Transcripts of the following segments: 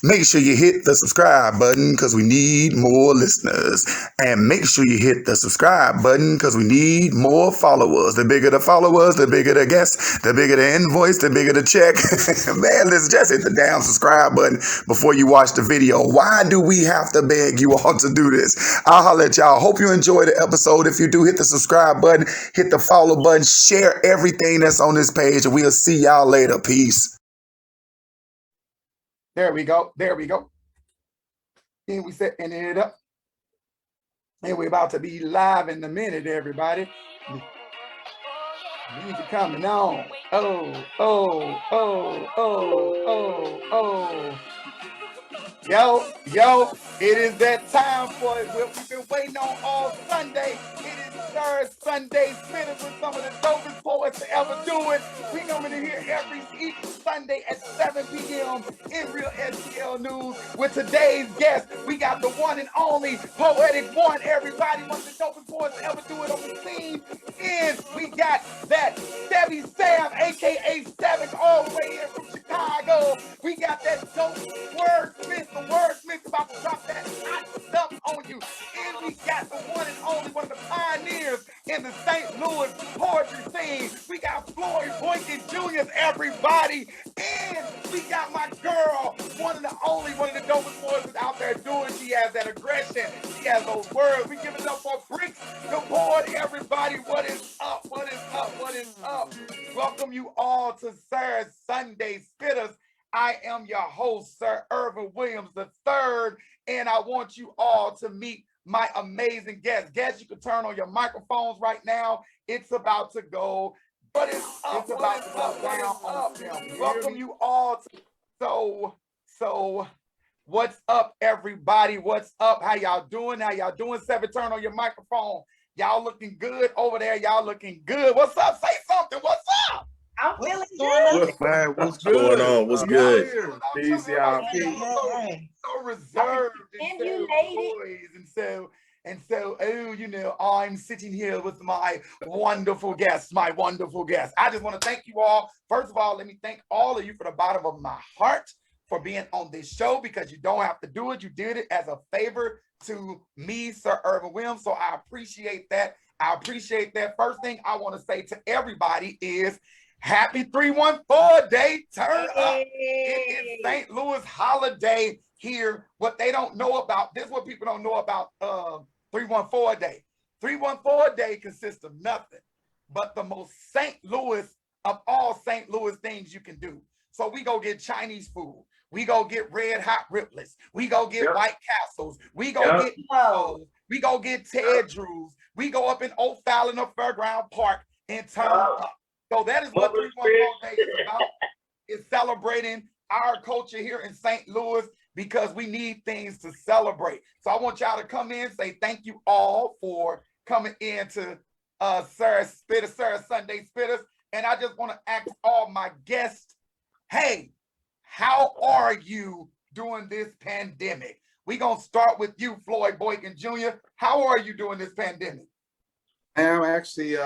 Make sure you hit the subscribe button because we need more listeners. And make sure you hit the subscribe button because we need more followers. The bigger the followers, the bigger the guests, the bigger the invoice, the bigger the check. Man, let's just hit the damn subscribe button before you watch the video. Why do we have to beg you all to do this? I'll holler at y'all. Hope you enjoy the episode. If you do, hit the subscribe button, hit the follow button, share everything that's on this page, and we'll see y'all later. Peace. There we go. There we go. And we setting it up. And we're about to be live in a minute, everybody. Music coming on. Oh, oh, oh, oh, oh, oh. Yo, it is that time for it. We've been waiting on all Sunday. It is third Sunday Spitta with some of the dopest poets to ever do it. We coming in here each Sunday at 7 p.m. in Real STL News with today's guest. We got the one and only Poetic One. Everybody, one of the dopest poets to ever do it on the scene. And we got that Sevvy Seven, aka Seven, all the way here from Chicago. We got that dope WordSmith. The WordSmith about to drop that hot stuff on you. And we got the one and only one of the pioneers in the St. Louis poetry scene. We got Floyd Boykin Jr, everybody. And we got my girl, one of the dopest poets out there doing. She has that aggression. She has those words. We give it up for Brickz Da Poet, everybody. What is up? What is up? What is up? Welcome you all to Sir Sunday Spittas. I am your host, Sir ErvinJWilliams III, and I want you all to meet my amazing guest. Guests, you can turn on your microphones right now. It's about to go, but it's about to go down on them. Welcome you all to so what's up, everybody? What's up? How y'all doing? How y'all doing? Seven, turn on your microphone. Y'all looking good over there. Y'all looking good. What's up? Say something. What's up? I'm feeling good. Man, what's going on? What's good? Peace, y'all. So reserved And you ladies. boys, and so, oh, you know, I'm sitting here with my wonderful guests, I just want to thank you all. First of all, let me thank all of you from the bottom of my heart for being on this show, because you don't have to do it. You did it as a favor to me, Sir ErvinJWilliams. So I appreciate that. First thing I want to say to everybody is happy 314 day. Turn up. It is St. Louis holiday here. What they don't know about, this is what people don't know about 314 day. 314 day consists of nothing but the most St. Louis of all St. Louis things you can do. So we go get Chinese food. We go get red hot riblets. We go get White Castles. We go get we go get Ted Drews. We go up in O'Fallon or Fairground Park and turn up. So that is what 314 Day is about. It's celebrating our culture here in St. Louis, because we need things to celebrate. So I want y'all to come in, say thank you all for coming in to Sir Sunday Spittas. And I just want to ask all my guests, hey, how are you during this pandemic? We're going to start with you, Floyd Boykin Jr. How are you during this pandemic? I'm actually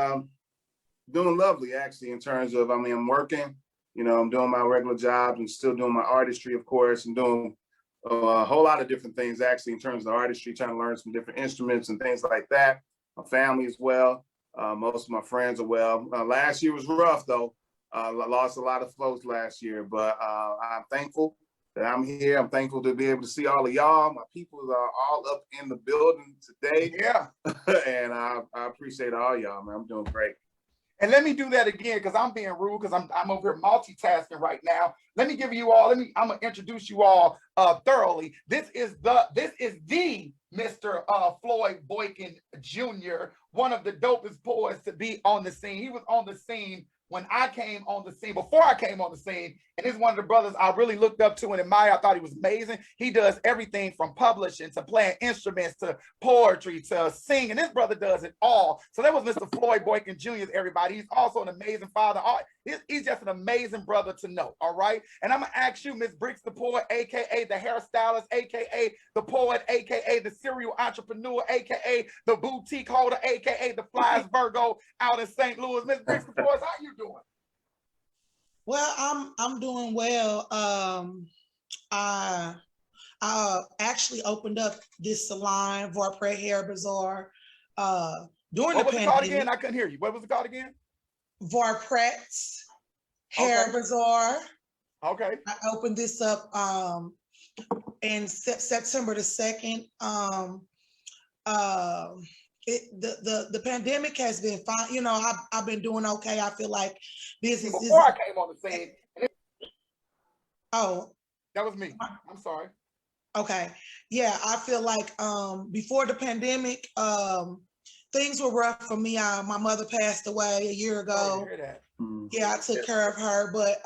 doing lovely, actually, in terms of, I'm working, you know, I'm doing my regular jobs and still doing my artistry, of course, and doing a whole lot of different things, actually, in terms of artistry, trying to learn some different instruments and things like that. My family as well. Most of my friends are well. Last year was rough, though. I lost a lot of folks last year, but I'm thankful that I'm here. I'm thankful to be able to see all of y'all. My people are all up in the building today. Yeah. And I appreciate all y'all, man. I'm doing great. And let me do that again, because I'm being rude, because I'm over here multitasking right now. Let me give you all, I'm gonna introduce you all thoroughly. This is the Mr. Floyd Boykin Jr., one of the dopest poets to be on the scene. He was on the scene when I came on the scene, before I came on the scene, and he's one of the brothers I really looked up to and admire. I thought he was amazing. He does everything from publishing to playing instruments to poetry to singing. This brother does it all. So that was Mr. Floyd Boykin Jr., everybody. He's also an amazing father. He's just an amazing brother to know, all right? And I'm gonna ask you, Miss Brickz Da Poet, AKA the hairstylist, AKA the poet, AKA the serial entrepreneur, AKA the boutique holder, AKA the flies Virgo out in St. Louis. Miss Brickz Da Poet, how you doing? Well, I'm doing well. I actually opened up this salon, Vorpre Hair Bazaar, during What the was it called again? pandemic. I couldn't hear you. What was it called again? Vorpretz Hair Okay. Bazaar. Okay. I opened this up in September the 2nd. The pandemic has been fine. You know, I've been doing okay. I feel like business is. Before I came on the scene. Oh. That was me. I'm sorry. Okay. Yeah, I feel like before the pandemic, things were rough for me. My mother passed away a year ago. Hear that. Yeah, I took care of her, but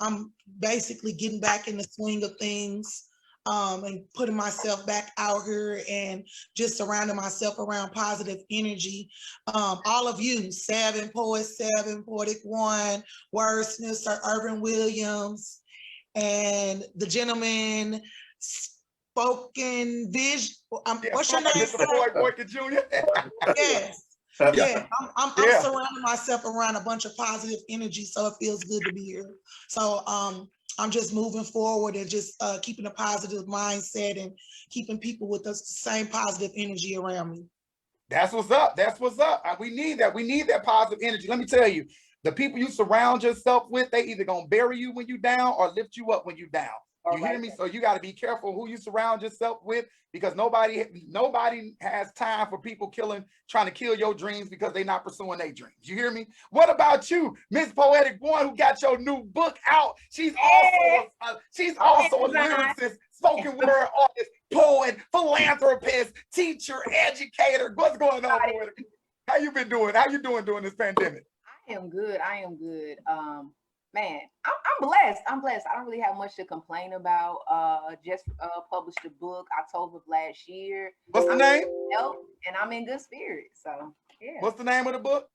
I'm basically getting back in the swing of things and putting myself back out here and just surrounding myself around positive energy. All of you, Seven, Poetic One, WordSmith, Sir ErvinJWilliams, and the gentleman spoken vision. What's your name? Mr. Floyd Boykin Jr. Yes. Yeah, I'm surrounding myself around a bunch of positive energy, so it feels good to be here. So I'm just moving forward and just keeping a positive mindset and keeping people with the same positive energy around me. That's what's up. That's what's up. We need that. We need that positive energy. Let me tell you, the people you surround yourself with, they either gonna bury you when you down or lift you up when you down. You hear me? So you got to be careful who you surround yourself with, because nobody has time for people trying to kill your dreams because they're not pursuing their dreams. You hear me? What about you, Miss Poetic One, who got your new book out? She's also a lyricist, spoken word artist, poet, philanthropist, teacher, educator. What's going on, Poetic? How you been doing? How you doing during this pandemic? I am good. I am good. Man, I'm blessed. I'm blessed. I don't really have much to complain about. Just published a book October of last year. What's the name? And I'm in good spirits. So yeah. What's the name of the book?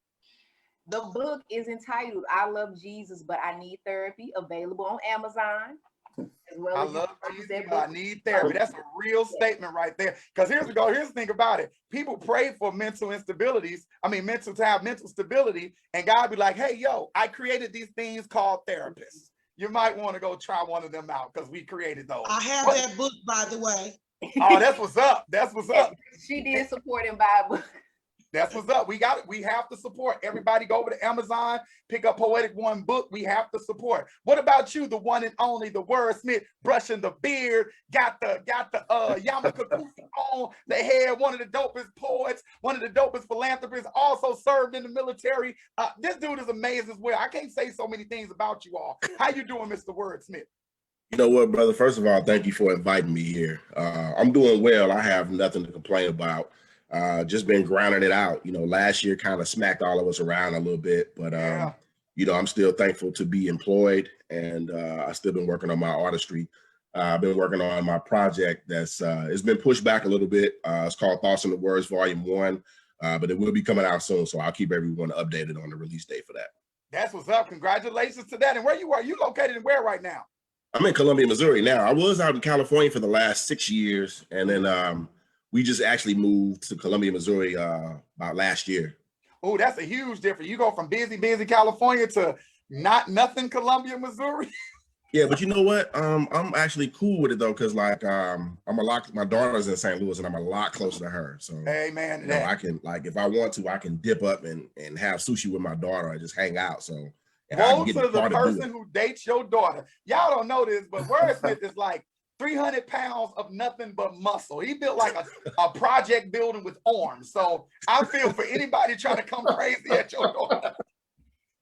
The book is entitled "I Love Jesus, But I Need Therapy," available on Amazon. As well I as love Jesus, but I need therapy. That's a real statement right there. Because here's the thing about it. People pray for mental instabilities. I mean, to have mental stability, and God be like, hey, yo, I created these things called therapists. You might want to go try one of them out because we created those. I have that book, by the way. Oh, that's what's up. That's what's up. She did support and buy a book. That's what's up. We got it. We have to support. Everybody go over to Amazon, pick up Poetic One book. We have to support. What about you, the one and only, the wordsmith, brushing the beard, got the yarmulke on the head, one of the dopest poets, one of the dopest philanthropists, also served in the military. This dude is amazing as well. I can't say so many things about you all. How you doing, Mr. Wordsmith? You know what, brother? First of all, thank you for inviting me here. I'm doing well. I have nothing to complain about. Just been grinding it out. You know, last year kind of smacked all of us around a little bit, but you know, I'm still thankful to be employed, and I still been working on my artistry. I've been working on my project that's it's been pushed back a little bit. It's called Thoughts in the Words Volume 1, but it will be coming out soon, so I'll keep everyone updated on the release date for that. That's what's up. Congratulations to that. And where you are? You located in where right now? I'm in Columbia, Missouri now. I was out in California for the last 6 years, and then we just actually moved to Columbia, Missouri about last year. Oh, that's a huge difference. You go from busy California to nothing Columbia, Missouri. Yeah, but you know what? I'm actually cool with it though, because like my daughter's in St. Louis and I'm a lot closer to her. So hey man, you know, I can, like, if I want to, I can dip up and have sushi with my daughter and just hang out. So woe to the person who dates your daughter. Y'all don't know this, but Wordsmith is like 300 pounds of nothing but muscle. He built like a project building with arms. So I feel for anybody trying to come crazy at your daughter.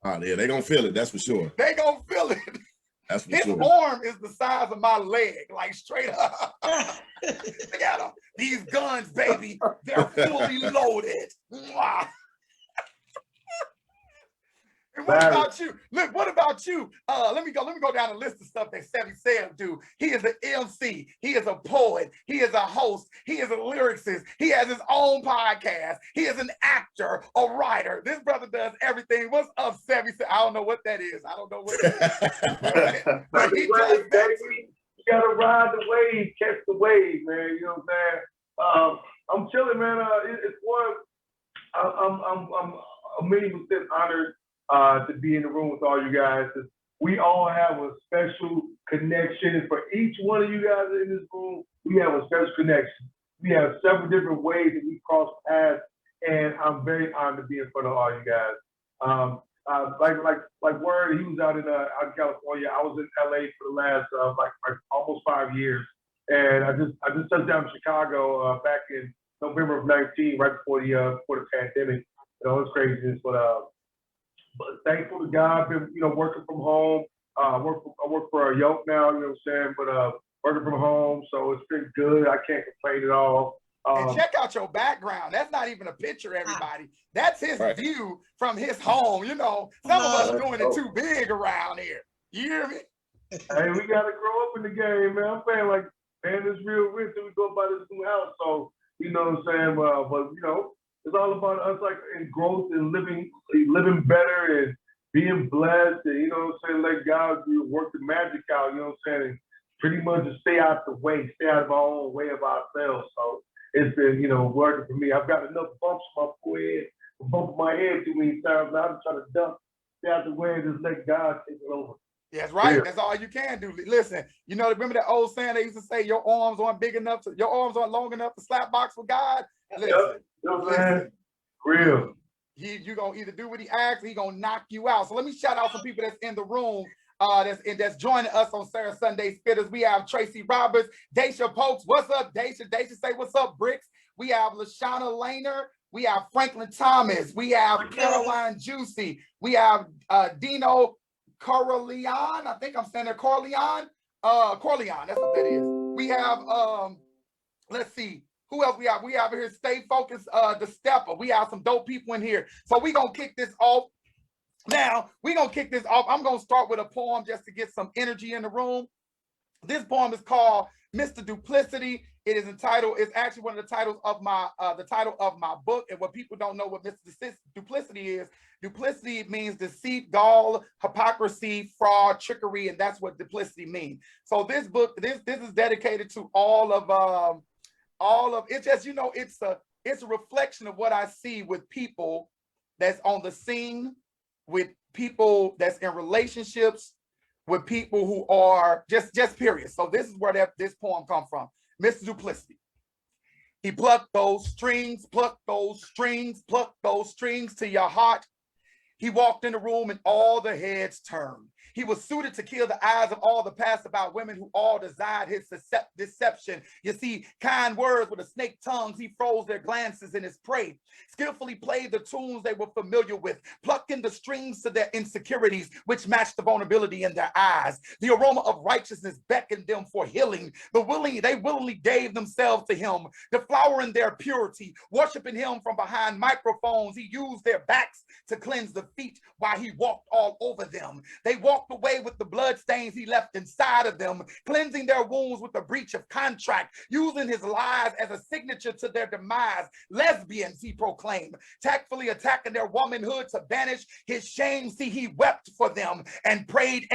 Oh yeah, they gonna feel it. That's for sure. They gonna feel it. That's for His sure. arm is the size of my leg, like straight up. Look at him. These guns, baby, they're fully loaded. Wow. And what about you? Look, what about you? Let me go down the list of stuff that Sevvy Seven do. He is an MC. He is a poet. He is a host. He is a lyricist. He has his own podcast. He is an actor, a writer. This brother does everything. What's up, Sevvy Seven? I don't know what that is. I don't know what that is. But he does that. You gotta ride the wave, catch the wave, man. You know what I'm saying? I'm chilling, man. It's one. I'm a million% honored to be in the room with all you guys. we all have a special connection. And for each one of you guys in this room, we have a special connection. We have several different ways that we cross paths, and I'm very honored to be in front of all you guys. Like Word, he was out in California. I was in LA for the last like almost 5 years, and I just touched down in Chicago back in November of 19, right before the pandemic. You know, it's craziness, but thankful to God. Been working from home. I work for a yoke now. You know what I'm saying? But working from home, so it's been good. I can't complain at all. And check out your background. That's not even a picture, everybody. That's his view from his home. You know, some of us doing it too big around here. You hear me? Hey, we gotta grow up in the game, man. I'm saying, like, man, it's real rich till we go buy this new house. So, you know what I'm saying? But it's all about us, like, in growth and living better and being blessed, and you know what I'm saying, let God work the magic out, you know what I'm saying? And pretty much just stay out the way, stay out of our own way of ourselves. So it's been, working for me. I've got enough bumps on my forehead, bumping my head too many times. Now I'm trying to dump, stay out the way, and just let God take it over. Yeah, that's right. Yeah. That's all you can do. Listen, remember that old saying they used to say, your arms aren't long enough to slap box with God? Listen, You know what I'm saying? Real. You're going to either do what he asks, or he going to knock you out. So let me shout out some people that's in the room. That's joining us on Sarah Sunday Spitters. We have Tracy Roberts, Daisha Pokes. What's up, Daisha? Daisha say, what's up, Brickz? We have LaShawna Laner. We have Franklin Thomas. We have Caroline Juicy. We have Dino Corleone. I think I'm saying that Corleone. Corleone, that's what that is. We have, let's see. Who else we have? We have here Stay Focused, the Stepper. We have some dope people in here. So we're going to kick this off. Now, we're going to kick this off. I'm going to start with a poem just to get some energy in the room. This poem is called Mr. Duplicity. It is entitled, it's actually one of the titles of my, book. And what people don't know what Mr. Duplicity is, duplicity means deceit, gall, hypocrisy, fraud, trickery, and that's what duplicity means. So this book, this is dedicated to all of it's just, it's a reflection of what I see with people that's on the scene, with people that's in relationships, with people who are just period. So this is where this poem comes from. Mr. Duplicity. He plucked those strings, plucked those strings, plucked those strings to your heart. He walked in the room and all the heads turned. He was suited to kill the eyes of all the past about women who all desired his deception. You see, kind words with a snake tongues, he froze their glances in his prey. Skillfully played the tunes they were familiar with, plucking the strings to their insecurities, which matched the vulnerability in their eyes. The aroma of righteousness beckoned them for healing. They willingly gave themselves to him, deflowering their purity, worshiping him from behind microphones. He used their backs to cleanse the feet while he walked all over them. They walked away with the blood stains he left inside of them, cleansing their wounds with the breach of contract, using his lies as a signature to their demise. Lesbians, he proclaimed, tactfully attacking their womanhood to banish his shame. See, he wept for them and prayed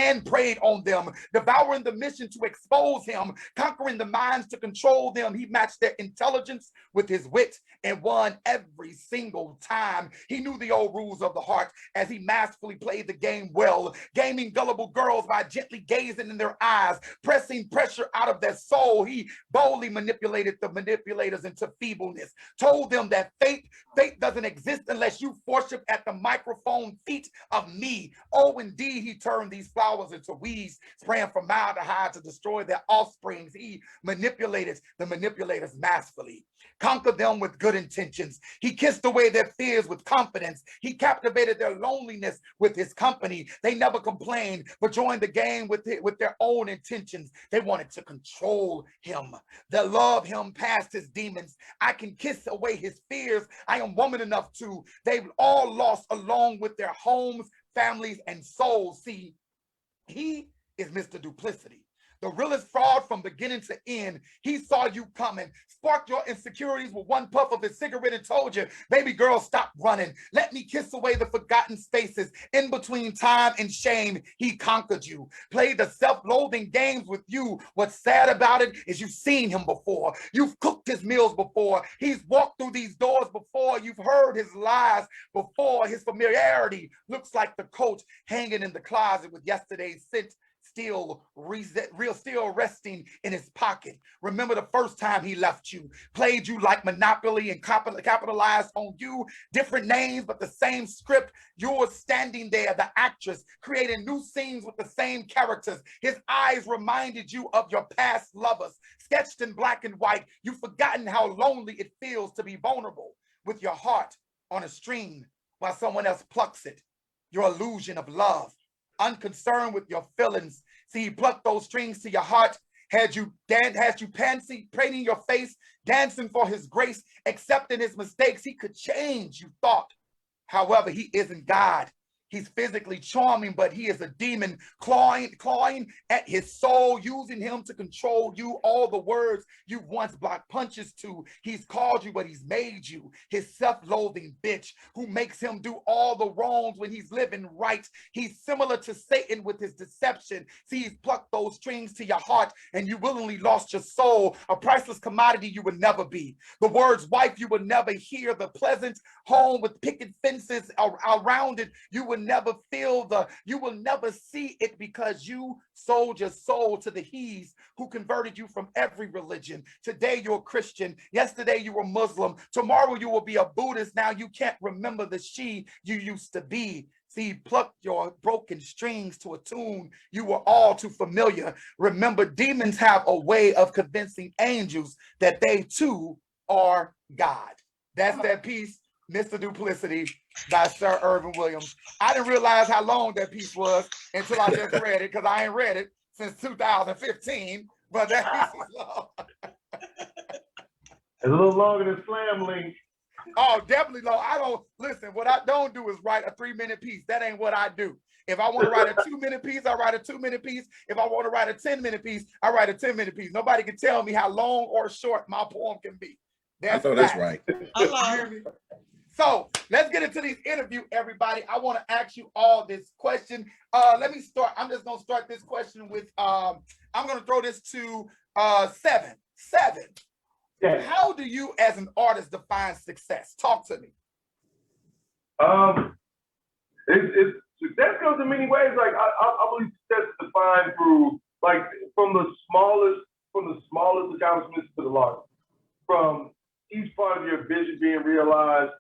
on them, devouring the mission to expose him, conquering the minds to control them. He matched their intelligence with his wit and won every single time. He knew the old rules of the heart as he masterfully played the game well, gaming gullible girls by gently gazing in their eyes, pressing pressure out of their soul. He boldly manipulated the manipulators into feebleness, told them that fate doesn't exist unless you worship at the microphone feet of me. Oh, indeed, he turned these flowers into weeds, spraying from formaldehyde to destroy their offsprings. He manipulated the manipulators masterfully, conquered them with good intentions. He kissed away their fears with confidence. He captivated their loneliness with his company. They never complained, but joined the game with their own intentions. They wanted to control him. They love him past his demons. I can kiss away his fears. I am woman enough to. They've all lost along with their homes, families, and souls. See, he is Mr. Duplicity, The realest fraud from beginning to end. He saw you coming, sparked your insecurities with one puff of his cigarette and told you, baby girl, stop running. Let me kiss away the forgotten spaces. In between time and shame, he conquered you. Played the self-loathing games with you. What's sad about it is you've seen him before. You've cooked his meals before. He's walked through these doors before. You've heard his lies before. His familiarity looks like the coat hanging in the closet with yesterday's scent still resting in his pocket. Remember the first time he left you, played you like Monopoly and capitalized on you. Different names, but the same script. You're standing there, the actress, creating new scenes with the same characters. His eyes reminded you of your past lovers, sketched in black and white. You've forgotten how lonely it feels to be vulnerable with your heart on a string while someone else plucks it. Your illusion of love, unconcerned with your feelings. See, he plucked those strings to your heart, had you painting your face, dancing for his grace, accepting his mistakes. He could change, you thought. However, he isn't God. He's physically charming, but he is a demon clawing at his soul, using him to control you. All the words you once blocked punches to. He's called you, but he's made you his self-loathing bitch who makes him do all the wrongs when he's living right. He's similar to Satan with his deception. See, he's plucked those strings to your heart and you willingly lost your soul, a priceless commodity you would never be. The words wife you would never hear, the pleasant home with picket fences around it. You will never see it because you sold your soul to the he's who converted you from every religion. Today you're a Christian. Yesterday you were Muslim. Tomorrow you will be a Buddhist. Now you can't remember the she you used to be. See, pluck your broken strings to a tune you were all too familiar. Remember, demons have a way of convincing angels that they too are God. That's that piece, Mr. Duplicity, by Sir ErvinJWilliams. I didn't realize how long that piece was until I just read it, because I ain't read it since 2015, but that piece is long. It's a little longer than Slam Link. Oh, definitely long. Listen, what I don't do is write a 3-minute piece. That ain't what I do. If I want to write a 2-minute piece, I write a 2-minute piece. If I want to write a 10-minute piece, I write a 10-minute piece. Nobody can tell me how long or short my poem can be. That's right. So let's get into these interview, everybody. I want to ask you all this question. Let me start. I'm just going to start this question with, I'm going to throw this to Seven. Yeah. How do you as an artist define success? Talk to me. Success comes in many ways. Like I believe success is defined through, like, from the smallest accomplishments to the largest. From each part of your vision being realized,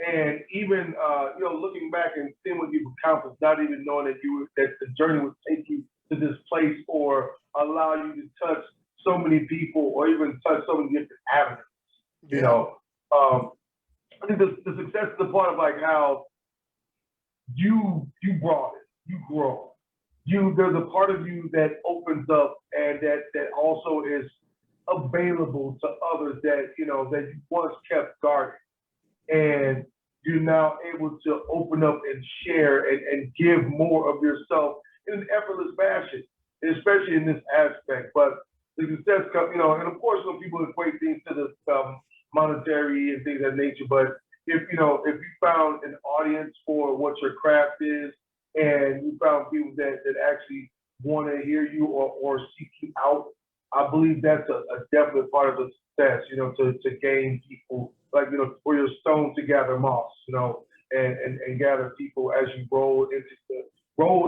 and even looking back and seeing what you've accomplished, not even knowing that the journey would take you to this place or allow you to touch so many people or even touch so many different avenues. Yeah. I think the success is the part of, like, how you broaden, you grow. There's a part of you that opens up and that also is available to others that that you once kept guarded, and you're now able to open up and share and give more of yourself in an effortless fashion, especially in this aspect. But the success comes, and of course, some people equate things to the monetary and things of that nature. But if you found an audience for what your craft is, and you found people that actually want to hear you or seek you out, I believe that's a definite part of the success, to gain people, like, for your stone to gather moss, and gather people as you roll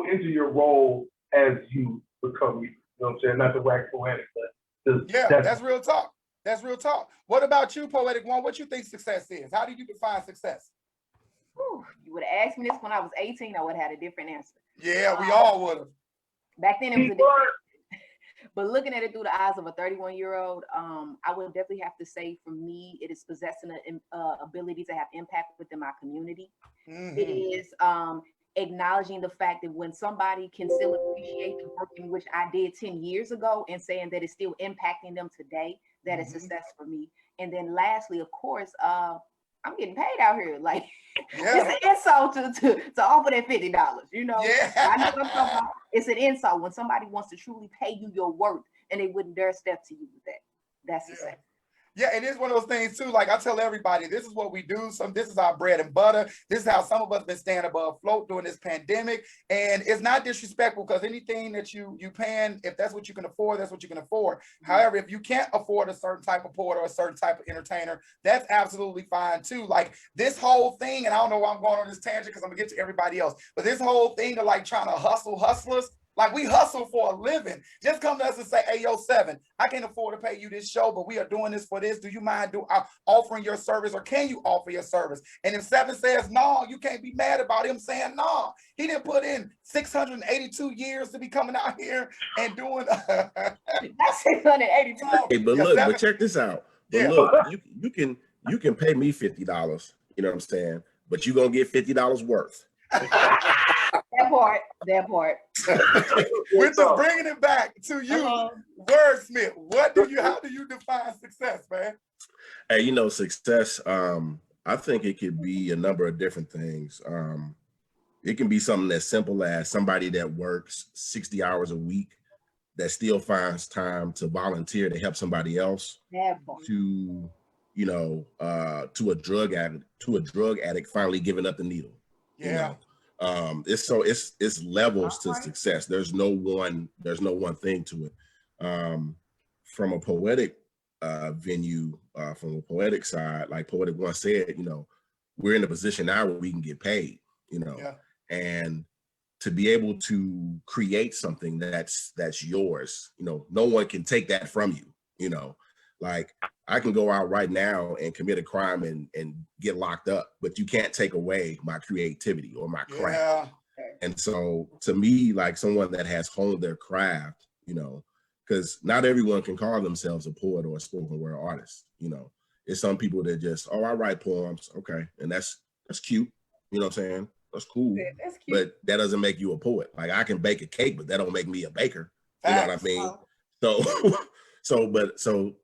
into your role as you become you. You know what I'm saying? Not to wax poetic, but that's real talk. That's real talk. What about you, Poetic One? What you think success is? How do you define success? Whew, you would have asked me this when I was 18, I would have had a different answer. Yeah, we all would have. Back then it was a different. But looking at it through the eyes of a 31-year-old, I would definitely have to say, for me, it is possessing an ability to have impact within my community. Mm-hmm. It is acknowledging the fact that when somebody can still appreciate the work in which I did 10 years ago and saying that it's still impacting them today, that is success for me. And then lastly, of course, I'm getting paid out here. Like, it's an insult to offer that $50, Yeah. I know what I'm talking about. It's an insult when somebody wants to truly pay you your worth and they wouldn't dare step to you with that. That's success. Yeah, and it's one of those things too. Like I tell everybody, this is what we do. This is our bread and butter. This is how some of us been staying above float during this pandemic. And it's not disrespectful because anything that you paying, if that's what you can afford, that's what you can afford. However, if you can't afford a certain type of poet or a certain type of entertainer, that's absolutely fine too. Like this whole thing, and I don't know why I'm going on this tangent because I'm gonna get to everybody else, but this whole thing of like trying to hustle hustlers. Like we hustle for a living. Just come to us and say, hey, yo, Seven, I can't afford to pay you this show, but we are doing this for this. Do you mind offering your service or can you offer your service? And if Seven says no, you can't be mad about him saying no. He didn't put in 682 years to be coming out here and doing. That's 682. Hey, but look, but check this out. But look, you can pay me $50. You know what I'm saying? But you're gonna get $50 worth. That part. We're just bringing it back to you, Wordsmith. How do you define success, man? Hey, you know, success, I think it could be a number of different things. It can be something as simple as somebody that works 60 hours a week that still finds time to volunteer to help somebody else, to, you know, to a drug addict finally giving up the needle. Yeah. You know? It's levels to success. There's no one thing to it. From a poetic venue, from a poetic side, like Poetic One said, you know, we're in a position now where we can get paid, you know, and to be able to create something that's yours, you know, no one can take that from you, you know. Like I can go out right now and commit a crime and get locked up, but you can't take away my creativity or my craft. And so to me, like someone that has honed their craft, you know, because not everyone can call themselves a poet or a spoken word artist, you know. It's some people that just, oh, I write poems, okay, and that's cute, you know what I'm saying? That's cool, that's cute. But that doesn't make you a poet. Like I can bake a cake, but that don't make me a baker. You know what I mean? So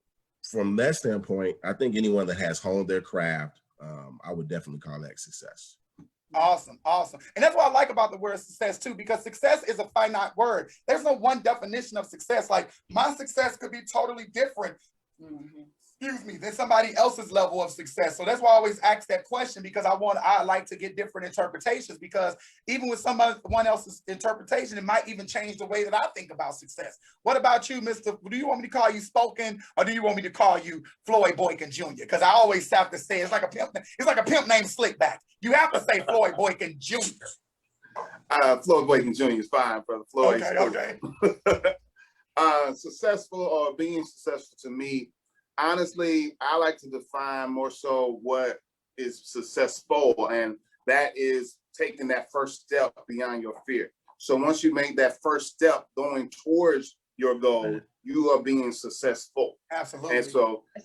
from that standpoint, I think anyone that has honed their craft, I would definitely call that success. Awesome. And that's what I like about the word success too, because success is a finite word. There's no one definition of success. Like my success could be totally different, than somebody else's level of success. So that's why I always ask that question, because I like to get different interpretations, because even with someone else's interpretation, it might even change the way that I think about success. What about you, Mr.? Do you want me to call you Spoken, or do you want me to call you Floyd Boykin Jr.? Because I always have to say it's like a pimp named Slickback. You have to say Floyd Boykin Jr. Floyd Boykin Jr. is fine, brother. Floyd. Okay. Successful or being successful to me, honestly, I like to define more so what is successful, and that is taking that first step beyond your fear. So once you make that first step going towards your goal, you are being successful. Absolutely. And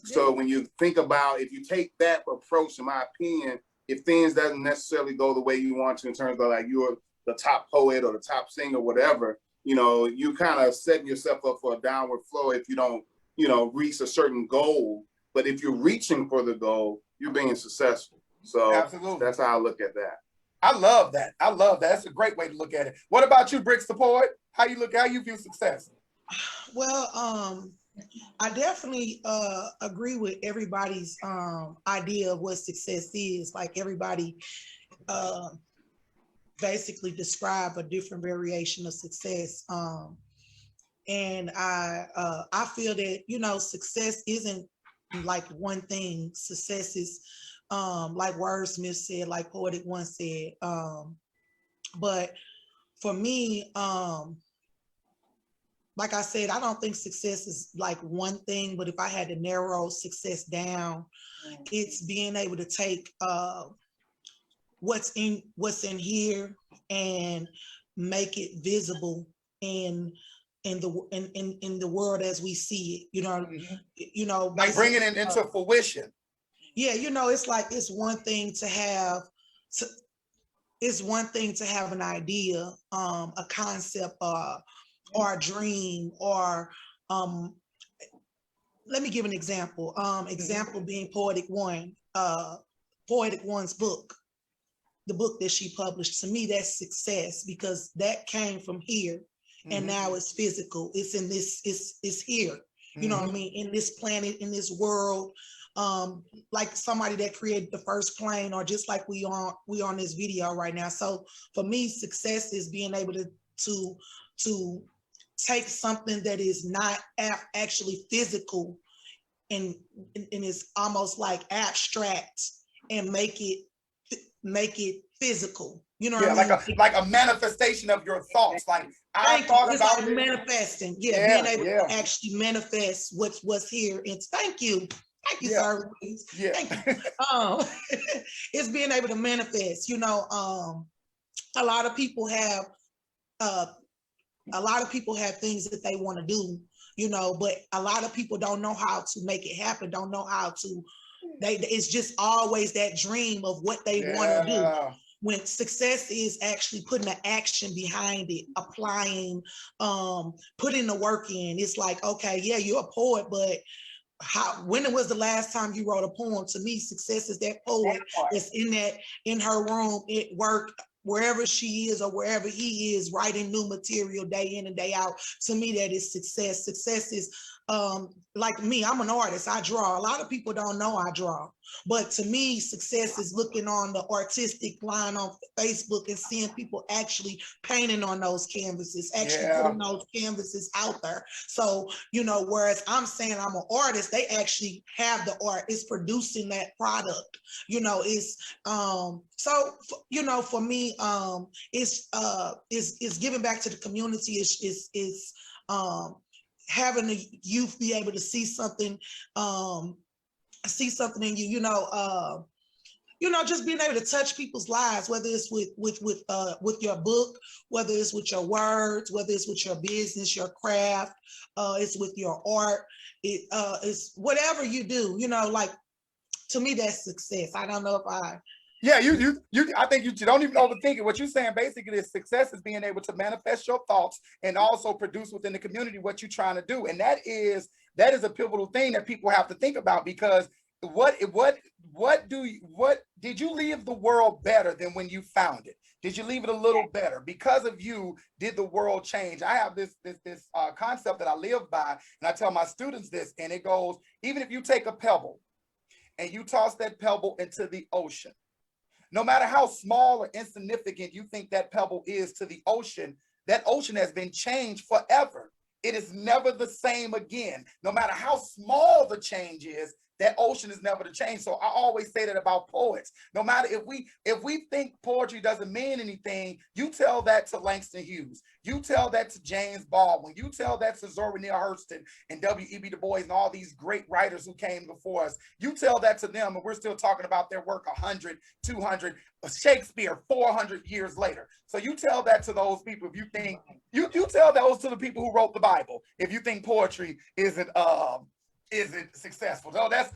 so when you think about, if you take that approach, in my opinion, if things doesn't necessarily go the way you want to in terms of like you're the top poet or the top singer, whatever, you know, you kind of setting yourself up for a downward flow if you don't, you know, reach a certain goal. But if you're reaching for the goal, you're being successful. So absolutely, that's how I look at that. I love that. That's a great way to look at it. What about you, Brickz Da Poet? How you view success? Well, I definitely agree with everybody's idea of what success is. Like everybody basically describe a different variation of success. And I feel that, you know, success isn't like one thing. Success is like WordSmith said, like Poetic One said. But for me, like I said, I don't think success is like one thing, but if I had to narrow success down, it's being able to take what's in here and make it visible in the world as we see it, you know, like bringing it into fruition. Yeah, you know, it's like it's one thing to have an idea, a concept, or a dream, or let me give an example. Example being Poetic One, Poetic One's book, the book that she published. To me, that's success, because that came from here. and now it's physical. It's in this, it's here. You know what I mean? In this planet, in this world, like somebody that created the first plane, or just like we on this video right now. So for me, success is being able to take something that is not actually physical and it's almost like abstract and make it physical. You know what I mean? like a manifestation of your thoughts. Like I thought about like it. manifesting. Yeah, being able to actually manifest what's here. And thank you, sir. Yeah. Thank you. It's being able to manifest. You know, a lot of people have things that they want to do, you know, but a lot of people don't know how to make it happen, don't know how to, it's just always that dream of what they want to do. When success is actually putting the action behind it, applying, putting the work in. It's like, okay, yeah, you're a poet, but when was the last time you wrote a poem? To me, success is that poet that's in her room at work, wherever she is or wherever he is, writing new material day in and day out. To me, that is success. Success is like me, I'm an artist, I draw. A lot of people don't know I draw. But to me, success is looking on the artistic line on Facebook and seeing people actually painting on those canvases, actually putting those canvases out there. So, you know, whereas I'm saying I'm an artist, they actually have the art, it's producing that product. You know, it's so you know, for me, it's giving back to the community, is having the youth be able to see something in you, you know, just being able to touch people's lives, whether it's with your book, whether it's with your words, whether it's with your business, your craft, it's with your art, it's whatever you do, you know, like, to me, that's success. I don't know if I... Yeah, I think you don't even overthink it. What you're saying basically is success is being able to manifest your thoughts and also produce within the community what you're trying to do. And that is a pivotal thing that people have to think about, because what did you leave the world better than when you found it? Did you leave it a little better? Because of you, did the world change? I have this concept that I live by, and I tell my students this, and it goes, even if you take a pebble and you toss that pebble into the ocean, no matter how small or insignificant you think that pebble is to the ocean, that ocean has been changed forever. It is never the same again. No matter how small the change is, that ocean is never to change. So I always say that about poets. No matter if we think poetry doesn't mean anything, you tell that to Langston Hughes. You tell that to James Baldwin. You tell that to Zora Neale Hurston and W.E.B. Du Bois and all these great writers who came before us. You tell that to them, and we're still talking about their work 100, 200, Shakespeare 400 years later. So you tell that to those people. If you think you tell those to the people who wrote the Bible, if you think poetry isn't successful. So that's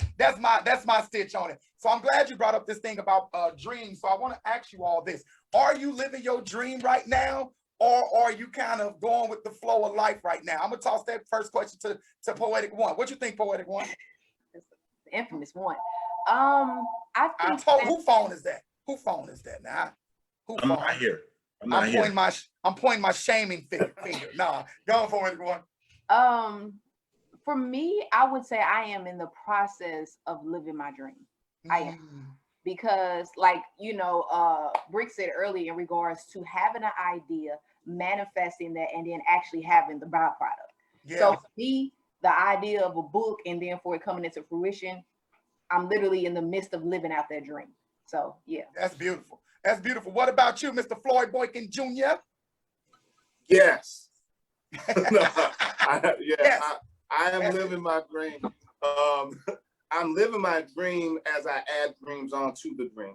my stitch on it. So I'm glad you brought up this thing about dreams. So I want to ask you all this: are you living your dream right now, or are you kind of going with the flow of life right now? I'm gonna toss that first question to Poetic One. What you think, Poetic One? The infamous one. I think who phone is that? Who phone is that now? I'm not here. I'm pointing my shaming finger. Nah, go on, Poetic One. For me, I would say I am in the process of living my dream. I am. Because like, Brickz said earlier in regards to having an idea, manifesting that, and then actually having the byproduct. Yeah. So for me, the idea of a book and then for it coming into fruition, I'm literally in the midst of living out that dream. So yeah. That's beautiful. That's beautiful. What about you, Mr. Floyd Boykin Jr.? Yes. I am living my dream. I'm living my dream as I add dreams onto the dream,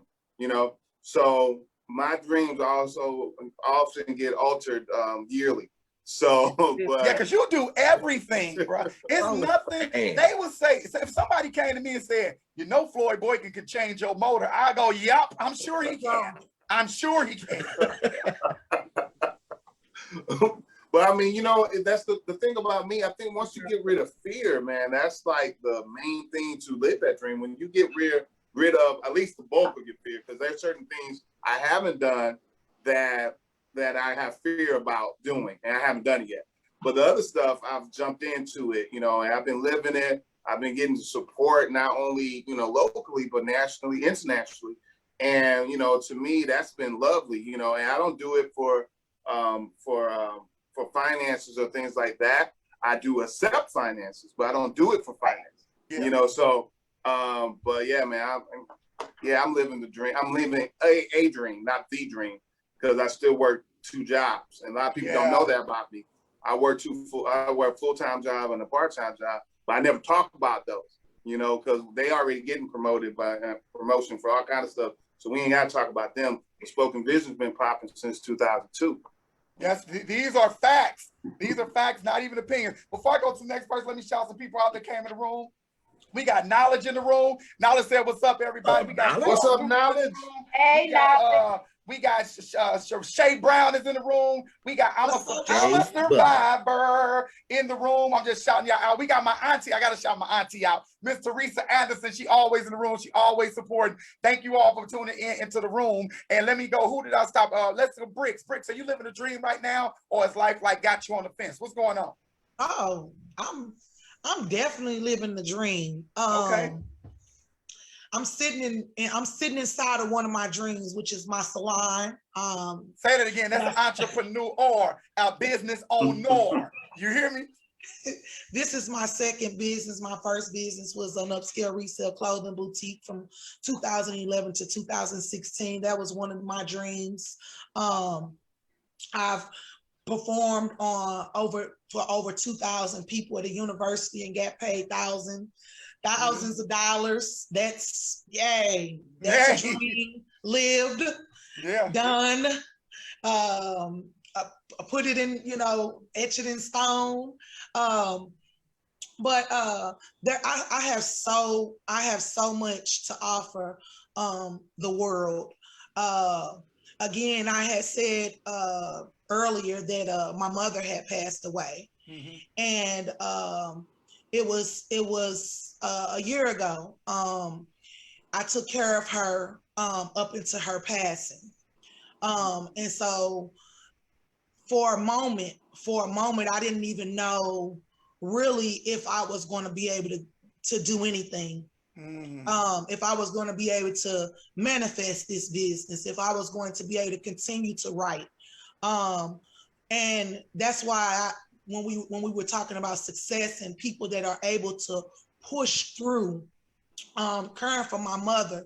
So my dreams also often get altered yearly. So, but yeah, because you do everything, bro. It's nothing. They would say, if somebody came to me and said, Floyd Boykin can change your motor, I go, yep, I'm sure he can. I'm sure he can. But I mean, that's the thing about me. I think once you get rid of fear, man, that's like the main thing to live that dream. When you get rid of at least the bulk of your fear, because there's certain things I haven't done that that I have fear about doing, and I haven't done it yet. But the other stuff, I've jumped into it, and I've been living it. I've been getting support not only, locally, but nationally, internationally. And, to me, that's been lovely, and I don't do it for finances or things like that. I do accept finances, but I don't do it for finance, so, but yeah, man, I'm living the dream. I'm living a dream, not the dream, because I still work 2 jobs. And a lot of people don't know that about me. I work full-time job and a part-time job, but I never talk about those, because they already getting promoted by promotion for all kind of stuff. So we ain't got to talk about them. The spoken vision's been popping since 2002. Yes, these are facts. These are facts, not even opinions. Before I go to the next person, let me shout some people out that came in the room. We got Knowledge in the room. Knowledge said, "What's up, everybody?" We got What's up, Knowledge? Hey, Knowledge. We got Shay Brown is in the room. We got I'm a survivor in the room. I'm just shouting y'all out. We got my auntie. I gotta shout my auntie out, Miss Teresa Anderson. She always in the room. She always supporting. Thank you all for tuning into the room. And let me go. Who did I stop? Let's go. Brickz. Brickz, are you living a dream right now, or is life like got you on the fence? What's going on? Oh, I'm definitely living the dream. Okay. I'm sitting inside of one of my dreams, which is my salon. Say that again. That's an entrepreneur or a business owner. You hear me? This is my second business. My first business was an upscale resale clothing boutique from 2011 to 2016. That was one of my dreams. I've performed for over 2,000 people at a university and got paid thousands of dollars. That's yay. That's a dream lived, done. I put it in, etch it in stone. But I have so much to offer the world. Again, I had said earlier that my mother had passed away, and it was a year ago. I took care of her up into her passing, and so for a moment, I didn't even know really if I was going to be able to do anything. If I was going to be able to manifest this business, if I was going to be able to continue to write. And that's why when we were talking about success and people that are able to push through, caring for my mother,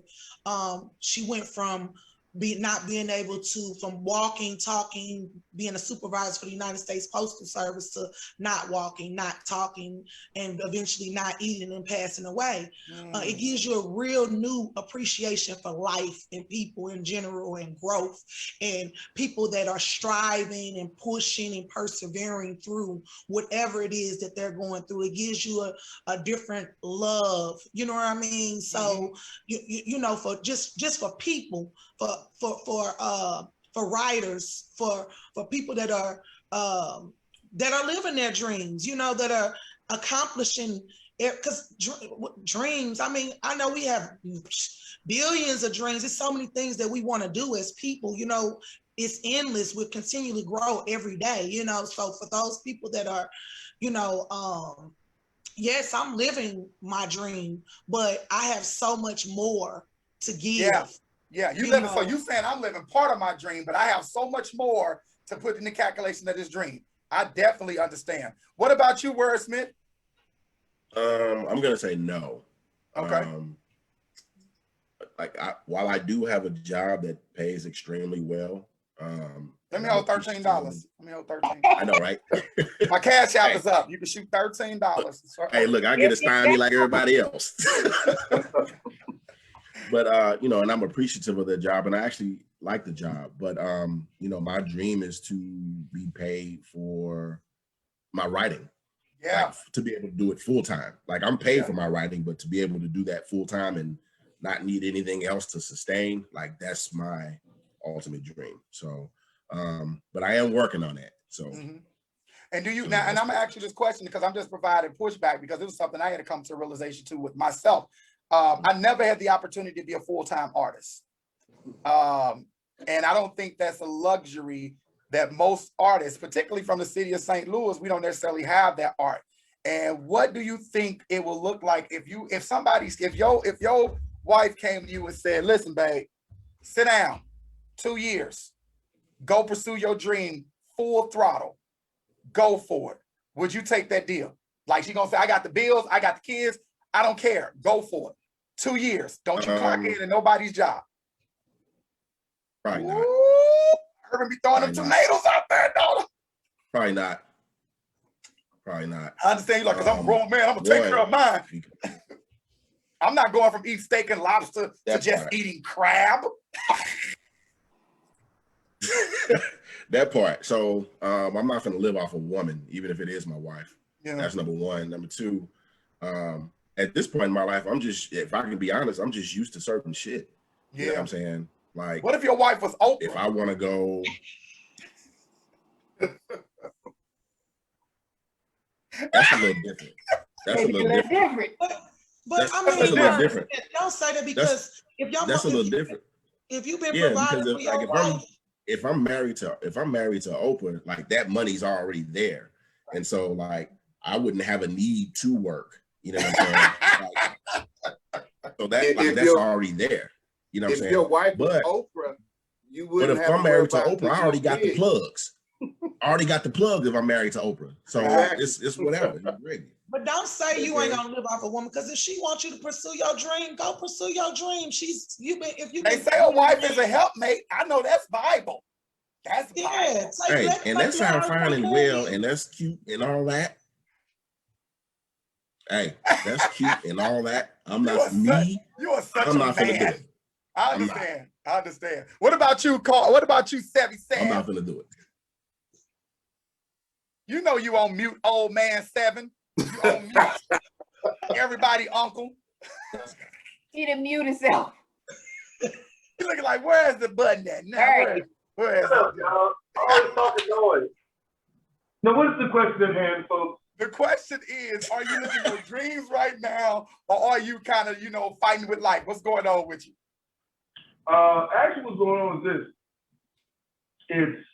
she went from not being able to, from walking, talking, being a supervisor for the United States Postal Service, to not walking, not talking, and eventually not eating and passing away. It gives you a real new appreciation for life and people in general, and growth, and people that are striving and pushing and persevering through whatever it is that they're going through. It gives you a different love, you know what I mean? So, for just for people, for writers, for people that are living their dreams, that are accomplishing it, because dreams, I mean, I know we have billions of dreams. There's so many things that we want to do as people, it's endless. We continually grow every day, so for those people that are, yes, I'm living my dream, but I have so much more to give. Yeah, you living, so you saying I'm living part of my dream, but I have so much more to put in the calculation of this dream. I definitely understand. What about you, WordSmith? I'm gonna say no. Okay. While I do have a job that pays extremely well, let me hold $13. Let me hold 13. I know, right? My cash app is up. You can shoot $13. Hey, look, I get a stymie like everybody else. But and I'm appreciative of the job, and I actually like the job. But my dream is to be paid for my writing. Yeah. To be able to do it full time. Like, I'm paid for my writing, but to be able to do that full time and not need anything else to sustain, like, that's my ultimate dream. So, but I am working on that. So. And do you now? And I'm gonna ask you this question because I'm just providing pushback, because it was something I had to come to a realization to with myself. I never had the opportunity to be a full-time artist. And I don't think that's a luxury that most artists, particularly from the city of St. Louis, we don't necessarily have that art. And what do you think it will look like if your wife came to you and said, listen, babe, sit down, 2 years, go pursue your dream, full throttle, go for it. Would you take that deal? Like she gonna say, I got the bills, I got the kids, I don't care, go for it. 2 years, don't you clock in nobody's job. Probably not. Ervin be throwing them tomatoes out there, don't I? Probably not. Probably not. I understand you like, cause I'm a grown man, I'm gonna take care of mine. I'm not going from eating steak and lobster to just eating crab. That part. So I'm not gonna live off a woman, even if it is my wife. Yeah. That's number one. Number two, at this point in my life, if I can be honest, I'm just used to certain shit. Yeah. You know what I'm saying? Like, what if your wife was Oprah? If I want to go, that's a little different. That's a little different. But I mean, that's a little different. Don't say that because that's a little different. If you've been providing for your wife, if I'm married to Oprah, like that money's already there, and so like I wouldn't have a need to work. You know what I'm saying? So that's already there. You know what I'm saying? If your wife was Oprah, you wouldn't. But if I'm married to Oprah, I already got the plugs. I already got the plugs if I'm married to Oprah. So it's whatever. But don't say you ain't gonna live off a woman, because if she wants you to pursue your dream, go pursue your dream. They say a wife is a helpmate. I know that's Bible. That's Bible. Hey, and that sounds fine and well, and that's cute and all that. Hey, that's cute and all that. I'm not me. You are such I'm a not finna do man. it. I understand. I understand. What about you, Carl? What about you, Sevvy Seven? I'm not gonna do it. You know you on mute, old man Seven. You on mute. Everybody, uncle. He didn't mute himself. You looking like, where's the button at now? Right. Where is it? Always talking noise. Now, what is the question at hand, folks? The question is, are you living your dreams right now, or are you kind of, fighting with life? What's going on with you? Actually, what's going on is this. It's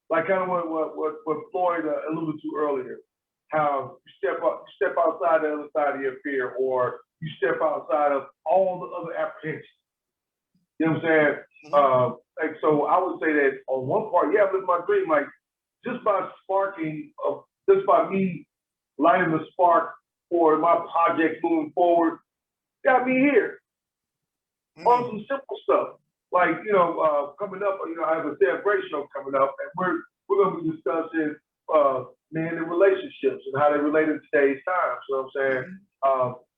like kind of what Floyd alluded to earlier. How you step outside the other side of your fear, or you step outside of all the other apprehensions. You know what I'm saying? Mm-hmm. So I would say that on one part, yeah, I live my dream, like just by just by me lighting the spark for my project moving forward, got me here. Mm-hmm. On some simple stuff, like coming up, I have a celebration show coming up, and we're going to be discussing men and relationships and how they relate in today's times. You know what I'm saying?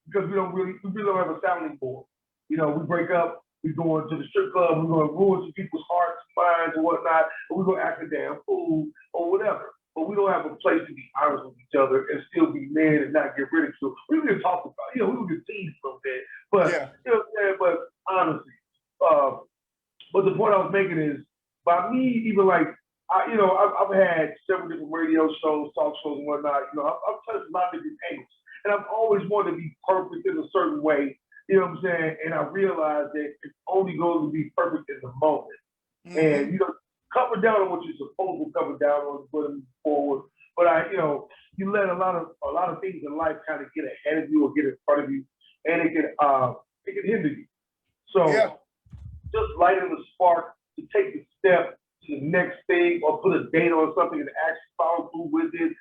Because we really don't have a sounding board. We break up, we go into the strip club, we're going to ruin some people's hearts, minds, and whatnot, and we're going to act a damn fool or whatever. But we don't have a place to be honest with each other and still be men and not get ridiculed. We can talk about, we can tease from that, but you know what I'm saying? But honestly, but the point I was making is, by me, even like I've had several different radio shows, talk shows, and whatnot. I've touched a lot of different angles, and I've always wanted to be perfect in a certain way. You know what I'm saying? And I realized that it's only going to be perfect in the moment. Mm-hmm. And cover down on what you're supposed to cover down on to move forward. But you let a lot of things in life kind of get ahead of you or get in front of you, and it can hinder you. So just lighting the spark to take the step to the next thing, or put a date on something and actually follow through with it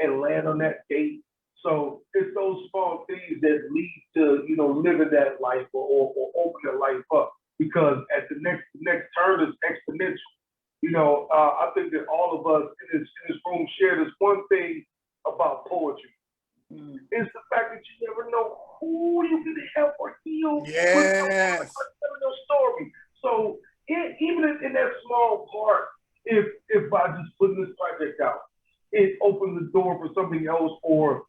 and land on that date. So it's those small things that lead to living that life or open that life up, because at the next turn is exponential. I think that all of us in this room share this one thing about poetry. It's the fact that you never know who you can help or heal with your story. So even in that small part, if by just putting this project out, it opens the door for something else, or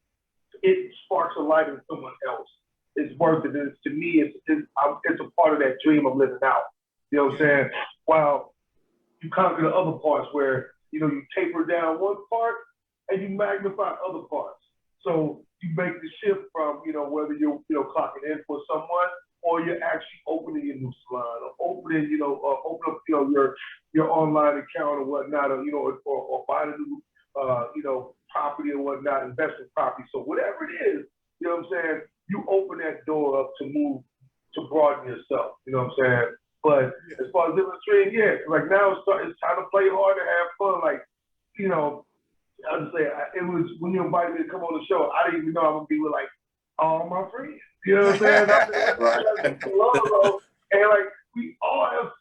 it sparks a light in someone else, it's worth it. And to me, it's a part of that dream of living out. You know what I'm saying? While you conquer the other parts where, you taper down one part and you magnify other parts. So you make the shift from, whether you're clocking in for someone, or you're actually opening your new salon, or open up, your online account or whatnot, or buy a new, property or whatnot, investment property. So whatever it is, you know what I'm saying, you open that door up to move, to broaden yourself, you know what I'm saying? But as far as living the dream, yeah, like now it's time to play hard and have fun. Like, I would say it was when you invited me to come on the show, I didn't even know I'm gonna be with like all my friends. You know what I'm saying? And like we all have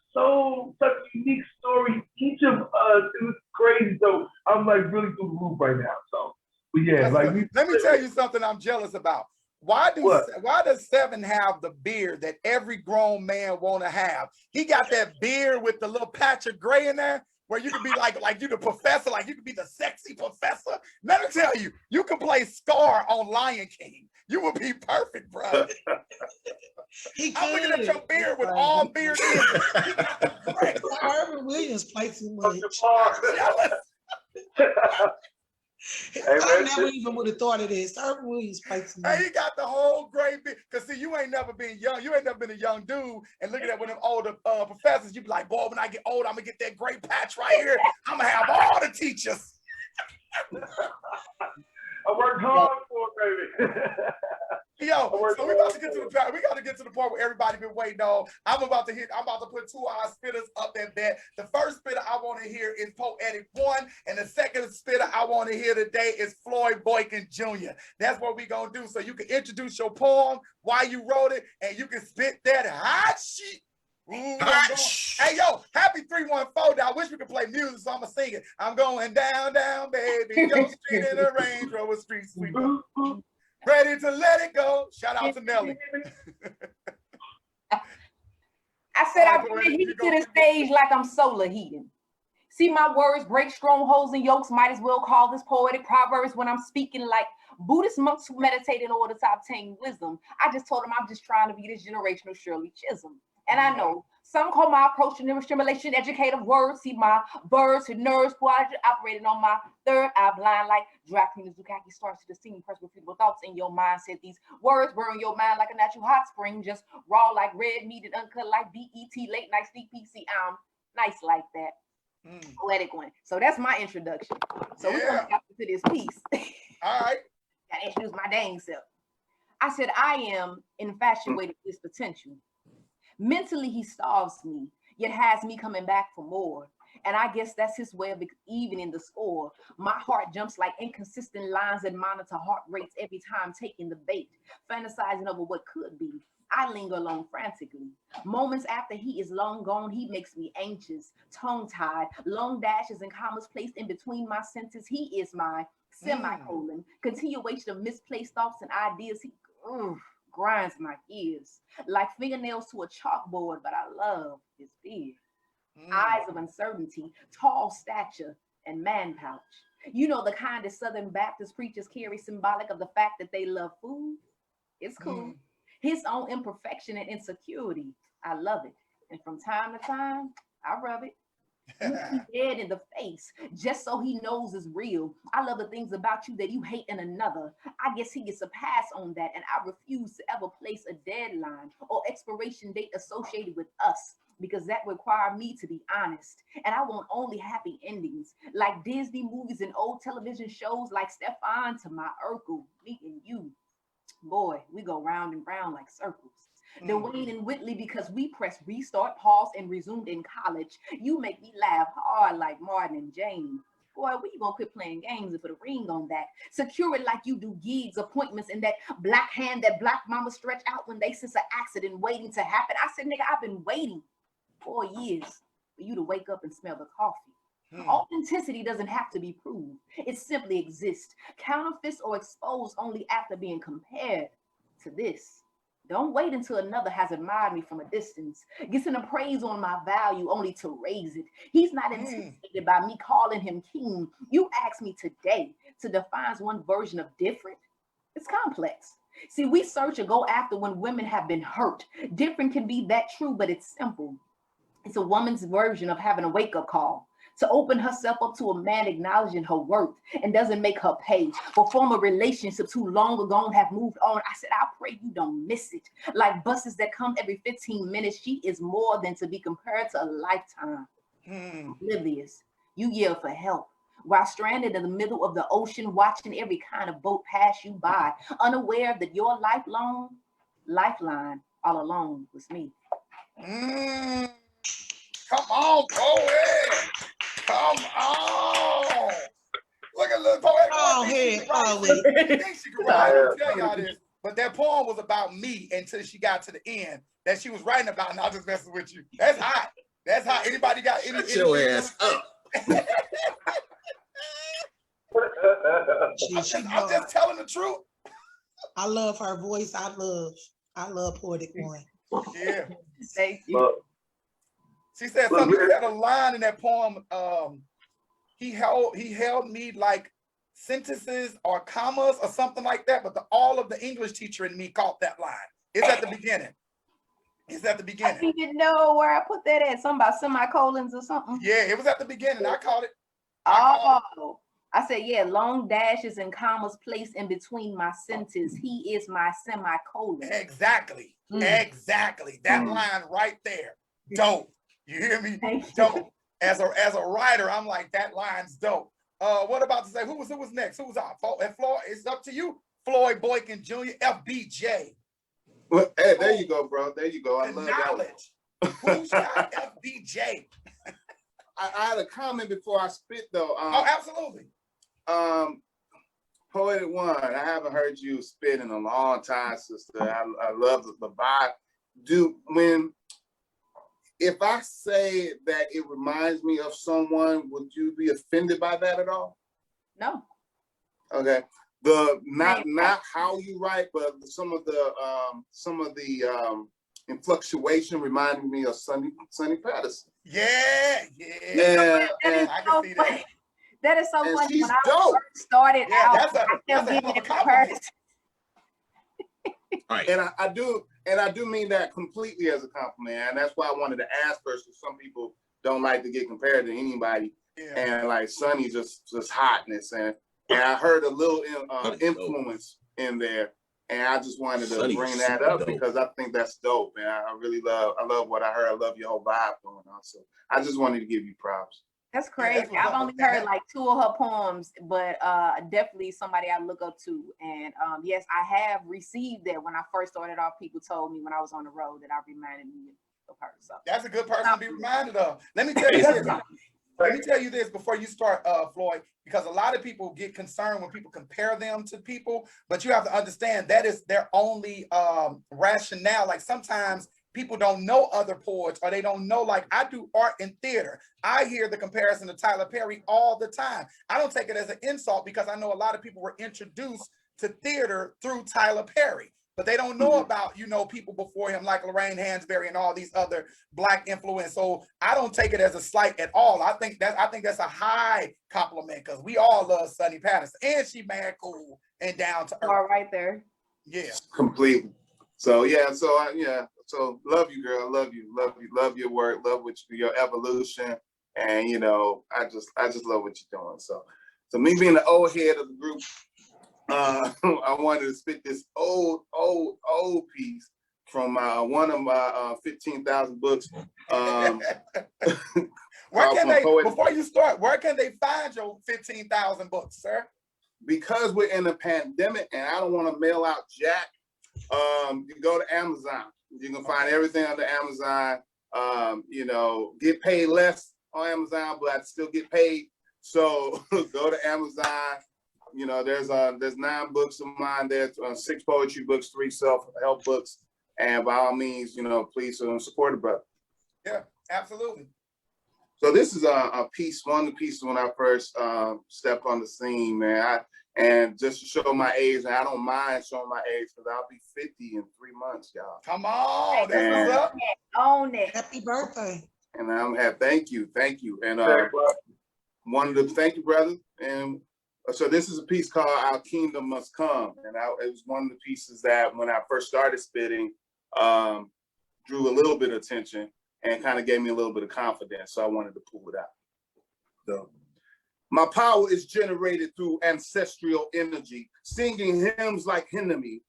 such a unique story, each of us. It was crazy. So I'm like really through the roof right now. So, but yeah, like let me tell you something I'm jealous about. Why does Seven have the beard that every grown man want to have? He got that beard with the little patch of gray in there, where you could be like you the professor, like you could be the sexy professor. Let me tell you, you could play Scar on Lion King. You would be perfect, bro. I'm looking at your beard with all beard in it. ErvinJWilliams plays too much. I never even would have thought of this. ErvinJWilliams plays too much. Hey, he got the whole gray beard. Cause see, you ain't never been young. You ain't never been a young dude. And looking at one of them older professors, you be like, boy, when I get old, I'm gonna get that gray patch right here. I'm gonna have all the teachers. I worked hard for it, baby. Yo, so we about to get to the part. We got to get to the part where everybody been waiting on. I'm about to put 2 of our spitters up in there. The first spitter I want to hear is Poetic One, and the second spitter I want to hear today is Floyd Boykin Jr. That's what we gonna do. So you can introduce your poem, why you wrote it, and you can spit that hot shit. Hey, yo, happy 314. I wish we could play music, so I'm going to sing it. I'm going down, down, baby. Your street in a Range Rover street sweeper. Ready to let it go. Shout out to Nelly. I said I bring the heat to the stage like I'm solar heating. See, my words break strongholds and yokes. Might as well call this poetic proverbs when I'm speaking like Buddhist monks who meditate in order to obtain wisdom. I just told them I'm just trying to be this generational Shirley Chisholm. And I know some call my approach to neurostimulation educative words. See, my birds and nerves operating on my third eye blind like Dracula Zukaki starts to the scene, press with beautiful thoughts in your mind. Said these words burn your mind like a natural hot spring, just raw like red meat and uncut like BET late night sneak PC. Nice like that. Poetic One. So that's my introduction. So we're gonna get to this piece. All right. Gotta introduce my dang self. I said I am infatuated with his potential. Mentally, he starves me, yet has me coming back for more. And I guess that's his way of evening the score. My heart jumps like inconsistent lines that monitor heart rates every time taking the bait, fantasizing over what could be. I linger along frantically. Moments after he is long gone, he makes me anxious, tongue-tied, long dashes and commas placed in between my sentences. He is my semicolon, continuation of misplaced thoughts and ideas. He grinds my ears like fingernails to a chalkboard, but I love his beard. Eyes of uncertainty, tall stature, and man pouch. You know the kind that Southern Baptist preachers carry, symbolic of the fact that they love food. It's cool. His own imperfection and insecurity. I love it. And from time to time, I rub it. Dead in the face, just so he knows it's real. I love the things about you that you hate in another. I guess he gets a pass on that, and I refuse to ever place a deadline or expiration date associated with us, because that requires me to be honest. And I want only happy endings, like Disney movies and old television shows, like Stefan to my Urkel, me and you. Boy, we go round and round like circles. The Wayne and Whitley, because we pressed restart, pause, and resumed in college. You make me laugh hard like Martin and Janie. Boy, we gonna quit playing games and put a ring on that. Secure it like you do gigs, appointments, and that black hand that black mama stretch out when they sense an accident waiting to happen. I said, nigga, I've been waiting 4 years for you to wake up and smell the coffee. Authenticity doesn't have to be proved. It simply exists. Counterfeits or exposed only after being compared to this. Don't wait until another has admired me from a distance, gets an appraise on my value only to raise it. He's not intimidated by me calling him king. You ask me today to define one version of different. It's complex. See, we search or go after when women have been hurt. Different can be that true, but it's simple. It's a woman's version of having a wake-up call to open herself up to a man acknowledging her worth and doesn't make her pay, or form a relationship too long ago and have moved on. I said, I pray you don't miss it. Like buses that come every 15 minutes, she is more than to be compared to a lifetime. Oblivious, you yell for help while stranded in the middle of the ocean, watching every kind of boat pass you by, unaware that your lifeline all along was me. Come on, poet. Come on. Look at little poet. Oh, She thinks she can write. I can tell y'all this. But that poem was about me until she got to the end that she was writing about, and I was just messing with you. That's hot. That's hot. Anybody got any? Shut your ass up. I'm just telling the truth. I love her voice. I love Poetic One. Yeah. Thank you. She said something. You had a line in that poem. He held me like sentences or commas or something like that. But all of the English teacher in me caught that line. It's at the beginning. It's at the beginning. I didn't know where I put that at. Something about semicolons or something. Yeah, it was at the beginning. I caught it. I said, yeah, long dashes and commas placed in between my sentence. He is my semicolon. Exactly. Exactly. That line right there. Dope. You hear me? Dope. As a writer, I'm like, that line's dope. What about to say? Who was next? Who was out? And Floyd, it's up to you. Floyd Boykin Jr. FBJ. Well, hey, there you go, bro. There you go. I love knowledge. Who's got FBJ? I had a comment before I spit though. Oh, absolutely. Poetic One, I haven't heard you spit in a long time, sister. I love the vibe. If I say that it reminds me of someone, would you be offended by that at all? No. Okay. Not how you write, but some of the influctuation reminded me of Sonny Patterson. Yeah. I can see that. That is so funny. She's when I dope. first started out, that's a compliment. Right. And I do mean that completely as a compliment, and that's why I wanted to ask first, because some people don't like to get compared to anybody, and like Sonny just hotness, and I heard a little influence in there, and I just wanted to bring that up because I think that's dope, and I love what I heard. I love your whole vibe going on, so I just wanted to give you props. That's crazy. I've only heard like 2 of her poems, but definitely somebody I look up to. And yes, I have received that when I first started off. People told me when I was on the road that I reminded me of her. So that's a good person to be reminded of. Let me tell you this. Let me tell you this before you start, Floyd, because a lot of people get concerned when people compare them to people, but you have to understand that is their only rationale. Like sometimes people don't know other poets, or they don't know, like I do art and theater. I hear the comparison to Tyler Perry all the time. I don't take it as an insult because I know a lot of people were introduced to theater through Tyler Perry, but they don't know about, people before him like Lorraine Hansberry and all these other Black influence. So I don't take it as a slight at all. I think that's a high compliment because we all love Sonny Patterson, and she mad cool and down to earth. all right there. Yeah, Completely. So so love you, girl. Love love your work, love your evolution, and I just love what you're doing. So me being the old head of the group, I wanted to spit this old piece from one of my 15,000 books. Where can they, before you start, where can they find your 15,000 books, sir? Because we're in a pandemic and I don't want to mail out jack, you go to Amazon. You can find everything under Amazon. Get paid less on Amazon, but I still get paid. So go to Amazon. There's 9 books of mine there, 6 poetry books, 3 self-help books, and by all means, please support the brother. Yeah, absolutely. So this is a piece, one of the pieces when I first stepped on the scene, man. And just to show my age, and I don't mind showing my age because I'll be 50 in 3 months, y'all. Come on, that's what's up. Own it. Happy birthday. And I'm happy. Thank you. And thank you, brother. And so this is a piece called Our Kingdom Must Come. And it was one of the pieces that when I first started spitting, drew a little bit of attention and kind of gave me a little bit of confidence. So I wanted to pull it out. My power is generated through ancestral energy, singing hymns like Henemy.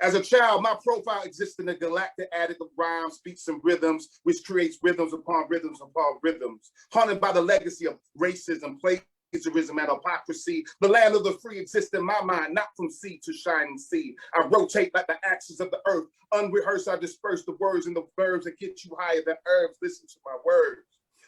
As a child, my profile exists in a galactic attic of rhymes, beats, and rhythms, which creates rhythms upon rhythms upon rhythms, haunted by the legacy of racism, plagiarism, and hypocrisy. The land of the free exists in my mind, not from sea to shining sea. I rotate like the axis of the earth. Unrehearsed, I disperse the words and the verbs that get you higher than herbs. Listen to my words.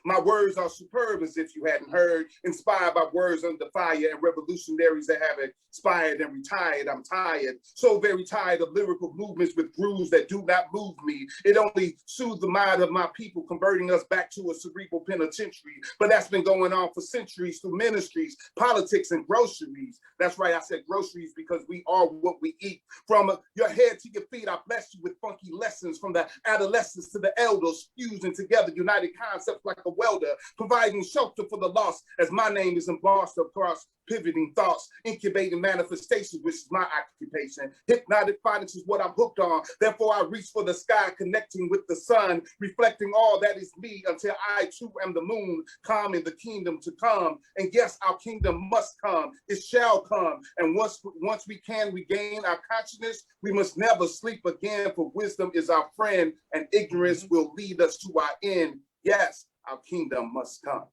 My words are superb, as if you hadn't heard, inspired by words under fire and revolutionaries that have expired and retired. I'm tired, so very tired of lyrical movements with grooves that do not move me. It only soothes the mind of my people, converting us back to a cerebral penitentiary. But that's been going on for centuries through ministries, politics, and groceries. That's right, I said groceries because we are what we eat. From your head to your feet, I bless you with funky lessons from the adolescents to the elders, fusing together united concepts like a welder, providing shelter for the lost, as my name is embossed across pivoting thoughts, incubating manifestations, which is my occupation. Hypnotic phonics is what I'm hooked on. Therefore, I reach for the sky, connecting with the sun, reflecting all that is me until I too am the moon, calming the kingdom to come. And yes, our kingdom must come. It shall come. And once we can regain our consciousness, we must never sleep again, for wisdom is our friend, and ignorance will lead us to our end. Yes, our kingdom must come.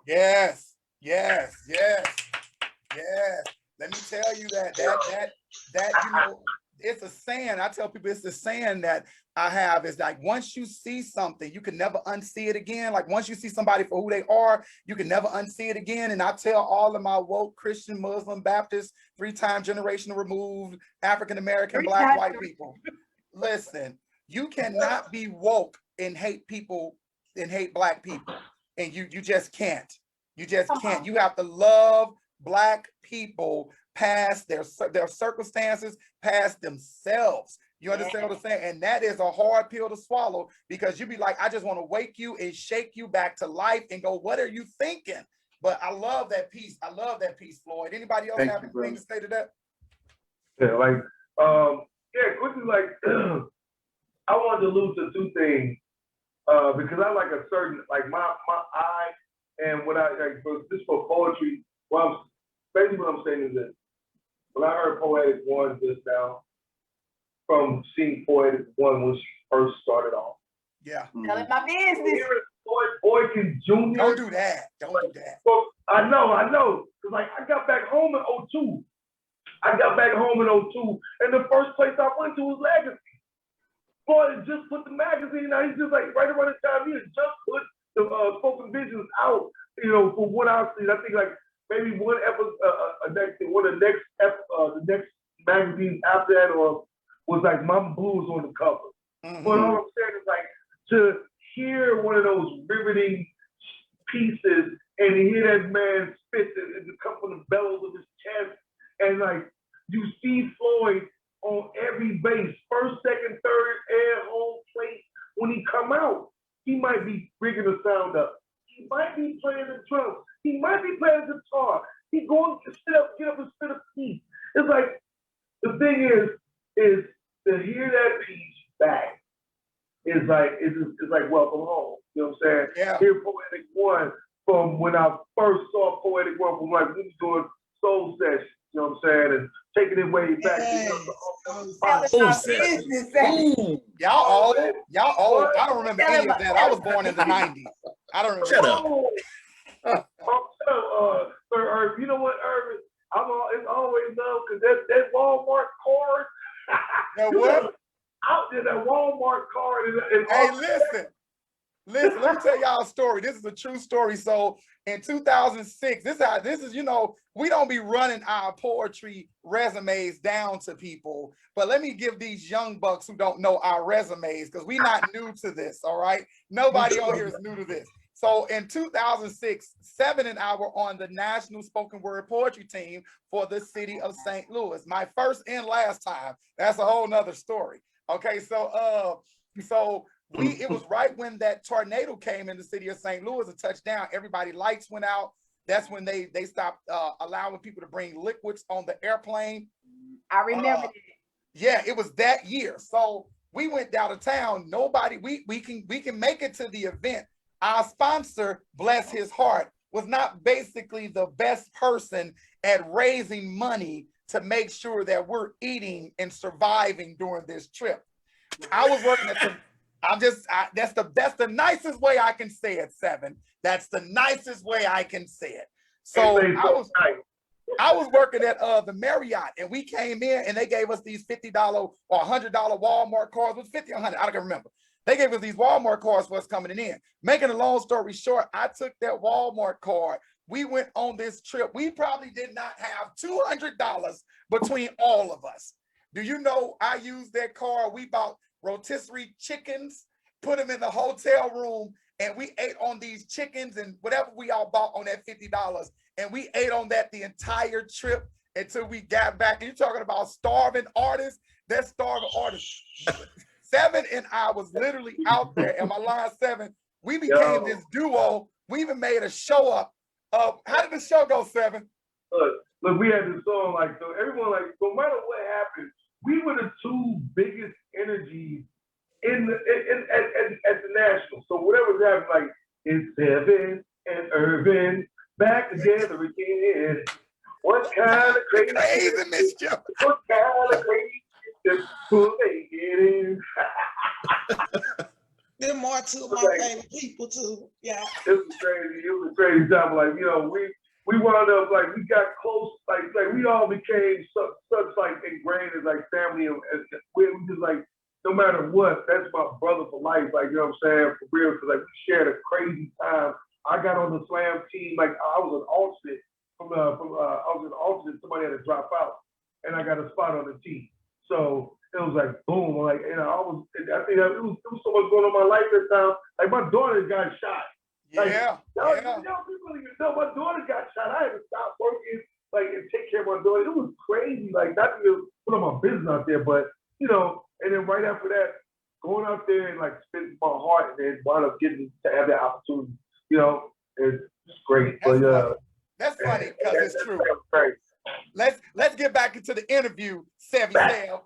Yes, yes, yes, yes. Let me tell you that you know, it's a saying. I tell people it's the saying that I have is like, once you see something, you can never unsee it again. Like once you see somebody for who they are, you can never unsee it again. And I tell all of my woke Christian, Muslim, Baptist, 3-time generation removed, African-American, Black, white people. Listen, you cannot be woke and hate people and hate Black people. And you just can't. You just can't. You have to love Black people past their circumstances, past themselves. You understand what I'm saying? And that is a hard pill to swallow, because you be like, I just want to wake you and shake you back to life and go, what are you thinking? But I love that piece. I love that piece, Floyd. Anybody else have anything to say to that? Yeah, like, quickly, like, I wanted to allude to two things. Because I like a certain, like my eye, and what I like for poetry, basically what I'm saying is this. When I heard Poetic One just now, from seeing Poetic One when she first started off. Yeah. Telling my business. Floyd Boykin Jr. Don't do that. Don't do that. Well, I know. Because like I got back home in 2002. And the first place I went to was Legacy. Floyd just put the magazine out. He's just like right around the time he had just put the Spoken Visions out. You know, for what I've seen, I think like maybe one episode, the next magazine after that, or was like Mama Blue was on the cover. Mm-hmm. But all I'm saying is like to hear one of those riveting pieces and to hear that man spit and to come from the bellows of his chest, and like you see Floyd on every base, first, second, third, and home plate. When he come out, he might be rigging the sound up. He might be playing the drums. He might be playing the guitar. He going to get up and spit a piece. It's like, the thing is to hear that piece back is like, it's like welcome home. You know what I'm saying? Yeah. Hear Poetic One from when I first saw Poetic One from like we was doing soul sessions. You know what I'm saying? And taking it way back. Y'all old. I don't remember any of that. I was born in the 90s. I don't remember. Shut up. Sir Ervin, you know what, Ervin? It's always love because that Walmart card. That what? Out there, that Walmart card. Hey, listen, let me tell y'all a story. This is a true story. So in 2006, this is, you know, we don't be running our poetry resumes down to people, but let me give these young bucks who don't know our resumes, because we not new to this, all right? Nobody on here is new to this. So in 2006, Seven and I were on the national spoken word poetry team for the city of St. Louis. My first and last time. That's a whole nother story. Okay, so it was right when that tornado came in the city of St. Louis, a touchdown. Everybody lights went out. That's when they stopped allowing people to bring liquids on the airplane. I remember it. Yeah, it was that year. So we went down to town. Nobody, we can make it to the event. Our sponsor, bless his heart, was not basically the best person at raising money to make sure that we're eating and surviving during this trip. I was working at the, that's the nicest way I can say it, Seven. That's the nicest way I can say it. So I was working at the Marriott, and we came in and they gave us these $50 or $100 Walmart cards. It was 50 or 100, I don't remember. They gave us these Walmart cards for us coming in. Making a long story short, I took that Walmart card. We went on this trip. We probably did not have $200 between all of us. Do you know I used that card? We bought rotisserie chickens, put them in the hotel room, and we ate on these chickens and whatever we all bought on that $50. And we ate on that the entire trip until we got back. And you're talking about starving artists. That starving artists. Seven and I was literally out there, and my line Seven, we became this duo. We even made a show up of, how did the show go, Seven? Look, we had this song, like, so everyone, like, no matter what happened, we were the two biggest energies in the at the National. So whatever's happening, like, it's Sevvy and Ervin back together again. What kind of crazy mischief? What kind of crazy mischief will they get in? Them are two of my favorite people too. Yeah. It was crazy. It was a crazy time. Like, you know, we wound up, like, we got close, like we all became such like ingrained as like family, and we just like, no matter what, that's my brother for life. Like, you know what I'm saying, for real, because like we shared a crazy time. I got on the slam team, like I was an alternate I was an alternate. Somebody had to drop out, and I got a spot on the team. So it was like boom, like, you know, I think it was so much going on in my life at the time. Like, my daughter got shot. Like, y'all people even know my daughter got shot. I had to stop working, like, and take care of my daughter. It was crazy. Like, not to put on my business out there, but, you know, and then right after that, going out there and like spending my heart, and then wound up getting to have that opportunity, you know, it's great. That's funny because it's true. Let's get back into the interview, Sevvy Seven.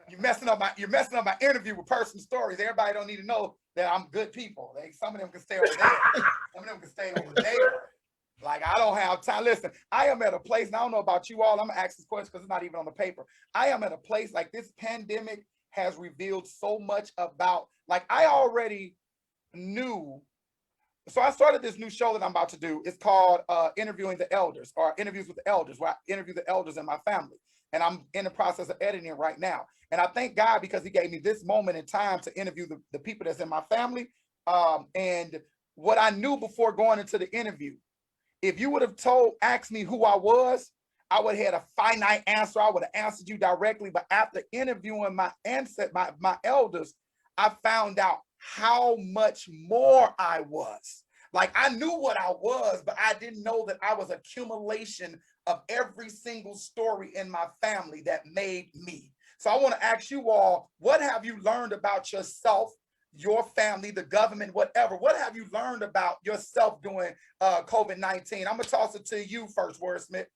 You're messing up my interview with personal stories. Everybody don't need to know that I'm good people. Some of them can stay over there. Some of them can stay over there. Like, I don't have time. Listen, I am at a place, and I don't know about you all. I'm gonna ask this question because it's not even on the paper. I am at a place, like, this pandemic has revealed so much about, like, I already knew. So I started this new show that I'm about to do. It's called Interviewing the Elders, or Interviews with the Elders, where I interview the elders in my family. And I'm in the process of editing it right now. And I thank God because he gave me this moment in time to interview the people that's in my family. And what I knew before going into the interview, if you would have asked me who I was, I would have had a finite answer. I would have answered you directly. But after interviewing my elders, I found out how much more I was. Like, I knew what I was, but I didn't know that I was accumulation of every single story in my family that made me. So I want to ask you all, what have you learned about yourself, your family, the government, whatever? What have you learned about yourself during COVID-19? I'm gonna toss it to you first, WordSmith.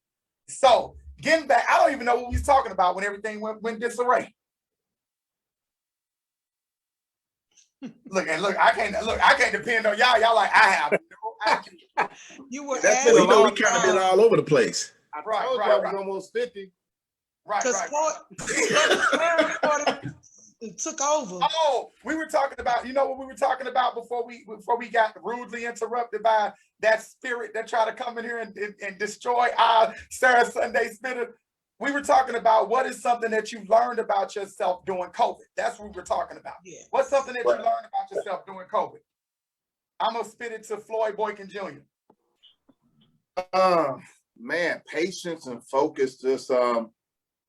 So getting back, I don't even know what we was talking about when everything went disarray. Look, I can't depend on y'all. Y'all like, I have no idea. You were That's we know we kind of been all over the place. Right. Was almost 50. Right. It took over. Oh, we were talking about, you know what we were talking about before we got rudely interrupted by that spirit that tried to come in here and destroy our Sarah Sunday Spitta. We were talking about what is something that you learned about yourself during COVID. That's what we were talking about. Yeah. What's something that you learned about yourself during COVID? I'm gonna spit it to Floyd Boykin Jr. Man, patience and focus, just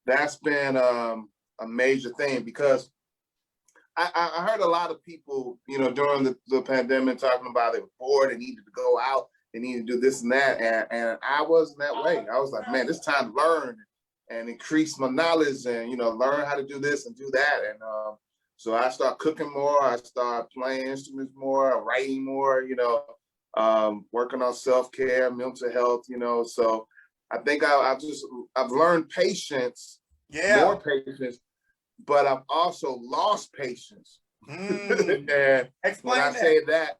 that's been a major thing, because I heard a lot of people, you know, during the pandemic talking about they were bored, they needed to go out, they needed to do this and that, and I wasn't that way. I was like, man, it's time to learn and increase my knowledge, and, you know, learn how to do this and do that. And so I start cooking more, I start playing instruments more, writing more, you know, working on self-care, mental health, you know. So I think I've learned patience, more patience, but I've also lost patience. And Explain when I say that,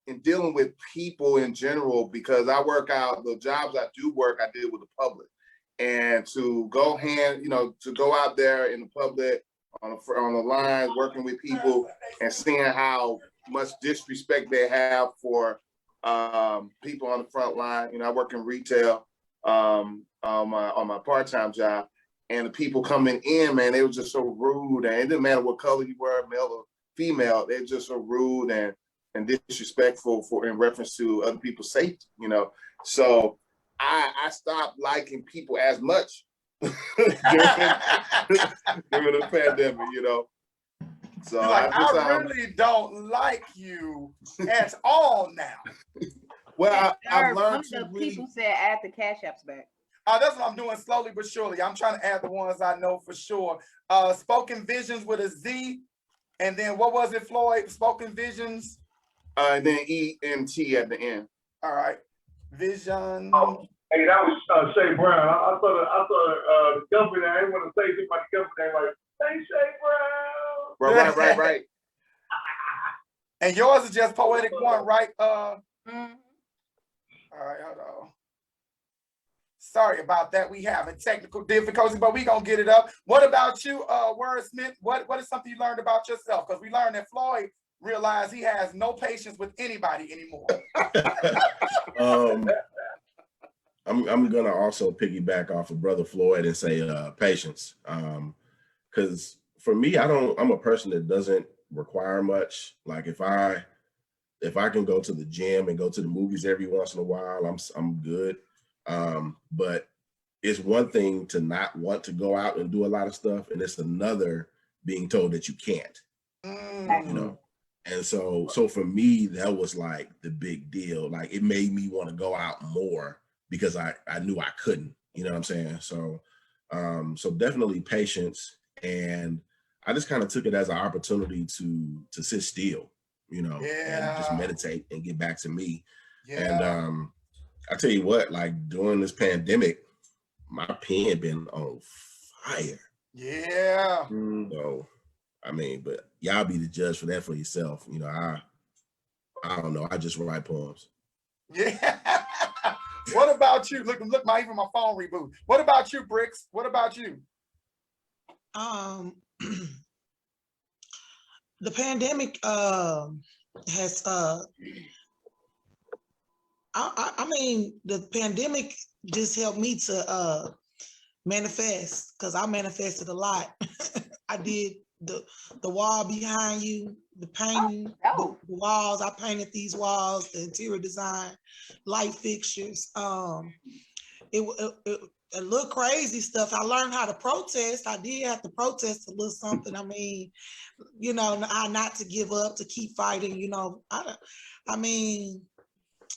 in dealing with people in general, because I work out, the jobs I do work, I deal with the public. And to go to go out there in the public on the lines, working with people and seeing how much disrespect they have for people on the front line. I work in retail on my part-time job, and the people coming in, man, they were just so rude, and it didn't matter what color you were, male or female, they're just so rude and disrespectful in reference to other people's safety, So I stopped liking people as much during the pandemic, So I really don't like you at all now. Well, I've One learned of to the really. people said add the CASHAPPs back. That's what I'm doing slowly but surely. I'm trying to add the ones I know for sure. Spoken Visions with a Z. And then what was it, Floyd? Spoken Visions. And then ENT at the end. All right. Vision. Oh, hey, that was Shay Brown. I thought the company, I didn't want to say anything about the company, like, hey, Shay Brown. Right. And yours is just Poetic One, right? Mm-hmm. All right, hold on. Sorry about that. We having technical difficulties, but we gonna get it up. What about you, Wordsmith? What is something you learned about yourself? Because we learned that Floyd realized he has no patience with anybody anymore. I'm gonna also piggyback off of Brother Floyd and say patience. Because for me, I'm a person that doesn't require much. Like if I can go to the gym and go to the movies every once in a while, I'm good. But it's one thing to not want to go out and do a lot of stuff, and it's another being told that you can't. And so for me, that was like the big deal. Like it made me want to go out more because I knew I couldn't, you know what I'm saying? So definitely patience. And I just kind of took it as an opportunity to sit still, and just meditate and get back to me. Yeah. And I tell you what, like during this pandemic, my pen been on fire. Yeah. So, but y'all be the judge for that for yourself. I don't know. I just write poems. Yeah. What about you? Look, even my phone reboot. What about you, Brickz? What about you? The pandemic has the pandemic just helped me to manifest, because I manifested a lot. I did the wall behind you, the painting, the walls. I painted these walls, the interior design, light fixtures. It looked crazy stuff. I learned how to protest. I did have to protest a little something. Not to give up, to keep fighting.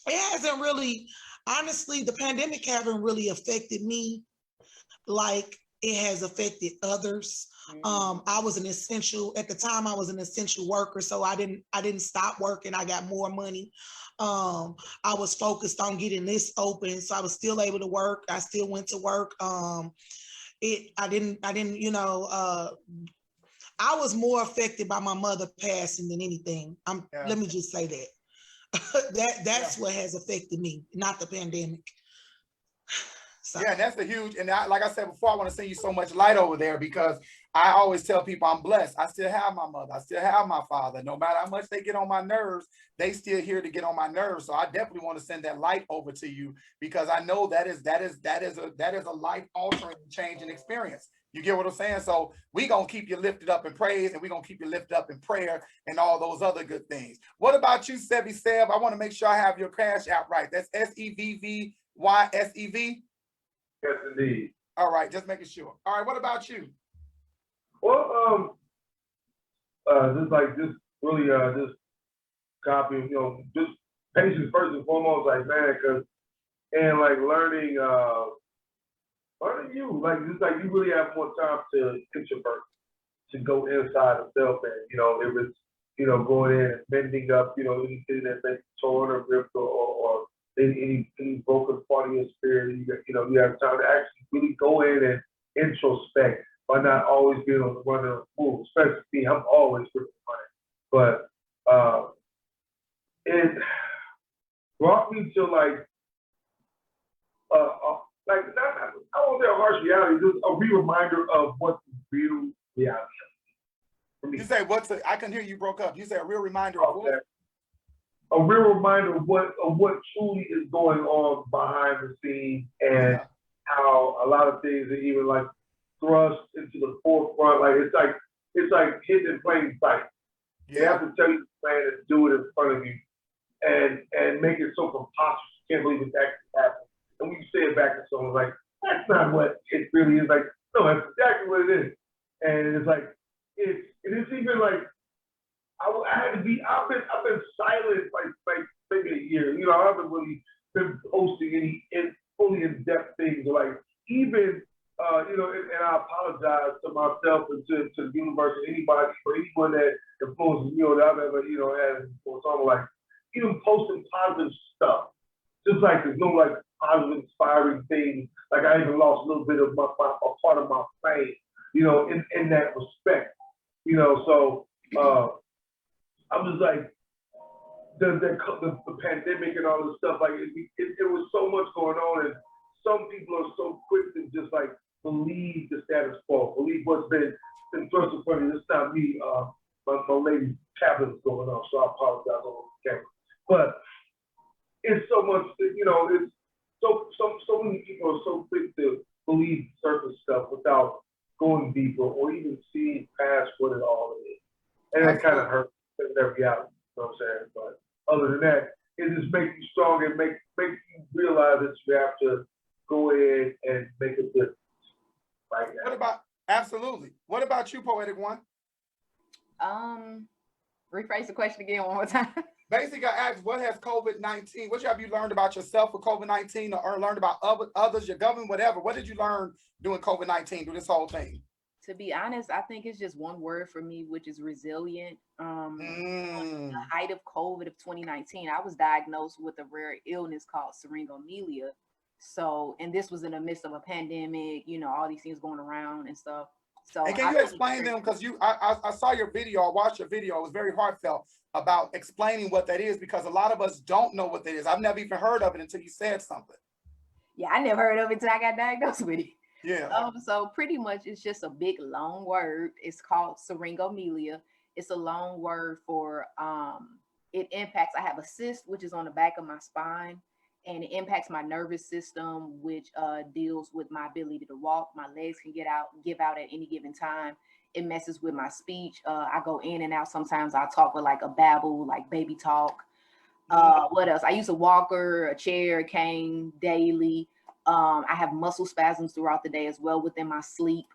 It hasn't really, honestly, the pandemic haven't really affected me like it has affected others. I was at the time I was an essential worker, so I didn't stop working. I got more money. I was focused on getting this open, so I was still able to work. I still went to work. I was more affected by my mother passing than anything. Let me just say that. That's what has affected me, not the pandemic. So. Yeah, that's like I said before, I want to send you so much light over there, because I always tell people I'm blessed. I still have my mother. I still have my father. No matter how much they get on my nerves, they still here to get on my nerves. So I definitely want to send that light over to you, because I know that is a life altering, changing experience. You get what I'm saying? So we gonna keep you lifted up in praise, and we gonna keep you lifted up in prayer and all those other good things. What about you, Sevvy Seven? I want to make sure I have your cash out right. That's SEVVYSEV. Yes, indeed. All right, just making sure. All right, what about you? Well, just really copying, just patience first and foremost, like, man, and like learning you, like, just like you really have more time to introvert, to go inside of self, and if it's going in and bending up, anything that may be torn or ripped or any broken part of your spirit, you have time to actually really go in and introspect, by not always being on the run of the move. Especially me, I'm always with the money. But brought me to like not, I won't say a harsh reality, just a reminder of what the real reality is for me. You say what's a, I can hear you broke up. You say a real reminder of what? A real reminder of what truly is going on behind the scenes, and how a lot of things are even like thrust into the forefront. Like it's like hidden in plain sight. They have to tell you the plan and do it in front of you, and make it so preposterous you can't believe it actually happened. And when you say it back to someone, like, that's not what it really is. Like, no, that's exactly what it is. And it's like, it's even like, I had to be, I've been silent like maybe a year. You know, I haven't really been posting any fully in-depth things. Like, even, you know, and I apologize to myself and to the universe and anybody, for anyone that influences me or that I've ever, you know, had influence on, like, even posting positive stuff. Just like there's no like positive, inspiring thing. Like I even lost a little bit of a part of my fame, you know, in that respect, you know. So I'm just like the pandemic and all this stuff. Like it was so much going on, and some people are so quick to just like believe the status quo, believe what's been thrust in front of you. It's not me. My lady's tablet is going on, so I apologize on the camera, but. It's so much, you know, it's so many people are so quick to believe surface stuff without going deeper or even seeing past what it all is. And that kind of hurts their reality, you know what I'm saying? But other than that, it just makes you stronger and make you realize that you have to go ahead and make a difference. Like that. What about, absolutely. What about you, Poetic One? Rephrase the question again one more time. Basically, I asked, what has COVID-19, what have you learned about yourself with COVID-19 or learned about others, your government, whatever? What did you learn doing COVID-19, through this whole thing? To be honest, I think it's just one word for me, which is resilient. On the height of COVID of 2019, I was diagnosed with a rare illness called syringomyelia. So, and this was in the midst of a pandemic, you know, all these things going around and stuff. So, and can you explain them? Because I saw your video, I watched your video, it was very heartfelt about explaining what that is, because a lot of us don't know what that is. I've never even heard of it until you said something. Yeah, I never heard of it until I got diagnosed with it. Yeah. So pretty much it's just a big long word. It's called syringomyelia. It's a long word for it impacts, I have a cyst, which is on the back of my spine, and it impacts my nervous system, which deals with my ability to walk. My legs can give out at any given time. It messes with my speech. I go in and out. Sometimes I talk with like a babble, like baby talk. What else? I use a walker, a chair, a cane daily. I have muscle spasms throughout the day as well within my sleep.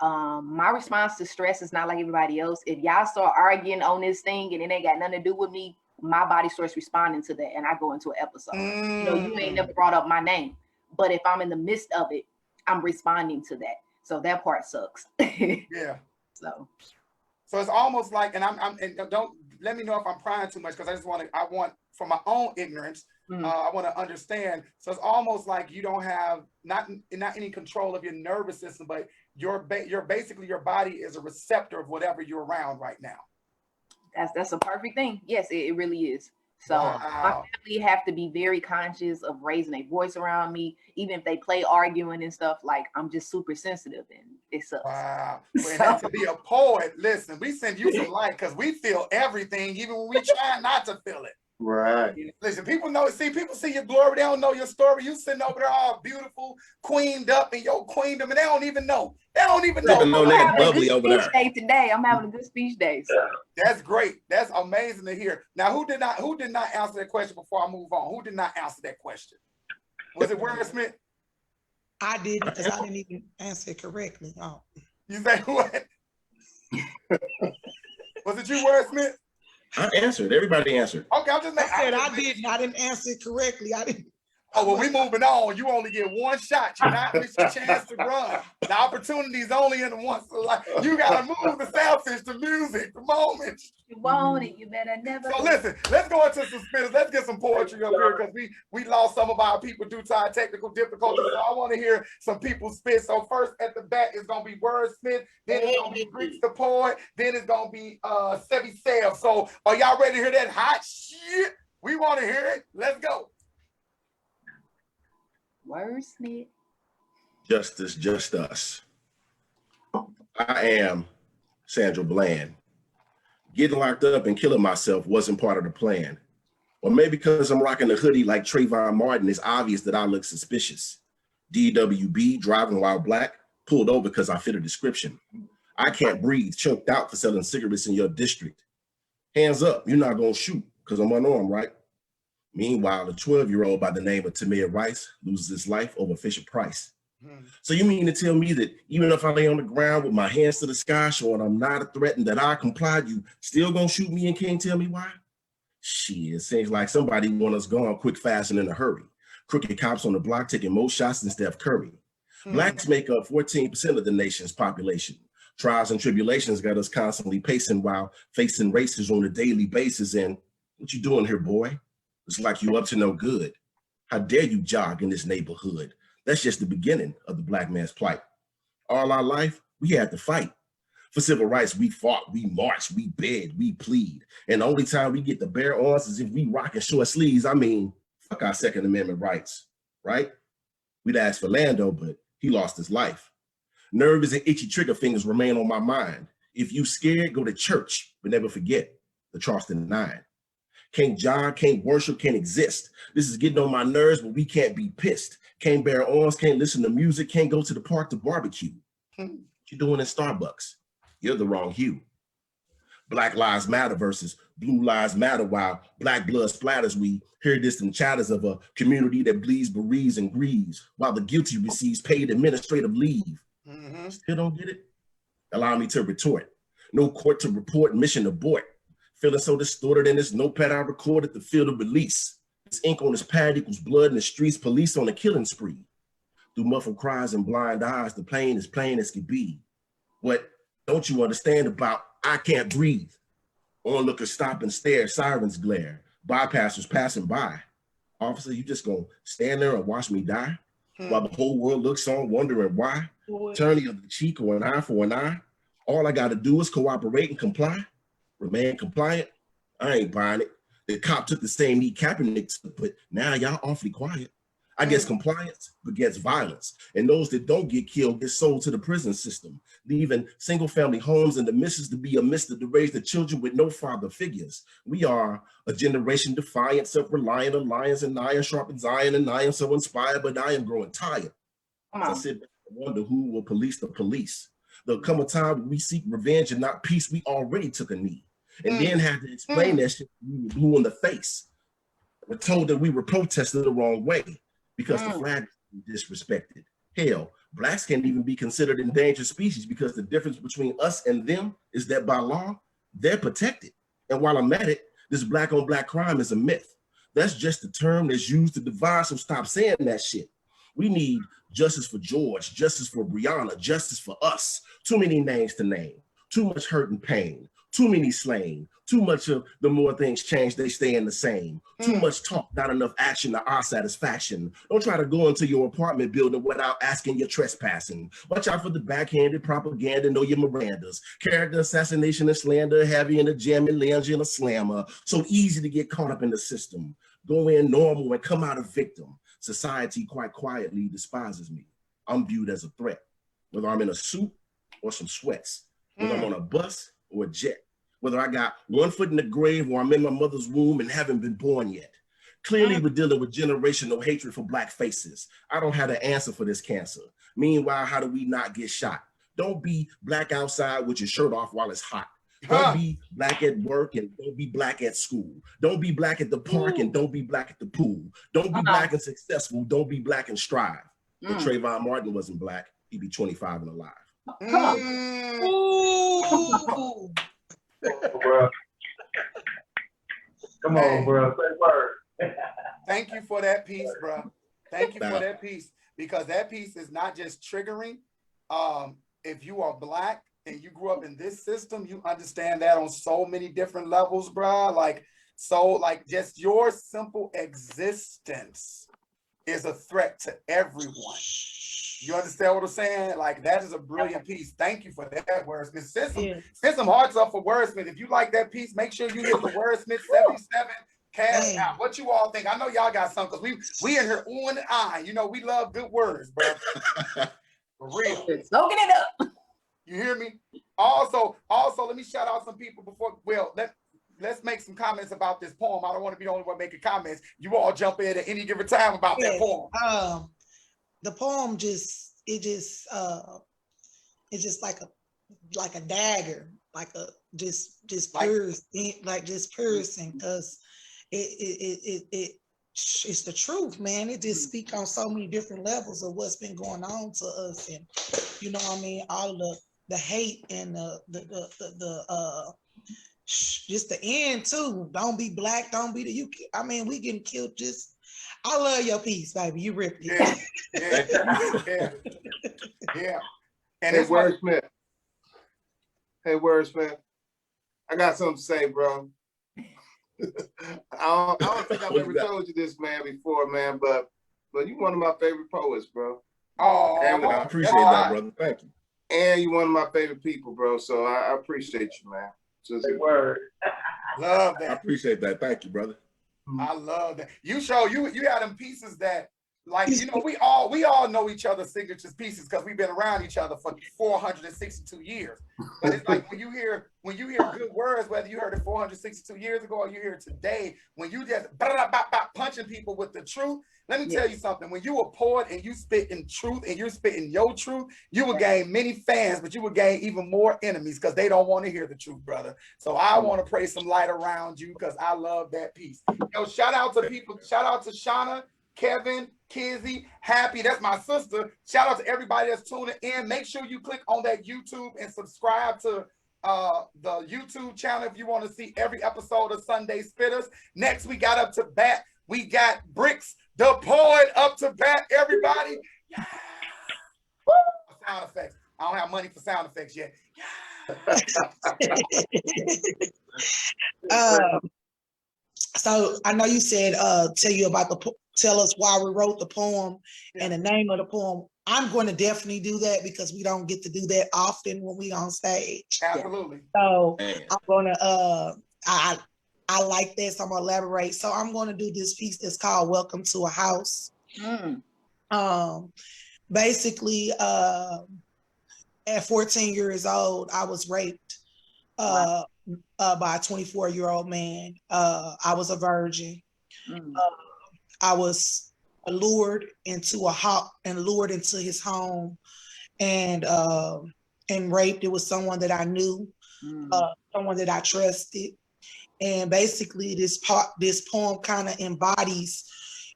My response to stress is not like everybody else. If y'all start arguing on this thing and it ain't got nothing to do with me, my body starts responding to that and I go into an episode. You know, you ain't never brought up my name, but if I'm in the midst of it, I'm responding to that. So that part sucks. Yeah. So it's almost like, and and don't let me know if I'm prying too much, because I want for my own ignorance, I want to understand. So it's almost like you don't have not any control of your nervous system, but you're basically, your body is a receptor of whatever you're around right now. That's a perfect thing. Yes, it really is. So my family have to be very conscious of raising a voice around me, even if they play arguing and stuff. Like, I'm just super sensitive, and it sucks. Wow. And to be a poet, listen, we send you some light because we feel everything, even when we try not to feel it. Right. Listen, people see your glory. They don't know your story. You sitting over there all beautiful, queened up in your queendom, and they don't even know. They don't even know. I'm having a good speech day today. I'm having a good speech day. So. That's great. That's amazing to hear. Now, who did not answer that question before I move on? Who did not answer that question? Was it WordSmith? I didn't, because I didn't even answer it correctly. Oh. You say what? Was it you, WordSmith? I answered. Everybody answered. Okay, I'm just making. I didn't answer it correctly. I didn't. Oh, well, we moving on. You only get one shot. You're not missing your chance to run. The opportunity is only in the once in a life. You gotta move the selfish, the music, the moment. You want it, you better never. So listen, let's go into some spitters. Let's get some poetry up here, because we lost some of our people due to our technical difficulties. So I want to hear some people spit. So first at the back is gonna be WordSmith, then it's gonna be Brickz Da Poet, then it's gonna be Sevvy Seven. So are y'all ready to hear that hot shit? We want to hear it. Let's go. WordSmith. Justice, just us. I am Sandra Bland. Getting locked up and killing myself wasn't part of the plan. Or maybe because I'm rocking a hoodie like Trayvon Martin, it's obvious that I look suspicious. DWB, driving while black, pulled over because I fit a description. I can't breathe, choked out for selling cigarettes in your district. Hands up, you're not gonna shoot because I'm unarmed, right? Meanwhile, a 12-year-old by the name of Tamir Rice loses his life over Fisher Price. So you mean to tell me that even if I lay on the ground with my hands to the sky showing I'm not a threat and that I complied, you still gonna shoot me and can't tell me why? Shit, it seems like somebody want us gone quick, fast, and in a hurry. Crooked cops on the block taking more shots than Steph Curry. Blacks make up 14% of the nation's population. Trials and tribulations got us constantly pacing while facing races on a daily basis. And what you doing here, boy? It's like you up to no good. How dare you jog in this neighborhood? That's just the beginning of the black man's plight. All our life, we had to fight. For civil rights, we fought, we marched, we begged, we plead. And the only time we get the bare arms is if we rockin' short sleeves. I mean, fuck our Second Amendment rights, right? We'd ask for Lando, but he lost his life. Nervous and itchy trigger fingers remain on my mind. If you scared, go to church, but never forget the Charleston 9. Can't jog, can't worship, can't exist. This is getting on my nerves, but we can't be pissed. Can't bear arms, can't listen to music, can't go to the park to barbecue. What you doing in Starbucks? You're the wrong hue. Black Lives Matter versus Blue Lives Matter, while black blood splatters, we hear distant chatters of a community that bleeds, bereaves, and grieves, while the guilty receives paid administrative leave. Still don't get it? Allow me to retort. No court to report, mission abort. Feeling so distorted in this notepad I recorded the field of release. This ink on this pad equals blood in the streets, police on a killing spree. Through muffled cries and blind eyes, the plain as can be. What don't you understand about I can't breathe? Onlookers stop and stare, sirens glare, bypassers passing by. Officer, you just gonna stand there and watch me die? While the whole world looks on, wondering why? Turn the other cheek or an eye for an eye. All I gotta do is cooperate and comply. Remain compliant. I ain't buying it. The cop took the same knee Kaepernick took, but now y'all awfully quiet. I guess compliance begets violence, and those that don't get killed get sold to the prison system, leaving single-family homes and the missions to be a mister to raise the children with no father figures. We are a generation defiant, self-reliant, alliance, and iron sharpens iron, and I am so inspired, but I am growing tired. As I sit back and wonder who will police the police. There'll come a time when we seek revenge and not peace. We already took a knee, and then had to explain that shit we were blue in the face. We're told that we were protesting the wrong way because the flag is disrespected. Hell, blacks can't even be considered endangered species because the difference between us and them is that by law, they're protected. And while I'm at it, this black on black crime is a myth. That's just a term that's used to divide, so stop saying that shit. We need justice for George, justice for Breonna, justice for us. Too many names to name, too much hurt and pain, too many slain, too much of the more things change, they stay in the same. Too much talk, not enough action to our satisfaction. Don't try to go into your apartment building without asking you're trespassing. Watch out for the backhanded propaganda, know your Mirandas. Character assassination and slander, heavy in the jam and lounge in a slammer. So easy to get caught up in the system. Go in normal and come out a victim. Society quite quietly despises me. I'm viewed as a threat, whether I'm in a suit or some sweats, whether I'm on a bus or a jet, whether I got one foot in the grave or I'm in my mother's womb and haven't been born yet. Clearly, we're dealing with generational hatred for black faces. I don't have the answer for this cancer. Meanwhile, how do we not get shot? Don't be black outside with your shirt off while it's hot. Don't be black at work and don't be black at school. Don't be black at the park and don't be black at the pool. Don't be black and successful. Don't be black and strive. If Trayvon Martin wasn't black, he'd be 25 and alive. Bro. Come on, bro. Say word. Thank you for that piece, bro. Thank you for that piece, because that piece is not just triggering. If you are black and you grew up in this system, you understand that on so many different levels, bro. Like just your simple existence is a threat to everyone. You understand what I'm saying? Like, that is a brilliant piece. Thank you for that, WordSmith. Send some hearts up for WordSmith. If you like that piece, make sure you hit the WordSmith 77 Cash Dang. out. What you all think? I know y'all got some because we in here oohing and eyeing. You know, we love good words, bro. For real. Soaking it up. You hear me? Also, let me shout out some people before. Well, let's make some comments about this poem. I don't want to be the only one making comments. You all jump in at any given time about that poem. The poem it's just like a dagger, like a just piercing, like just piercing, because it's the truth, man. It just speaks on so many different levels of what's been going on to us, and you know what I mean, all of the hate and just the end too. Don't be black, don't be I mean, we getting killed. I love your piece, baby. You ripped it. Yeah. And Hey, WordSmith. Hey, WordSmith. I got something to say, bro. I don't think I've ever told you this, man, before, man, but you one of my favorite poets, bro. Oh, I appreciate that, brother. Thank you. And you one of my favorite people, bro. So I appreciate you, man. Just Big word. love I that. appreciate that. Thank you, brother. I love that. You had them pieces that, like, you know, we all know each other's signatures pieces because we've been around each other for 462 years. But it's like when you hear good words, whether you heard it 462 years ago or you hear it today, when you just punching people with the truth. Let me tell you something. When you a poet and you spit in truth and you're spitting your truth, you will gain many fans, but you will gain even more enemies because they don't want to hear the truth, brother. So I want to pray some light around you because I love that piece. Yo, shout out to people. Shout out to Shauna, Kevin, Kizzy, Happy. That's my sister. Shout out to everybody that's tuning in. Make sure you click on that YouTube and subscribe to the YouTube channel if you want to see every episode of Sunday Spitters. Next, we got up to bat. We got Brickz Da Poet up to bat, everybody. Yeah. Sound effects. I don't have money for sound effects yet. So I know you said tell us why we wrote the poem and the name of the poem. I'm going to definitely do that because we don't get to do that often when we on stage. Absolutely. So I'm going to I like this. I'm gonna elaborate. So I'm gonna do this piece that's called "Welcome to a House." Basically, at 14 years old, I was raped by a 24-year-old man. I was a virgin. I was lured into his home and raped. It was someone that I knew, someone that I trusted. And basically this poem kind of embodies,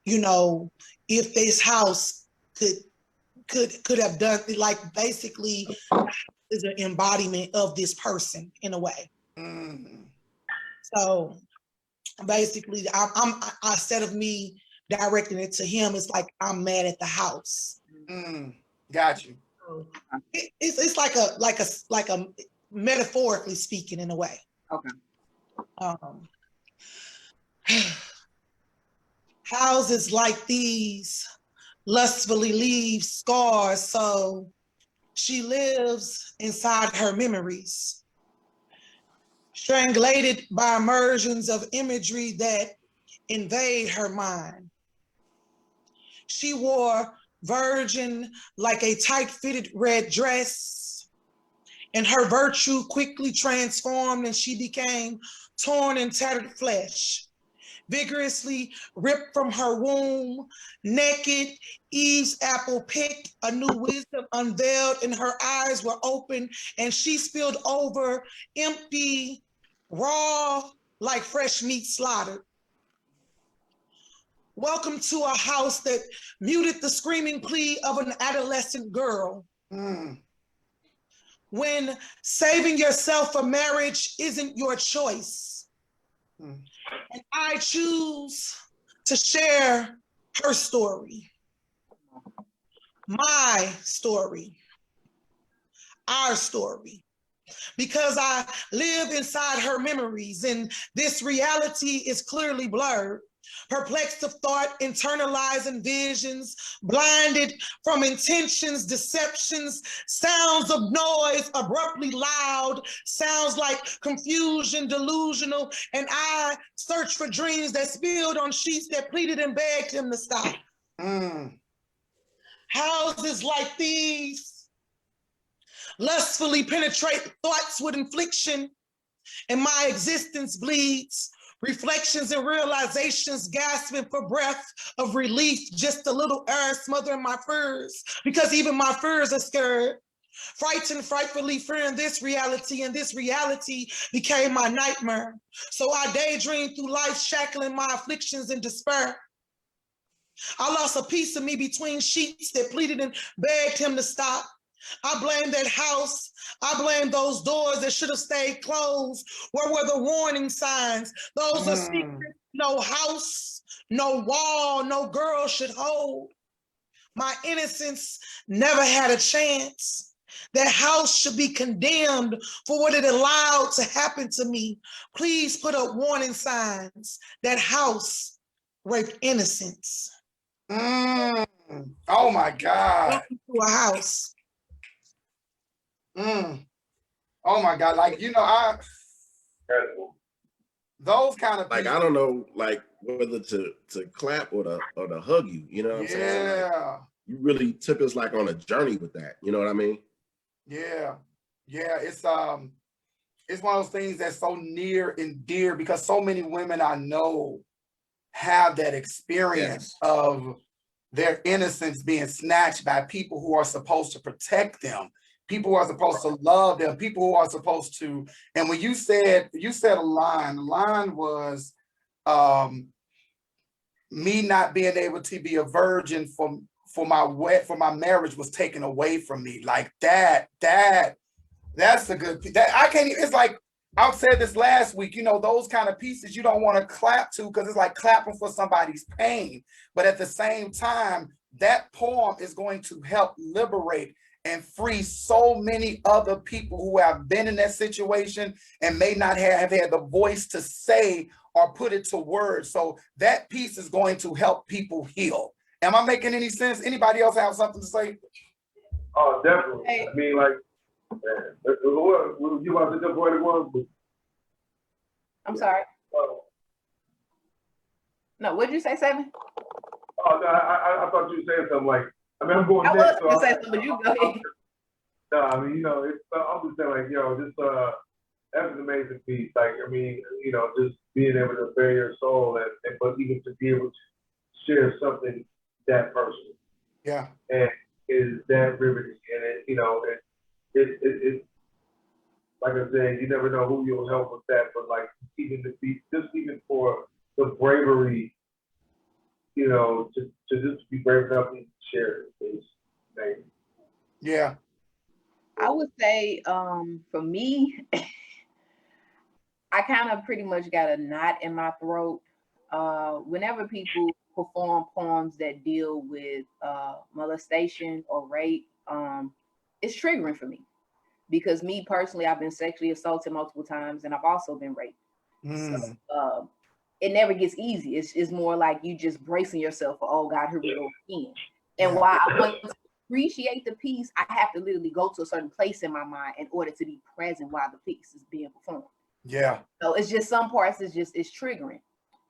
you know, if this house could have done, like, basically is an embodiment of this person in a way. So basically instead of me directing it to him, it's like I'm mad at the house. Got you. It's like a metaphorically speaking in a way. Okay. Houses like these lustfully leave scars, so she lives inside her memories, strangulated by immersions of imagery that invade her mind. She wore virgin like a tight-fitted red dress, and her virtue quickly transformed and she became torn and tattered flesh, vigorously ripped from her womb, naked, Eve's apple picked, a new wisdom unveiled, and her eyes were open, and she spilled over, empty, raw, like fresh meat slaughtered. Welcome to a house that muted the screaming plea of an adolescent girl. When saving yourself for marriage isn't your choice. And I choose to share her story, my story, our story. because I live inside her memories, and this reality is clearly blurred. Perplexed of thought, internalizing visions, blinded from intentions, deceptions, sounds of noise, abruptly loud, sounds like confusion, delusional, and I search for dreams that spilled on sheets that pleaded and begged him to stop. Houses like these lustfully penetrate thoughts with infliction, and my existence bleeds. Reflections and realizations gasping for breath of relief, just a little air smothering my furs, because even my furs are scared. Frightened, frightfully fearing this reality, and this reality became my nightmare. So I daydreamed through life, shackling my afflictions in despair. I lost a piece of me between sheets that pleaded and begged him to stop. I blame that house. I blame those doors that should have stayed closed. Where were the warning signs? Those are secrets no house, no wall, no girl should hold. My innocence never had a chance. That house should be condemned for what it allowed to happen to me. Please put up warning signs. That house raped innocence. Oh my God. Welcome to a house. Oh my God. Like, you know, those kind of like people, I don't know, like whether to clap or to hug you. You know what I'm saying? Like, you really took us like on a journey with that. You know what I mean? Yeah. It's one of those things that's so near and dear, because so many women I know have that experience of their innocence being snatched by people who are supposed to protect them, people who are supposed to love them, people who are supposed to. And when you said a line, the line was me not being able to be a virgin for my marriage was taken away from me. Like that's a good, that I can't, it's like I said this last week, you know, those kind of pieces you don't want to clap to, because it's like clapping for somebody's pain. But at the same time, that poem is going to help liberate and free so many other people who have been in that situation and may not have had the voice to say or put it to words. So that piece is going to help people heal. Am I making any sense? Anybody else have something to say? Oh, definitely. I mean, like, you about to do Poetic One? I'm sorry. No, what did you say, Seven? Oh, no, I thought you were saying something like, I mean, I'm going I next. was going to say something, but you go ahead. No, I mean, you know, I'm just saying, like, yo, this, that's an amazing piece. Like, I mean, you know, just being able to bare your soul, but even to be able to share something that personal. Yeah. And is that riveting. And it, you know, it like I said, you never know who you'll help with that, but like even for the bravery, you know, to just be brave enough to share it is amazing. Yeah. I would say for me, I kind of pretty much got a knot in my throat whenever people perform poems that deal with molestation or rape. It's triggering for me. Because me personally, I've been sexually assaulted multiple times, and I've also been raped. So, it never gets easy. It's more like you just bracing yourself for, oh God, here we go again. And while I want to appreciate the piece, I have to literally go to a certain place in my mind in order to be present while the piece is being performed. Yeah. So it's just some parts it's triggering.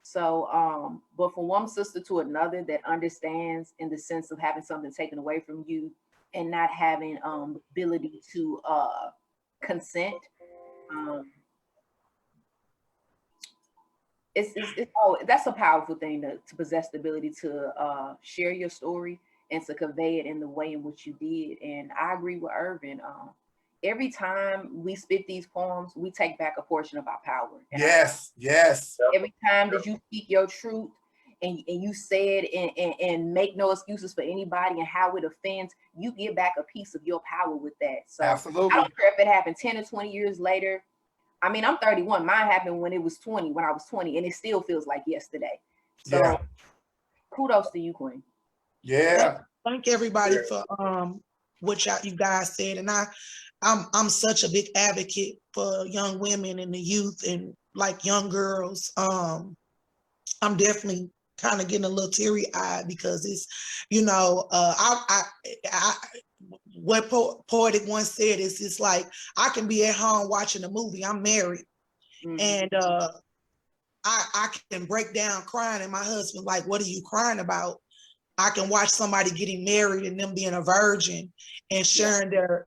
So, but from one sister to another that understands in the sense of having something taken away from you and not having the ability to consent. That's a powerful thing to possess the ability to share your story and to convey it in the way in which you did. And I agree with Ervin. Every time we spit these poems, we take back a portion of our power. And yes. Every time that you speak your truth, and you say it and make no excuses for anybody and how it offends, you get back a piece of your power with that. So absolutely. I don't care if it happened 10 or 20 years later. I mean, I'm 31. Mine happened when I was 20, and it still feels like yesterday. So kudos to you, Queen. Yeah. Thank everybody for what you guys said. And I I'm such a big advocate for young women and the youth and like young girls. I'm definitely kind of getting a little teary-eyed because it's, you know, what Poetic One said is, it's like I can be at home watching a movie. I'm married, and I can break down crying, and my husband like, "What are you crying about?" I can watch somebody getting married and them being a virgin and sharing their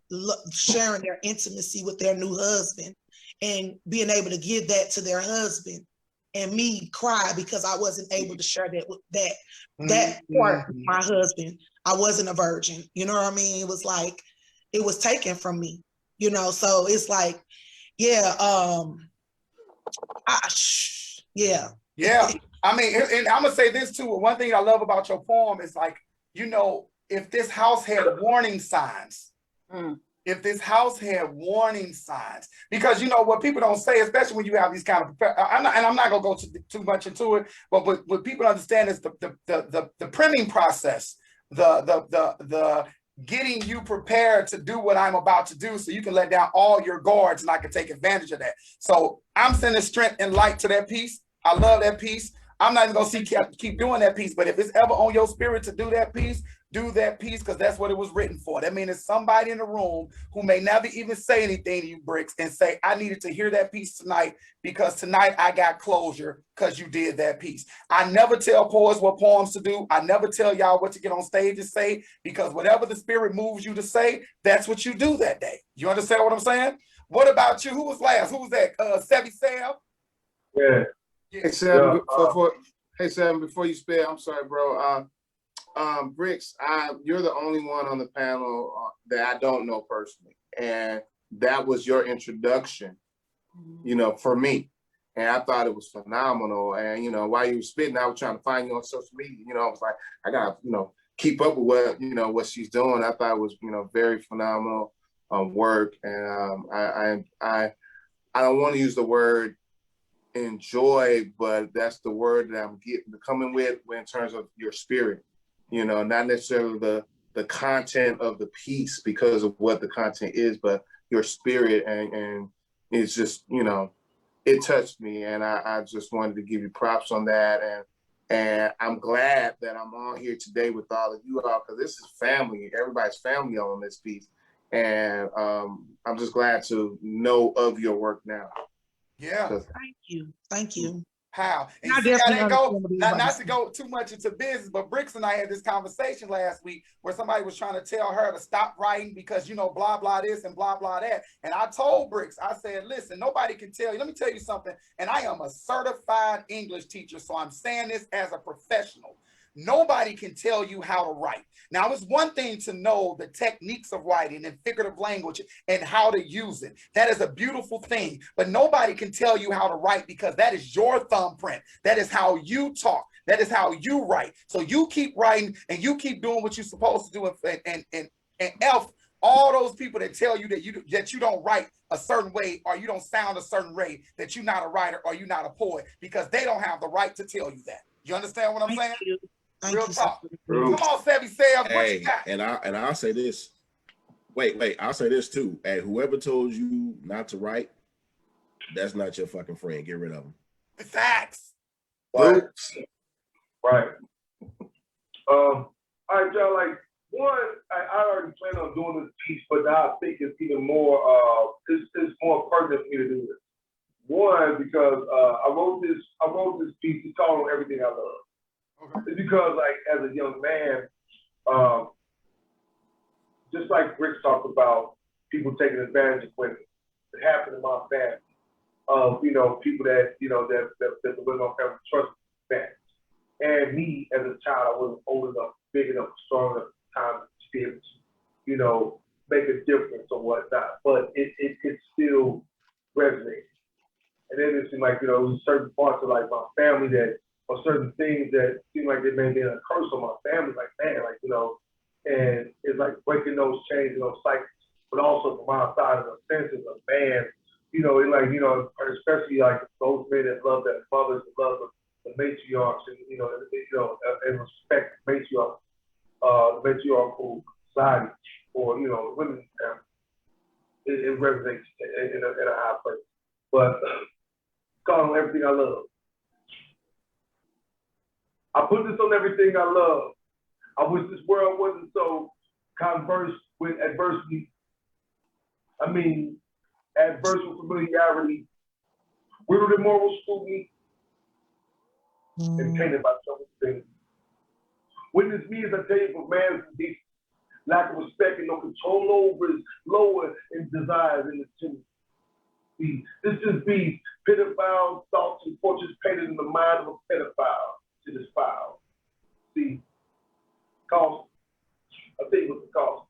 intimacy with their new husband and being able to give that to their husband, and me cry because I wasn't able to share that with that part with my husband. I wasn't a virgin. You know what I mean? It was like it was taken from me. You know, so it's like, yeah, yeah. Yeah. I mean, and I'm gonna say this too. One thing I love about your poem is like, you know, if this house had warning signs, if this house had warning signs, because you know what people don't say, especially when you have these kind of, I'm not gonna go too much into it, but what people understand is the printing process, the getting you prepared to do what I'm about to do, so you can let down all your guards and I can take advantage of that. So I'm sending strength and light to that piece. I love that piece. I'm not even gonna keep doing that piece, but if it's ever on your spirit to do that piece, because that's what it was written for. That means it's somebody in the room who may never even say anything to you, Brickz, and say, I needed to hear that piece tonight because tonight I got closure because you did that piece. I never tell poets what poems to do. I never tell y'all what to get on stage and say, because whatever the spirit moves you to say, that's what you do that day. You understand what I'm saying? What about you? Who was last? Who was that? Sevvy Seven? Yeah. Hey, Seven, hey, Seven, before you spit, I'm sorry, bro. Brickz, you're the only one on the panel that I don't know personally. And that was your introduction, you know, for me. And I thought it was phenomenal. And, you know, while you were spitting, I was trying to find you on social media. You know, I was like, I got to, you know, keep up with what, you know, what she's doing. I thought it was, you know, very phenomenal work. And I don't want to use the word enjoy, but that's the word that I'm coming with in terms of your spirit, you know, not necessarily the content of the piece because of what the content is, but your spirit, and it's just, you know, it touched me, and I just wanted to give you props on that, and I'm glad that I'm on here today with all of you all, because this is family, everybody's family on this piece, and I'm just glad to know of your work now. Yeah. Thank you. How? And see, I didn't go, not to go too much into business, but Brickz and I had this conversation last week where somebody was trying to tell her to stop writing because, you know, blah, blah this and blah, blah that. And I told Brickz, I said, listen, nobody can tell you. Let me tell you something. And I am a certified English teacher, so I'm saying this as a professional. Nobody can tell you how to write. Now, it's one thing to know the techniques of writing and figurative language and how to use it. That is a beautiful thing, but nobody can tell you how to write because that is your thumbprint. That is how you talk. That is how you write. So you keep writing and you keep doing what you're supposed to do, and F all those people that tell you that you don't write a certain way or you don't sound a certain way, that you're not a writer or you're not a poet, because they don't have the right to tell you that. You understand what I'm saying? Real talk. Come on, Sevvy Seven. What you got? And I'll say this. Wait, I'll say this too. Hey, whoever told you not to write, that's not your fucking friend. Get rid of them. Facts. Right. All right, y'all. Like, one, I already plan on doing this piece, but now I think it's even more. It's more pertinent for me to do this. One, because I wrote this piece. It's called "Everything I Love." It's because, like, as a young man, just like Brickz talked about, people taking advantage of women. It happened in my family. You know, people that, you know, that the women in my family trust families. And me, as a child, I wasn't old enough, big enough, strong enough time to be able to, you know, make a difference or whatnot. But it still resonated. And then it seemed like, you know, there was certain parts of, like, my family that, or certain things that seem like they may be a curse on my family, like, man, like, you know, and it's like breaking those chains and those cycles, but also from my side of the senses of man, you know, like, you know, especially like those men that love their mothers, that love the matriarchs, and, you know, and respect the matriarchal society, or, you know, the women's family. it resonates in a high place. But call on everything I love. I put this on everything I love. I wish this world wasn't so conversed with adversity. I mean, adverse with familiarity, riddled in moral scrutiny, and tainted by troubled things. Witness me as I tell you for man's deep lack of respect and no control over his lower in desires and his tendencies. This just be pedophile thoughts and portraits painted in the mind of a pedophile to this file. See, cost. I'll tell you what the cost.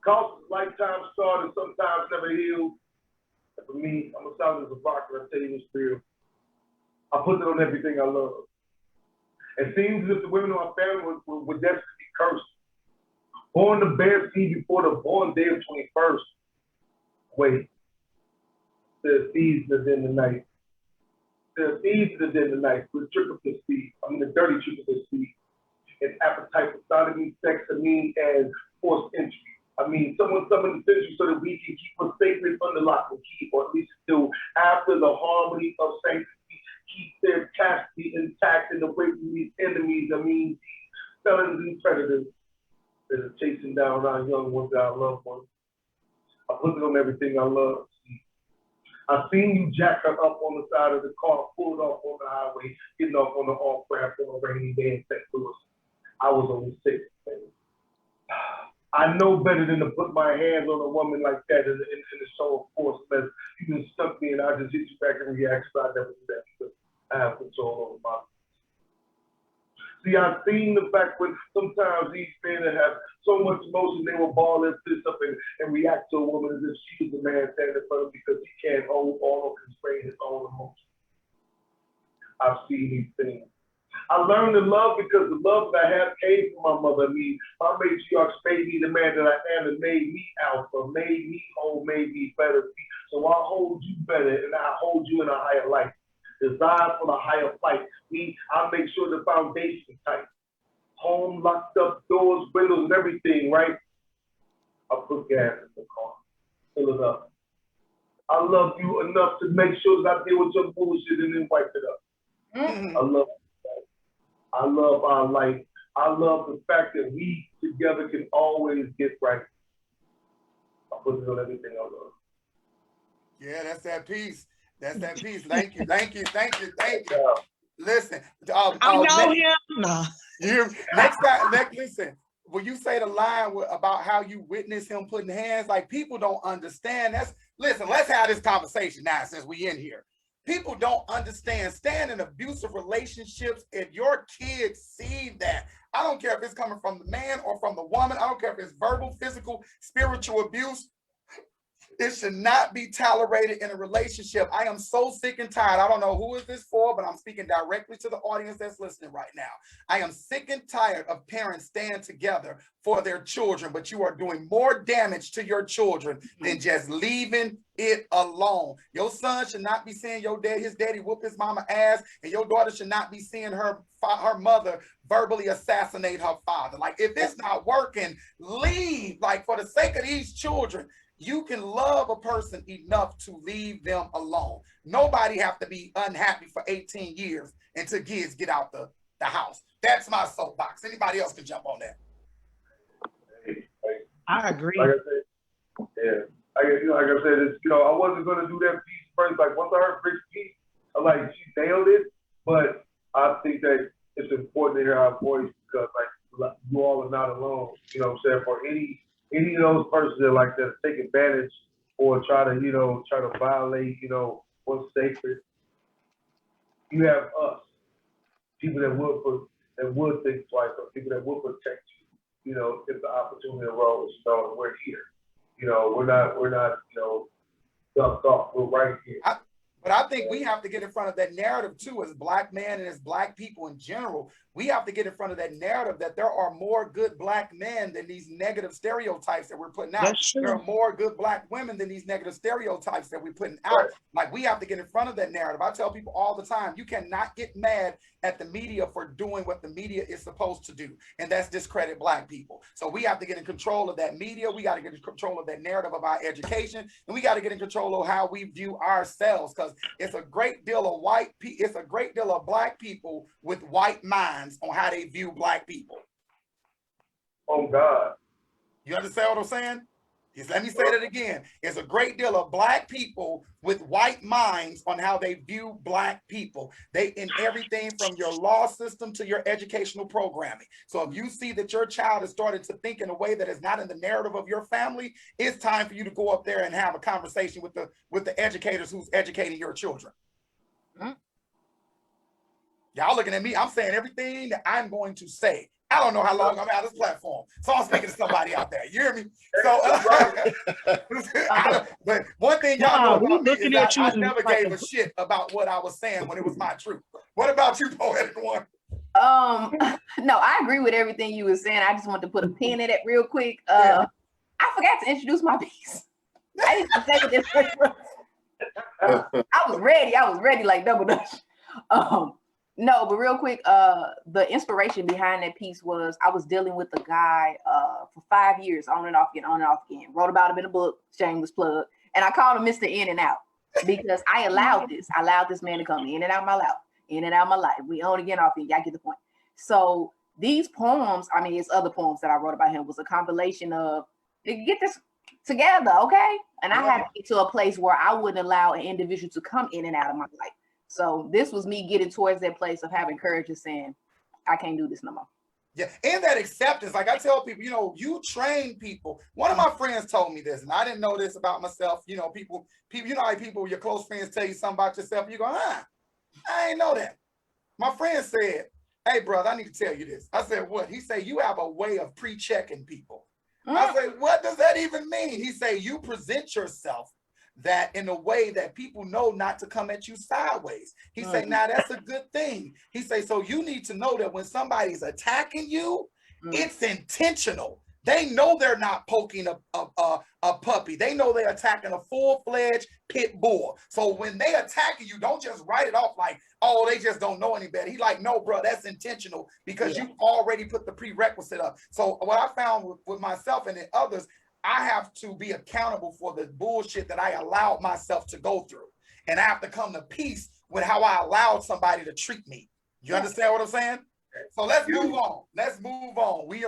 Cost is lifetime scarred and sometimes never healed. And for me, I'm a sound as a rocker, I'll tell you this real. I put it on everything I love. It seems as if the women in my family were destined to be cursed. Born to bear seed before the born day of 21st. Wait, there's thieves that's in the night. There are thieves that are in the night with triple speed. I mean, the dirty triple speed. And appetite for sodomy, sex, and forced entry. I mean, someone summoned the century so that we can keep us sacred under lock and key, or at least still after the harmony of sanctity, keep their chastity intact and away from these enemies. I mean, felons and predators that are chasing down our young ones, our loved ones. I put it on everything I love. I've seen you jack her up on the side of the car, pulled off on the highway, getting off on the off-ramp on a rainy day in St. Louis. I was only 6. I know better than to put my hands on a woman like that in the show of force, unless you can stuck me and I just hit you back and react, so I never do that because I have control over my. See, I've seen the fact when sometimes these men that have so much emotion, they will ball their fists up and react to a woman as if she's the man standing in front of them because he can't hold or constrain his own emotions. I've seen these things. I learned to love because the love that I have came from my mother. I mean, my matriarch made me the man that I am and made me alpha, made me whole, made me better. So I hold you better and I hold you in a higher life. Desire for the higher flight. I make sure the foundation is tight. Home locked up, doors, windows, and everything, right? I put gas in the car, fill it up. I love you enough to make sure that I deal with your bullshit and then wipe it up. I love you. I love our life. I love the fact that we together can always get right. I put it on everything I love. Yeah, that's that piece. That's that piece. Thank you, thank you, thank you, thank you. Listen, I know him. No. Next time, listen. When you say the line about how you witness him putting hands, like people don't understand. Listen. Let's have this conversation now since we in here. People don't understand. Staying in abusive relationships. If your kids see that, I don't care if it's coming from the man or from the woman. I don't care if it's verbal, physical, spiritual abuse. It should not be tolerated in a relationship. I am so sick and tired. I don't know who is this for, but I'm speaking directly to the audience that's listening right now. I am sick and tired of parents staying together for their children, but you are doing more damage to your children than just leaving it alone. Your son should not be seeing his daddy whoop his mama ass, and your daughter should not be seeing her mother verbally assassinate her father. Like, if it's not working, leave. Like, for the sake of these children, you can love a person enough to leave them alone. Nobody have to be unhappy for 18 years until kids get out the house. That's my soapbox. Anybody else can jump on that. I agree. Like I said, yeah. Like I said, I wasn't gonna do that piece first. Like, once I heard Brick's piece, I'm like, she nailed it. But I think that it's important to hear our voice because, like, you all are not alone. You know what I'm saying? For any of those persons that take advantage or try to violate, what's sacred, you have us, people that would think twice, or people that would protect you, if the opportunity arose. So we're here. We're not ducked off. We're right here. But I think we have to get in front of that narrative too, as Black men and as Black people in general. We have to get in front of that narrative that there are more good Black men than these negative stereotypes that we're putting out. That's true. There are more good Black women than these negative stereotypes that we're putting out. Like, we have to get in front of that narrative. I tell people all the time, you cannot get mad at the media for doing what the media is supposed to do, and that's discredit Black people. So we have to get in control of that media. We got to get in control of that narrative of our education, and we got to get in control of how we view ourselves, because it's a great deal of Black people with white minds on how they view Black people. Oh God. You understand what I'm saying? Yes, let me say that again. It's a great deal of Black people with white minds on how they view Black people. They in everything from your law system to your educational programming. So if you see that your child is starting to think in a way that is not in the narrative of your family, it's time for you to go up there and have a conversation with the educators who's educating your children. Y'all looking at me, I'm saying everything that I'm going to say. I don't know how long I'm out of this platform, so I'm speaking to somebody out there. You hear me? So, but one thing y'all know about me is that I never gave a shit about what I was saying when it was my truth. What about you, Poetic One? No, I agree with everything you were saying. I just wanted to put a pin in it real quick. I forgot to introduce my piece. I didn't say it this way. I was ready like double dutch. No, but real quick, the inspiration behind that piece was I was dealing with a guy for 5 years, on and off again. Wrote about him in a book, shameless plug, and I called him Mr. In and Out because I allowed this man to come in and out my life. We on again, off again. Y'all get the point. So these poems, I mean, it's other poems that I wrote about him, was a compilation of, get this together, okay? And I had to get to a place where I wouldn't allow an individual to come in and out of my life. So this was me getting towards that place of having courage and saying, I can't do this no more. Yeah, and that acceptance. Like I tell people, you train people. One of my friends told me this, and I didn't know this about myself. People, like people, your close friends tell you something about yourself. You go, I ain't know that. My friend said, hey, brother, I need to tell you this. I said, what? He said, you have a way of pre-checking people. I said, what does that even mean? He said, you present yourself that in a way that people know not to come at you sideways. He say, now that's a good thing. He say, so you need to know that when somebody's attacking you, it's intentional. They know they're not poking a puppy. They know they're attacking a full-fledged pit bull. So when they attacking you, don't just write it off like, oh, they just don't know any better. He like, no, bro, that's intentional because you already put the prerequisite up. So what I found with myself and then others, I have to be accountable for the bullshit that I allowed myself to go through. And I have to come to peace with how I allowed somebody to treat me. You understand what I'm saying? So let's move on.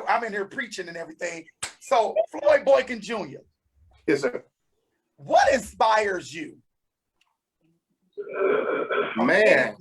I'm in here preaching and everything. So Floyd Boykin Jr. Yes, sir. What inspires you? Man.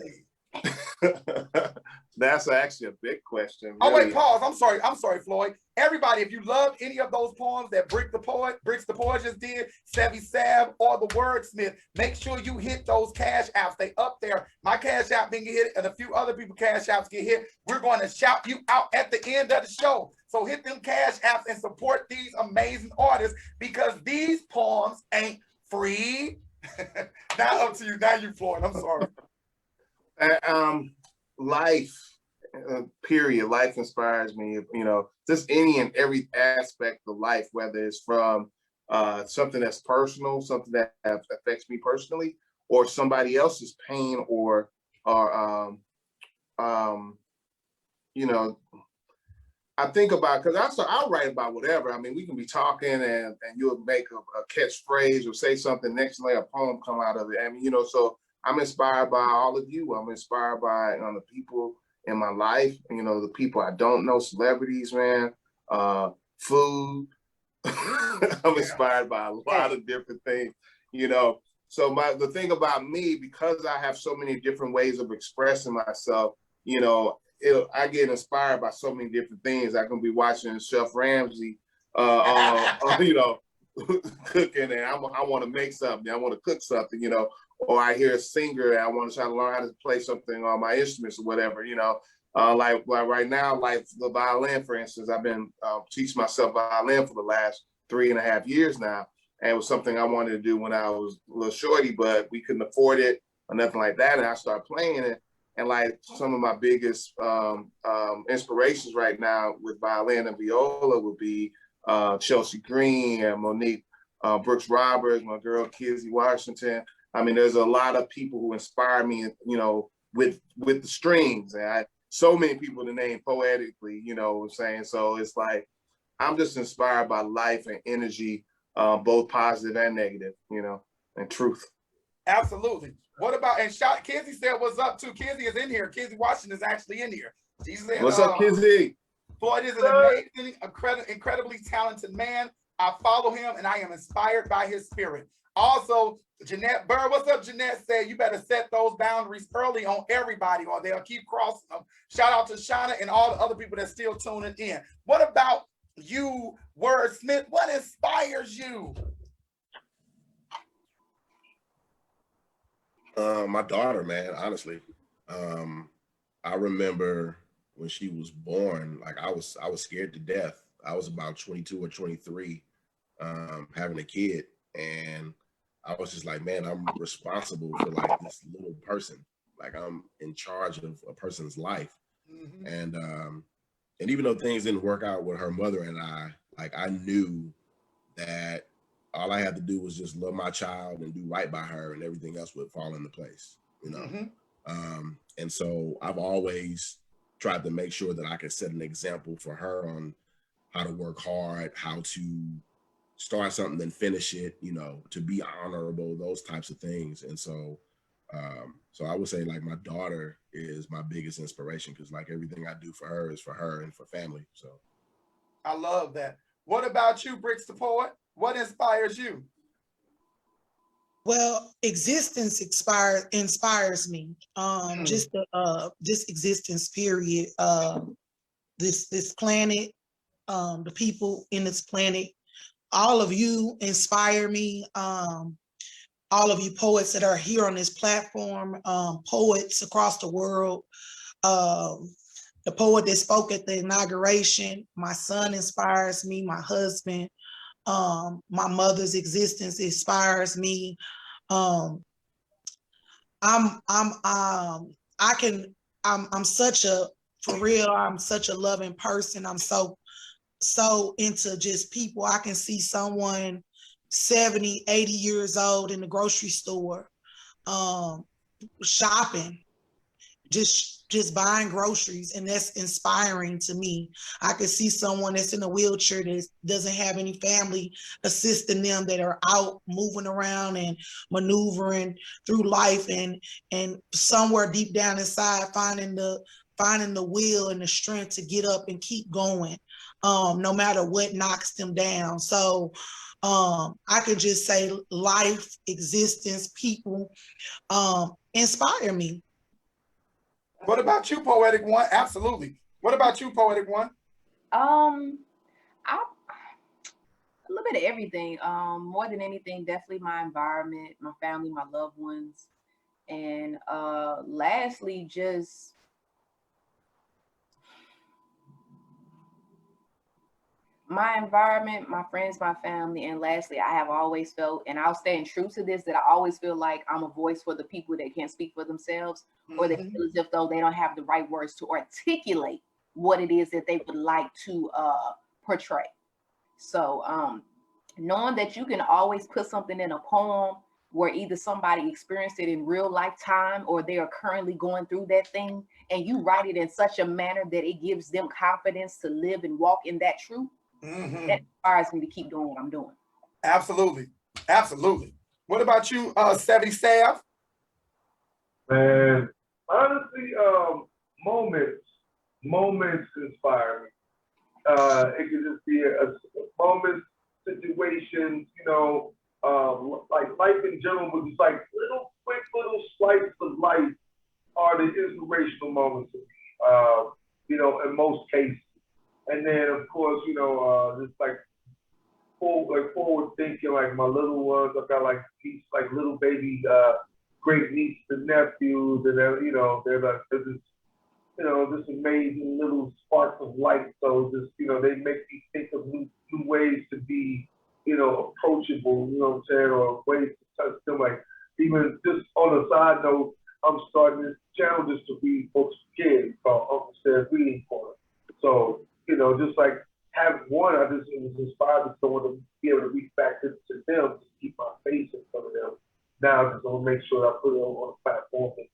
That's actually a big question. Oh, wait, pause. I'm sorry, Floyd. Everybody, if you love any of those poems that Brickz Da Poet just did, Sevvy Seven, or the Wordsmith, make sure you hit those cash apps. They up there. My cash app didn't get hit, and a few other people cash apps get hit. We're going to shout you out at the end of the show. So hit them cash apps and support these amazing artists because these poems ain't free. Now up to you. Now you, Floyd. I'm sorry. Life, period. Life inspires me, just any and every aspect of life, whether it's from something that's personal, something that affects me personally, or somebody else's pain or I think about, because I'll write about whatever. I mean, we can be talking and you'll make a catchphrase or say something, next day a poem come out of it. I mean, so I'm inspired by all of you. I'm inspired by the people in my life, the people I don't know, celebrities, man, food. I'm inspired by a lot of different things, So the thing about me, because I have so many different ways of expressing myself, I get inspired by so many different things. I can be watching Chef Ramsay, cooking, and I want to make something. I want to cook something, or I hear a singer and I want to try to learn how to play something on my instruments or whatever, like right now, like the violin, for instance. I've been teaching myself violin for the last 3.5 years now. And it was something I wanted to do when I was a little shorty, but we couldn't afford it or nothing like that. And I started playing it. And like some of my biggest inspirations right now with violin and viola would be Chelsea Green and Monique Brooks Roberts, my girl Kizzy Washington. I mean, there's a lot of people who inspire me, you know, with the strings. And so many people to name poetically, you know what I'm saying? So it's like, I'm just inspired by life and energy, both positive and negative, you know, and truth. Absolutely. What about, and shout, Kizzy said what's up too. Kizzy is in here. Kizzy Washington is actually in here. She said, What's up, Kizzy? Floyd is an amazing, incredibly talented man. I follow him and I am inspired by his spirit. Also, Jeanette Burr, what's up, Jeanette? Said you better set those boundaries early on everybody or they'll keep crossing them. Shout out to Shauna and all the other people that's still tuning in. What about you, WordSmith? What inspires you? My daughter, man, honestly. I remember when she was born, like I was scared to death. I was about 22 or 23, having a kid. And I was just like, man, I'm responsible for like this little person. Like I'm in charge of a person's life. Mm-hmm. And even though things didn't work out with her mother and I, like I knew that all I had to do was just love my child and do right by her, and everything else would fall into place, you know? Mm-hmm. And so I've always tried to make sure that I could set an example for her on how to work hard, how to start something and finish it, you know, to be honorable, those types of things. And so, so I would say like my daughter is my biggest inspiration, because like everything I do for her is for her and for family. So I love that. What about you, Brickz Da Poet? What inspires you? Well, existence inspires me. Just this existence period. This planet, the people in this planet, all of you inspire me. All of you poets that are here on this platform, poets across the world. The poet that spoke at the inauguration, my son inspires me, my husband. My mother's existence inspires me. I'm such a, for real, I'm such a loving person. I'm so into just people. I can see someone 70, 80 years old in the grocery store, shopping, just buying groceries, and that's inspiring to me. I could see someone that's in a wheelchair that doesn't have any family assisting them, that are out moving around and maneuvering through life, and somewhere deep down inside finding the will and the strength to get up and keep going, no matter what knocks them down. So I could just say life, existence, people inspire me. What about you, Poetic One? Absolutely. What about you, Poetic One? A little bit of everything. More than anything, definitely my environment, my family, my loved ones. And lastly, just my environment, my friends, my family, and lastly, I have always felt, and I'll stay true to this, that I always feel like I'm a voice for the people that can't speak for themselves, or they feel as if though they don't have the right words to articulate what it is that they would like to portray. So knowing that you can always put something in a poem where either somebody experienced it in real lifetime or they are currently going through that thing, and you write it in such a manner that it gives them confidence to live and walk in that truth, that inspires me to keep doing what I'm doing. Absolutely. Absolutely. What about you, Sevvy Seven? Man, honestly, moments inspire me. It could just be a moment, situations, you know, like life in general, but just like quick little slices of life are the inspirational moments of me, you know, in most cases. And then, of course, you know, just like forward thinking, like my little ones, I've got like these like little baby great nieces and nephews, and they're, you know, they're just, you know, just amazing little sparks of light. So just, you know, they make me think of new ways to be, you know, approachable, you know what I'm saying, or ways to touch them. Like, even just on a side note, I'm starting this channel just to read books for kids called Uncle Says Reading Corner. So, you know, just like having one, I just was inspired to someone to be able to reach back to them to keep my face in front of them. Now I just want to make sure I put it on a platform for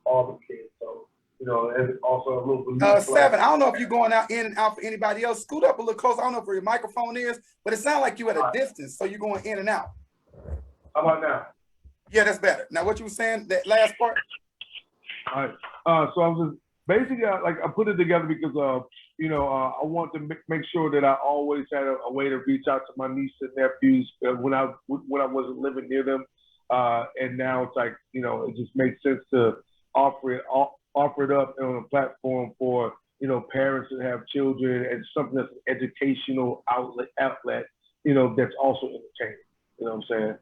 all the kids. So, you know, and also a little bit. Seven, I don't know if you're going out in and out for anybody else. Scoot up a little closer. I don't know where your microphone is, but it sounds like you at a distance, so you're going in and out. How about now? Yeah, that's better. Now, what you were saying, that last part? All right. So I was just basically like I put it together because you know, I want to make sure that I always had a way to reach out to my nieces and nephews when I wasn't living near them, and now it's like, you know, it just makes sense to offer it up on a platform for, you know, parents that have children, and something that's an educational outlet, you know, that's also entertaining. You know what I'm saying?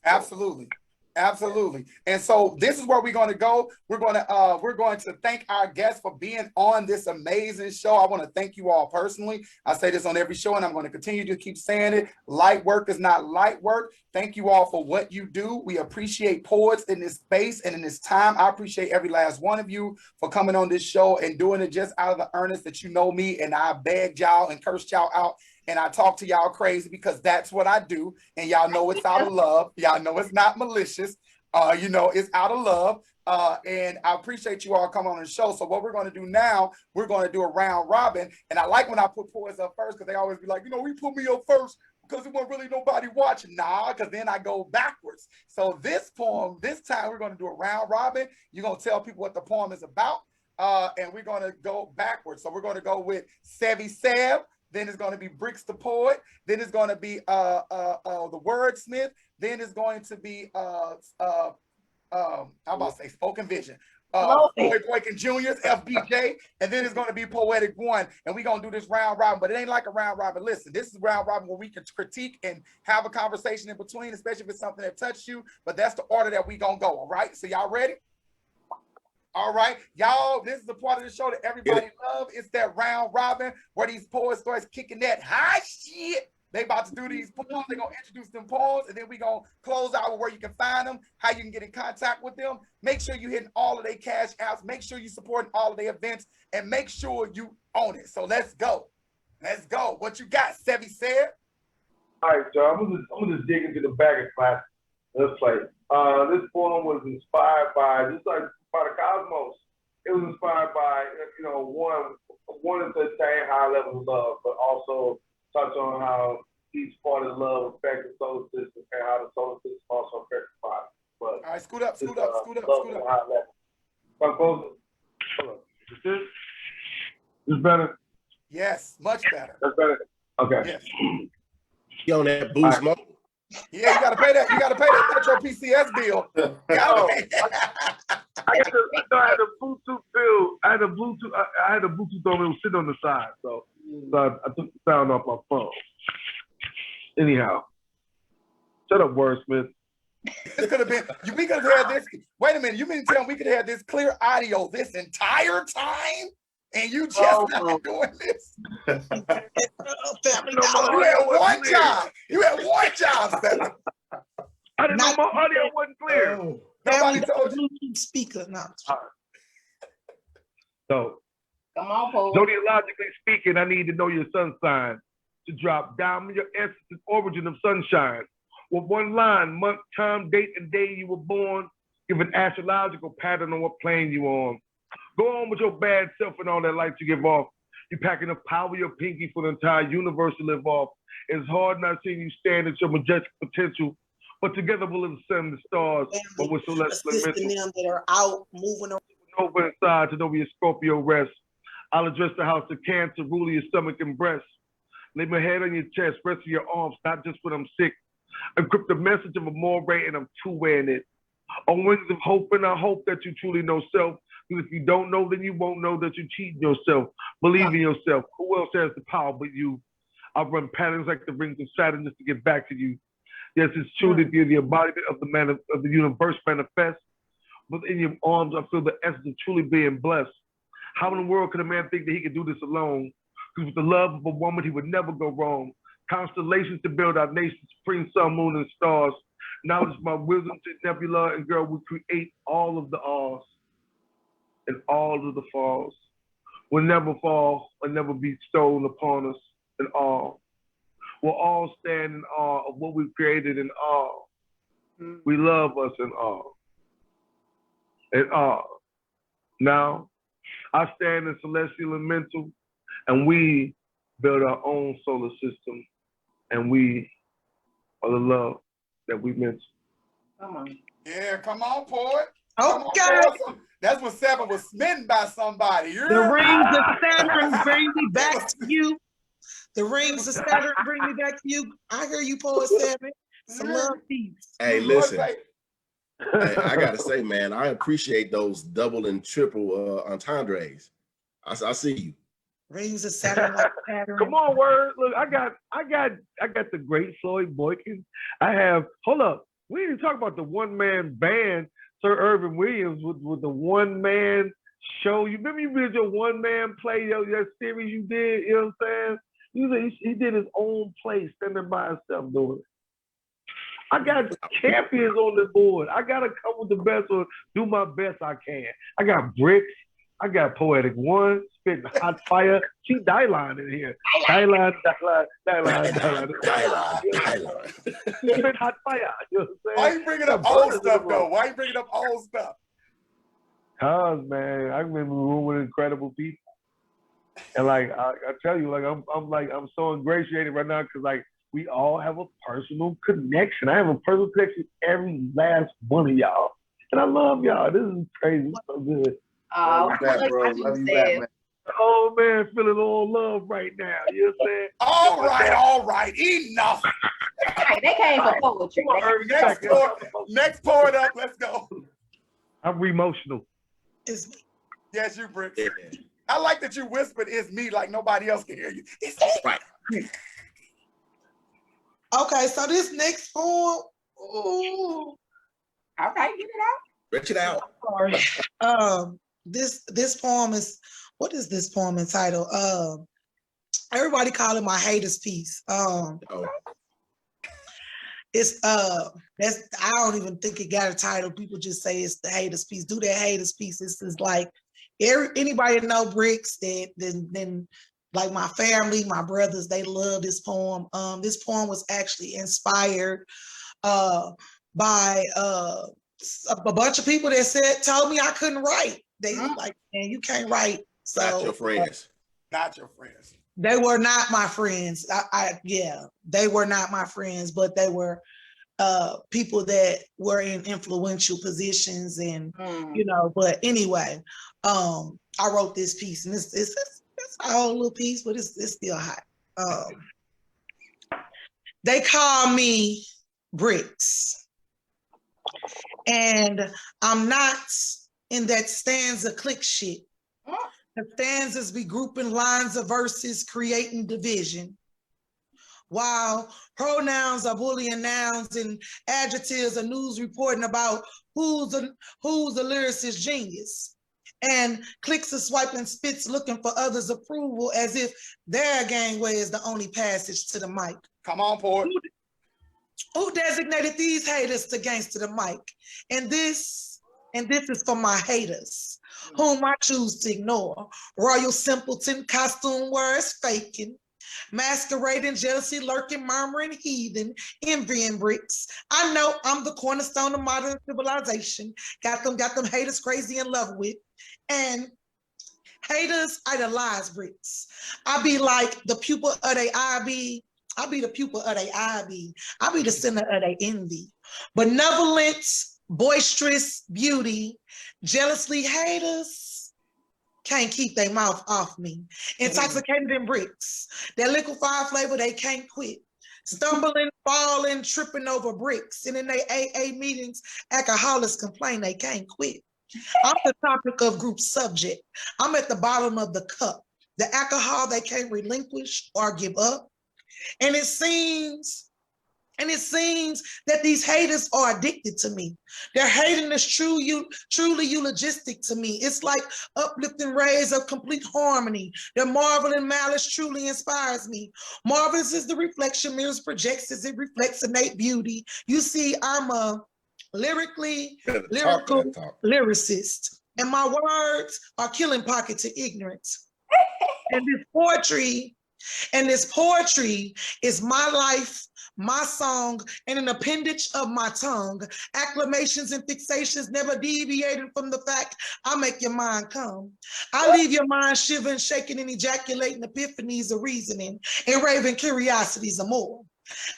Absolutely. Absolutely. And so this is where we're going to go. We're going to thank our guests for being on this amazing show. I want to thank you all personally. I say this on every show, and I'm going to continue to keep saying it. Light work is not light work. Thank you all for what you do. We appreciate poets in this space and in this time. I appreciate every last one of you for coming on this show and doing it just out of the earnest that you know me, and I begged y'all and cursed y'all out. And I talk to y'all crazy because that's what I do. And y'all know it's out of love. Y'all know it's not malicious. You know, it's out of love. And I appreciate you all coming on the show. So what we're going to do now, we're going to do a round robin. And I like when I put poets up first, because they always be like, you know, we put me up first because there wasn't really nobody watching. Nah, because then I go backwards. So this poem, this time we're going to do a round robin. You're going to tell people what the poem is about. And we're going to go backwards. So we're going to go with Sevvy Seven. Then it's going to be Brickz Da Poet. Then it's going to be the WordSmith. Then it's going to be I'm about to say Spoken Vision. Floyd Boykin Jr, FBJ, and then it's going to be Poetic One, and we're going to do this round robin, but it ain't like a round robin. Listen, this is round robin where we can critique and have a conversation in between, especially if it's something that touched you, but that's the order that we going to go, all right? So y'all ready? All right, y'all, this is the part of the show that everybody loves. It's that round robin where these poets starts kicking that high shit. They about to do these poems. They're going to introduce them poems, and then we're going to close out with where you can find them, how you can get in contact with them. Make sure you're hitting all of their cash outs. Make sure you're supporting all of their events, and make sure you own it. So let's go. Let's go. What you got, Sevvy Seven? All right, so I'm gonna just dig into the bag of classics. Let's play. This poem was inspired by, just like by the cosmos. It was inspired by, you know, one is to attain high levels of love, but also touch on how each part of love affects the solar system and how the solar system also affects the body. But All right, scoot up. I'm close. Hold on. Is this better? Yes, much better. That's better. Okay. Yes. You on that boost mode? Yeah, you gotta pay that. You gotta pay that Metro PCS bill. I had a Bluetooth bill. I had a Bluetooth on. It was sitting on the side, so I took the sound off my phone. Anyhow, shut up, wordsmith. This could have been. We could have had this. Wait a minute. You mean to tell me we could have had this clear audio this entire time, and you just not doing this? You had one job. You had one job, Seven. I didn't know my audio wasn't clear. Nobody told you. Speaker, no. So, Come on, Paul. zodiologically speaking, I need to know your sun sign to drop down your essence and origin of sunshine. With one line, month, time, date, and day you were born, give an astrological pattern on what plane you on. Go on with your bad self and all that light you give off. You pack enough power, your pinky for the entire universe to live off. It's hard not seeing you stand at your majestic potential, but together we'll ascend the stars, but we're so less assisting them that are out moving around. over inside to know where your Scorpio rests. I'll address the house of Cancer, rule your stomach and breast. Lay my head on your chest, rest of your arms, not just when I'm sick. Encrypt the message of a more rate, and I'm too wearing it. On wings of hope, and I hope that you truly know self. Because if you don't know, then you won't know that you're cheating yourself. Believe in yourself. Who else has the power but you? I run patterns like the rings of Saturn just to get back to you. Yes, it's true that you're the embodiment of the universe manifest. But in your arms, I feel the essence of truly being blessed. How in the world could a man think that he could do this alone? Because with the love of a woman, he would never go wrong. Constellations to build our nation, spring, sun, moon, and stars. knowledge, my wisdom, nebula, and girl, we create all of the alls and all of the falls. Will never fall or never be stolen upon us in all. We'll all stand in awe of what we've created in all. We love us in all. In all. Now, I stand in celestial and mental, and we build our own solar system, and we are the love that we meant. Come on. Yeah, come on, poet. Come on, Okay. poet. That's when Seven was smitten by somebody. The rings of Saturn bring me back to you. The rings of Saturn bring me back to you. I hear you, Poet Seven. Some love, peace. Hey, listen. I gotta say, man, I appreciate those double and triple entendres. I see you. Rings of Saturn like Saturn. Come on, word. Look, I got the great Floyd Boykin. I have. Hold up. We didn't talk about the one-man band, Sir ErvinJWilliams, with the one-man show. You remember you did your one-man play, that series you did. You know what I'm saying? He did his own play, standing by himself doing it. I got champions on the board. I gotta come with the best or do my best I can. I got Brickz. I got Poetic One, spitting hot fire. She die-line in here. Die-line. Spit hot fire. You know what I'm saying? Why you bringing up old stuff, though? Why you bringing up old stuff? Cause, man, I've been in a room with incredible people. And like, I tell you, like, I'm so ingratiated right now because, like, we all have a personal connection. I have a personal connection with every last one of y'all. And I love y'all. This is crazy. It's so good. Love you back, bro. Love you back, man. Oh, man, feeling all love right now. You know what I'm saying? All right. Enough. Hey, they came for poetry. Next poet up. Let's go. I'm emotional. It's me. Yes, you, Brickz. Yeah. I like that you whispered, "It's me," like nobody else can hear you. It's me. Right. Okay, so this next poem. Ooh. All right, get it out. Stretch it out. Sorry. This poem is, what is this poem entitled? Everybody call it my haters piece. It's that's, I don't even think it got a title. People just say it's the haters piece. Do that haters piece. This is like anybody that know Brickz, that then like my family, my brothers, they love this poem. This poem was actually inspired by a bunch of people that told me I couldn't write. They like, man, you can't write. So Not your friends. Not your friends. they were not my friends. They were not my friends, but they were people that were in influential positions, and you know. But anyway, I wrote this piece, and it's a whole little piece, but it's still hot. They call me Brickz, and I'm not in that stanza click shit. The stanzas be grouping lines of verses, creating division, while pronouns are Boolean nouns and adjectives are news reporting about who's the lyricist genius. And clicks are swiping spits looking for others' approval as if their gangway is the only passage to the mic. Come on, poet. Who designated these haters to gangster the mic? And this is for my haters, whom I choose to ignore. Royal simpleton, costume wearers faking, masquerading, jealousy lurking, murmuring, heathen, envying Brickz. I know I'm the cornerstone of modern civilization. Got them haters crazy in love with. And haters idolize Brickz. I be like the pupil of their eye. I be the pupil of their eye. I be the center of their envy. Benevolent, boisterous beauty, jealously haters can't keep their mouth off me. Intoxicated in Brickz, that liquefied flavor they can't quit. Stumbling, falling, tripping over Brickz. And in their AA meetings, alcoholics complain they can't quit. I'm the topic of group subject. I'm at the bottom of the cup. The alcohol they can't relinquish or give up. And it seems And it seems that these haters are addicted to me. Their hating is truly eulogistic to me. It's like uplifting rays of complete harmony. Their marveling malice truly inspires me. Marvelous is the reflection mirrors projects as it reflects innate beauty. You see, I'm a lyrical lyricist, and my words are killing pocket to ignorance. And this poetry is my life, my song, and an appendage of my tongue. Acclamations and fixations never deviating from the fact I make your mind come. I leave your mind shivering, shaking, and ejaculating epiphanies of reasoning and raving curiosities of more.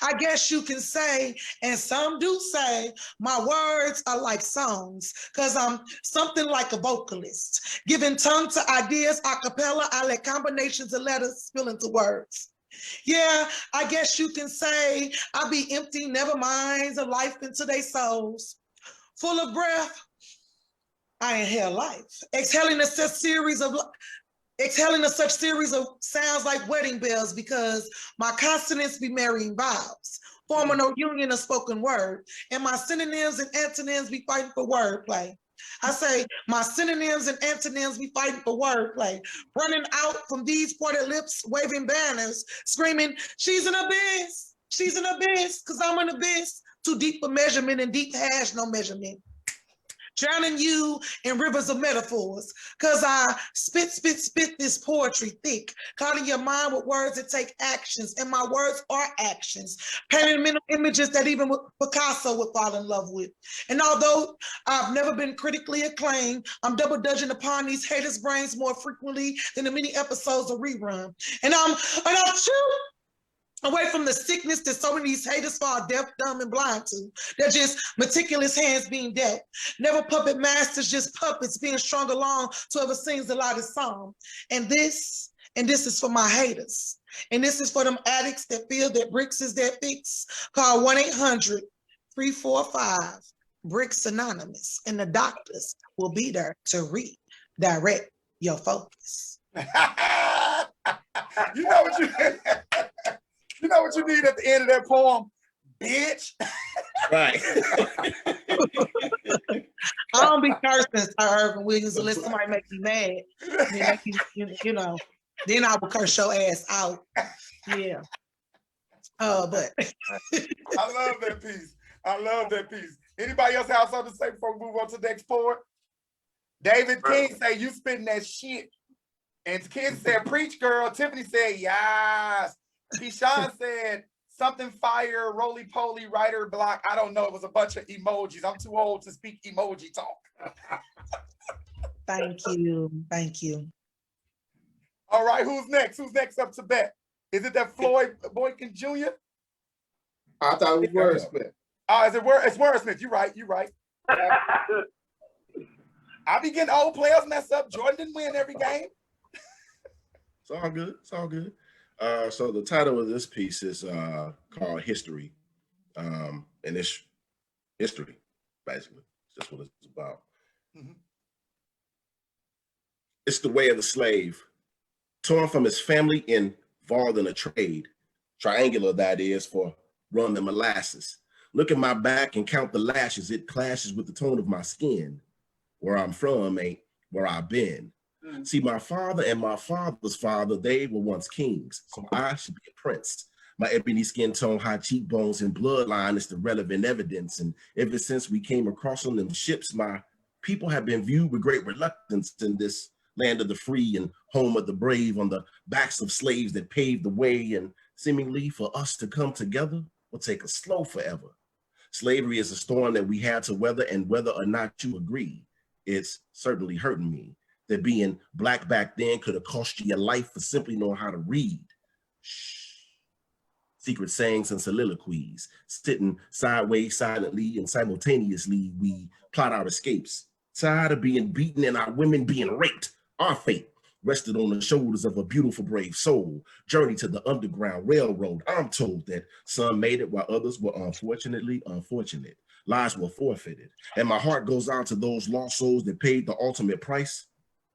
I guess you can say, and some do say, my words are like songs, because I'm something like a vocalist. Giving tongue to ideas a cappella, I let combinations of letters spill into words. Yeah, I guess you can say I be empty, never minds of life into their souls. Full of breath, I inhale life. Exhaling a such series of sounds like wedding bells, because my consonants be marrying vows, forming a union of spoken word, and my synonyms and antonyms be fighting for wordplay. I say my synonyms and antonyms be fighting for wordplay, running out from these parted lips, waving banners, screaming, she's an abyss, because I'm an abyss, too deep for measurement and deep has no measurement. Drowning you in rivers of metaphors, because I spit this poetry thick, clouding your mind with words that take actions, and my words are actions, painting mental images that even Picasso would fall in love with. And although I've never been critically acclaimed, I'm double dutching upon these haters' brains more frequently than the many episodes of Rerun. And I'm away from the sickness that so many of these haters fall deaf, dumb, and blind to. They're just meticulous hands being dealt. Never puppet masters, just puppets being strung along to whoever sings the loudest song. And this is for my haters. And this is for them addicts that feel that Brickz is their fix. Call 1-800-345-BRICKS Anonymous, and the doctors will be there to redirect your focus. You know what you You know what you need at the end of that poem? Bitch. Right. I don't be cursing ErvinJWilliams unless somebody make me mad. Then I will curse your ass out. Yeah. But I love that piece. I love that piece. Anybody else have something to say before we move on to the next poet? David King say you spitting that shit. And Ken said, preach, girl. Tiffany said, yes. Keyshawn said, something fire, roly-poly, writer block. I don't know. It was a bunch of emojis. I'm too old to speak emoji talk. Thank you. Thank you. All right, who's next? Who's next up to bat? Is it that Floyd Boykin Jr.? I thought it was WordSmith. Oh, it's WordSmith. You're right. You're right. I be getting old players mess up. Jordan didn't win every game. It's all good. It's all good. So the title of this piece is called History. And it's history, basically. That's what it's about. Mm-hmm. It's the way of the slave, torn from his family, involved in a trade, triangular that is, for rum and molasses. Look at my back and count the lashes. It clashes with the tone of my skin. Where I'm from ain't where I've been. See, my father and my father's father, they were once kings, so I should be a prince. My ebony skin tone, high cheekbones, and bloodline is the relevant evidence. And ever since we came across on them ships, my people have been viewed with great reluctance in this land of the free and home of the brave, on the backs of slaves that paved the way. And seemingly for us to come together will take us slow forever. Slavery is a storm that we had to weather, and whether or not you agree, it's certainly hurting me. That being Black back then could have cost you your life for simply knowing how to read. Shh. Secret sayings and soliloquies, sitting sideways, silently, and simultaneously, we plot our escapes. Tired of being beaten and our women being raped. Our fate rested on the shoulders of a beautiful, brave soul. Journey to the Underground Railroad. I'm told that some made it while others were unfortunately unfortunate. Lives were forfeited. And my heart goes out to those lost souls that paid the ultimate price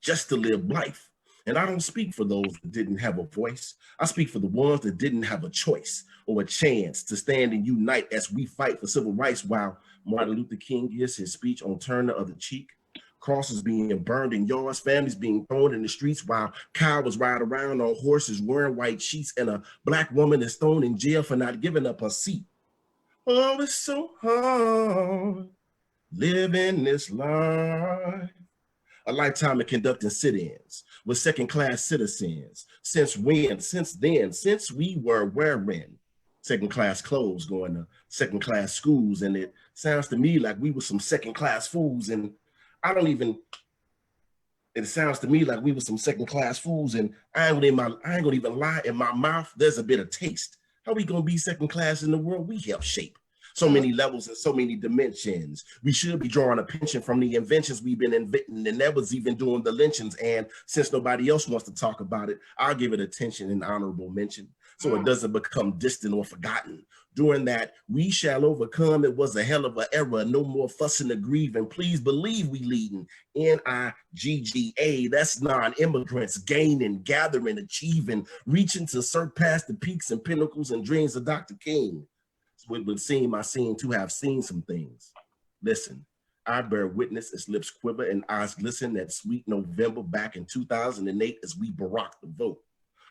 just to live life. And I don't speak for those that didn't have a voice. I speak for the ones that didn't have a choice or a chance to stand and unite as we fight for civil rights while Martin Luther King gives his speech on turn the other cheek. Crosses being burned in yards, families being thrown in the streets while cowards ride around on horses wearing white sheets, and a Black woman is thrown in jail for not giving up her seat. Oh, it's so hard living this life. A lifetime of conducting sit-ins with second-class citizens. Since when? Since then, since we were wearing second-class clothes, going to second-class schools, and it sounds to me like we were some second-class fools, and it sounds to me like we were some second-class fools, and I ain't gonna even lie, in my mouth, there's a bit of taste. How we gonna be second-class in the world we help shape? So many levels and so many dimensions. We should be drawing a pension from the inventions we've been inventing, and that was even doing the lynchings. And since nobody else wants to talk about it, I'll give it attention and honorable mention so it doesn't become distant or forgotten. During that, we shall overcome. It was a hell of an era. No more fussing or grieving. Please believe we leading. NIGGA, that's non-immigrants, gaining, gathering, achieving, reaching to surpass the peaks and pinnacles and dreams of Dr. King. It would seem I seem to have seen some things. Listen, I bear witness as lips quiver and eyes glisten that sweet November back in 2008 as we baracked the vote.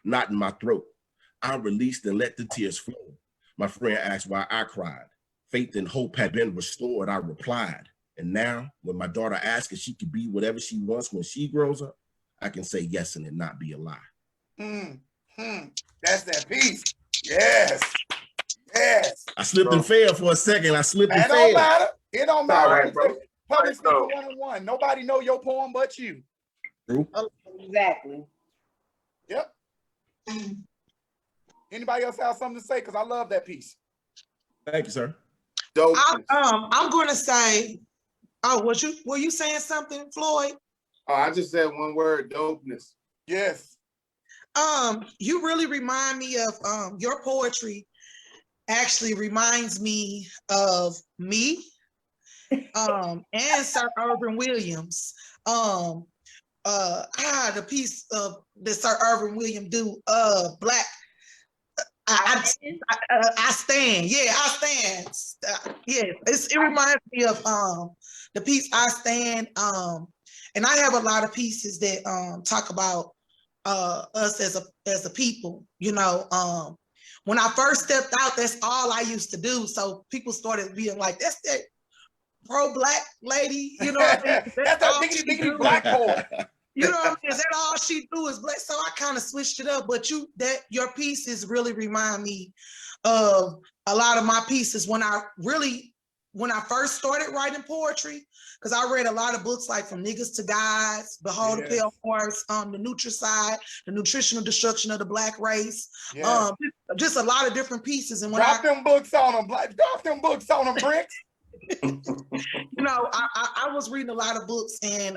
Not in my throat. I released and let the tears flow. My friend asked why I cried. Faith and hope had been restored, I replied. And now, when my daughter asks if she could be whatever she wants when she grows up, I can say yes and it not be a lie. That's that piece. Yes. Yes. I slipped and failed for a second. It don't matter. It don't matter. All right, bro. Public speaker 101. Nobody know your poem but you. True. Exactly. Yep. Anybody else have something to say? Because I love that piece. Thank you, sir. Dope. I'm going to say, were you saying something, Floyd? Oh, I just said one word, dopeness. Yes. You really remind me of your poetry. Actually reminds me of me and Sir ErvinJWilliams. The piece of that Sir ErvinJWilliams do, Black. I stand. Yeah, I stand. It reminds me of the piece I Stand. And I have a lot of pieces that talk about us as a people, you know. When I first stepped out, that's all I used to do. So people started being like, that's that pro-Black lady, you know what I mean? That's that biggity Black poet. You know what I mean? Is that all she do is Black? So I kind of switched it up, but your pieces really remind me of a lot of my pieces when I first started writing poetry, because I read a lot of books like From Niggas to Guys, Behold the Pale Horse, the Nutricide, The Nutritional Destruction of the Black Race, just a lot of different pieces. And when Drop them books on them, Brickz. You know, I was reading a lot of books and